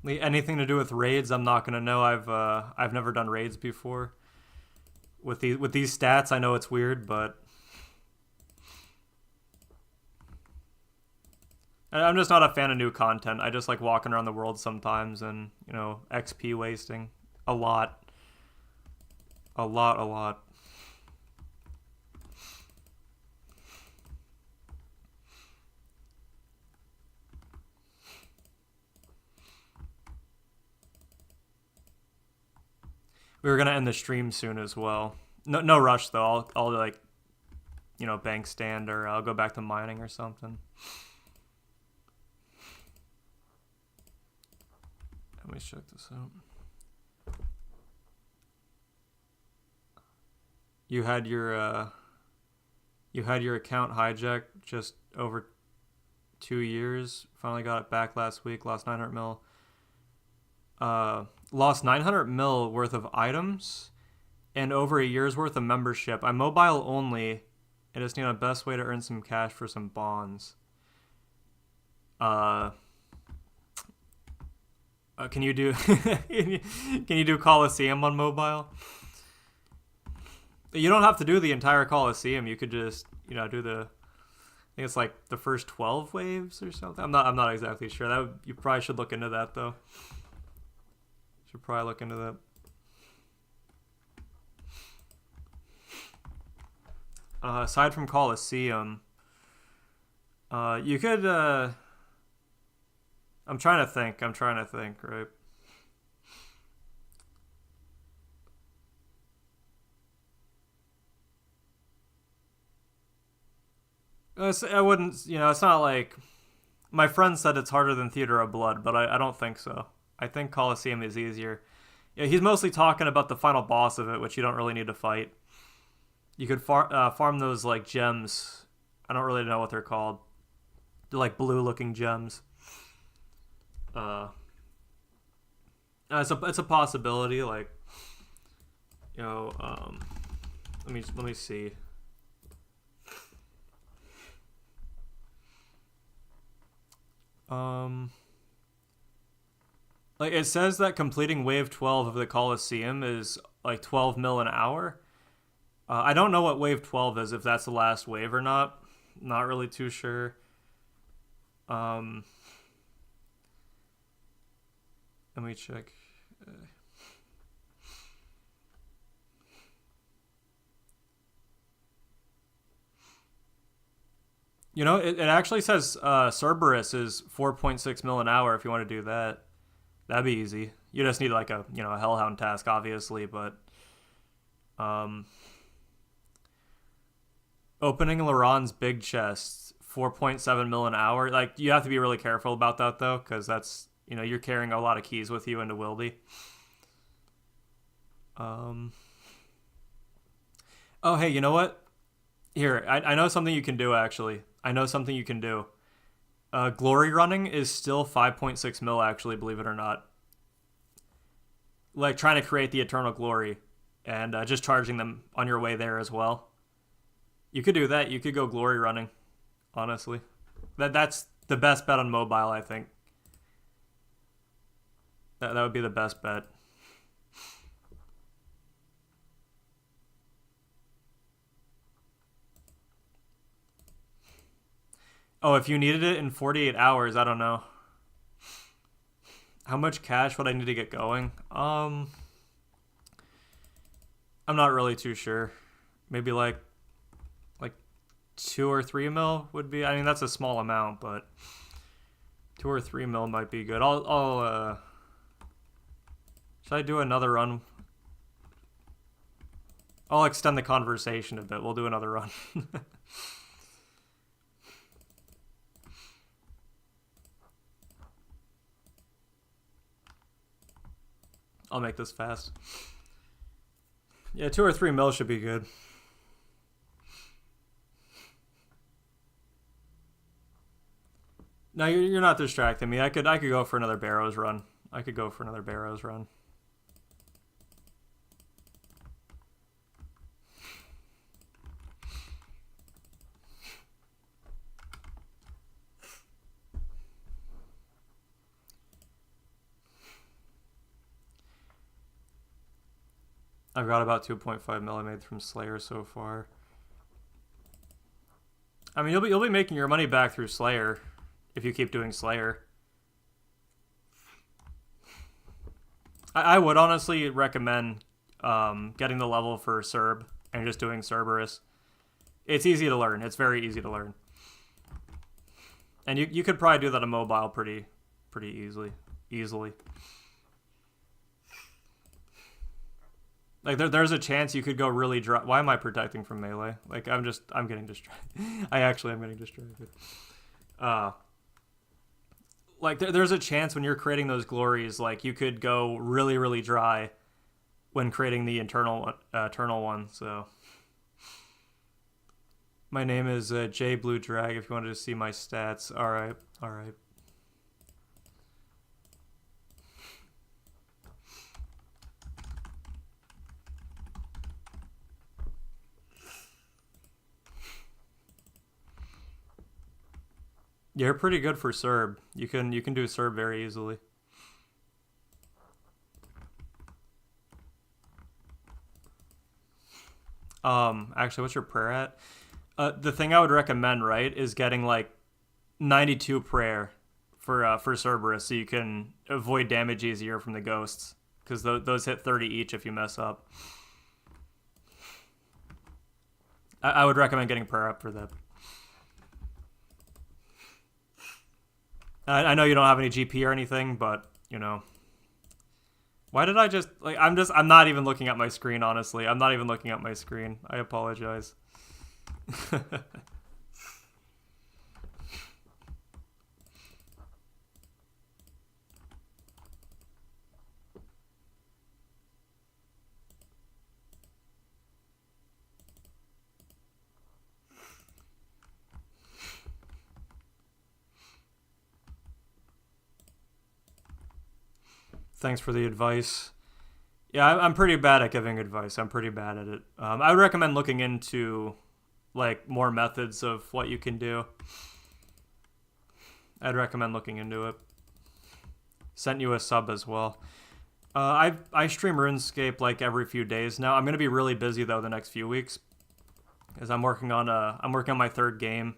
Anything to do with raids, I'm not gonna know. I've never done raids before. With these stats, I know it's weird, but I'm just not a fan of new content. I just like walking around the world sometimes and, you know, XP wasting a lot. A lot. We were gonna end the stream soon as well. No rush though. I'll like, you know, bank stand, or I'll go back to mining or something. Let me check this out. You had your account hijacked just over 2 years. Finally got it back last week. Lost 900 mil. Lost 900 mil worth of items and over a year's worth of membership. I'm mobile only. I just need a best way to earn some cash for some bonds. Can you do can you do Coliseum on mobile? You don't have to do the entire Coliseum. You could just, do the, I think it's like the first 12 waves or something. I'm not exactly sure. You probably should look into that though. Should probably look into that. Aside from Coliseum, you could. I'm trying to think, right? I wouldn't, it's not like. My friend said it's harder than Theater of Blood, but I don't think so. I think Coliseum is easier. Yeah, he's mostly talking about the final boss of it, which you don't really need to fight. You could farm those like gems. I don't really know what they're called. They're like blue-looking gems. It's a possibility. Like, let me see. Like it says that completing wave 12 of the Coliseum is like 12 mil an hour. I don't know what wave 12 is, if that's the last wave or not. Not really too sure. Let me check. It actually says Cerberus is 4.6 mil an hour if you want to do that. That'd be easy. You just need like a Hellhound task, obviously, but opening Laron's big chest, 4.7 mil an hour. Like, you have to be really careful about that though, because that's you're carrying a lot of keys with you into Wildy. Oh hey, you know what? Here, I know something you can do actually. Glory running is still 5.6 mil actually, believe it or not. Like trying to create the Eternal Glory and just charging them on your way there as well. You could do that. You could go glory running, honestly. That's the best bet on mobile, I think. That would be the best bet. Oh, if you needed it in 48 hours, I don't know. How much cash would I need to get going? I'm not really too sure. Maybe like 2 or 3 mil would be. I mean, that's a small amount, but 2 or 3 mil might be good. Should I do another run? I'll extend the conversation a bit. We'll do another run. I'll make this fast. Yeah, 2 or 3 mil should be good. No, you're not distracting me. I could go for another Barrows run. I've got about 2.5 mil I made from Slayer so far. I mean, you'll be making your money back through Slayer if you keep doing Slayer. I would honestly recommend getting the level for Cerb and just doing Cerberus. It's easy to learn. It's very easy to learn. And you could probably do that on mobile pretty easily. Like there's a chance you could go really dry. Why am I protecting from melee? Like I'm getting distracted. I actually am getting distracted. Like there's a chance when you're creating those glories, like you could go really dry when creating the eternal one. So My name is J Blue Drag. If you wanted to see my stats, all right, all right. You're pretty good for Serb. You can do Serb very easily. Actually, what's your prayer at? The thing I would recommend, right, is getting like 92 prayer for Cerberus, so you can avoid damage easier from the ghosts, because those hit 30 each if you mess up. I would recommend getting prayer up for that. I know you don't have any GP or anything, but you know. Why did I just like? I'm not even looking at my screen. Honestly, I'm not even looking at my screen. I apologize. Thanks for the advice. Yeah, I'm pretty bad at giving advice. I'm pretty bad at it. I would recommend looking into like more methods of what you can do. I'd recommend looking into it. Sent you a sub as well. I stream RuneScape like every few days now. I'm gonna be really busy though the next few weeks, as I'm working on my third game.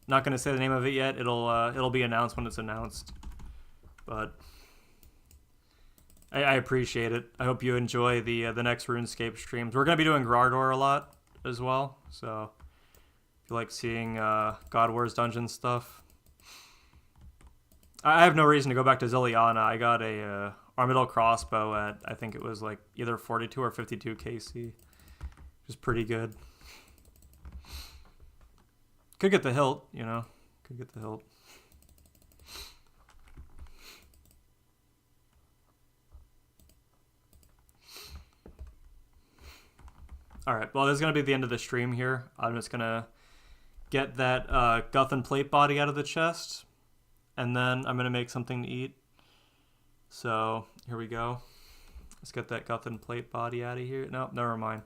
Not gonna say the name of it yet. It'll be announced when it's announced. But I appreciate it. I hope you enjoy the next RuneScape streams. We're gonna be doing Graardor a lot as well. So if you like seeing God Wars dungeon stuff, I have no reason to go back to Ziliana. I got a Armadillo crossbow at, I think it was like either 42 or 52 KC, which is pretty good. Could get the hilt, you know. Could get the hilt. Alright, well, this is going to be the end of the stream here. I'm just going to get that Guthan plate body out of the chest, and then I'm going to make something to eat. So, here we go. Let's get that Guthan plate body out of here. No, never mind.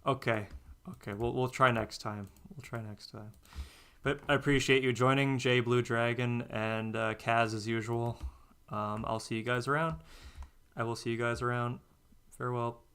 Okay, we'll try next time. We'll try next time. But I appreciate you joining, J Blue Dragon, and Kaz as usual. I'll see you guys around. I will see you guys around. Farewell.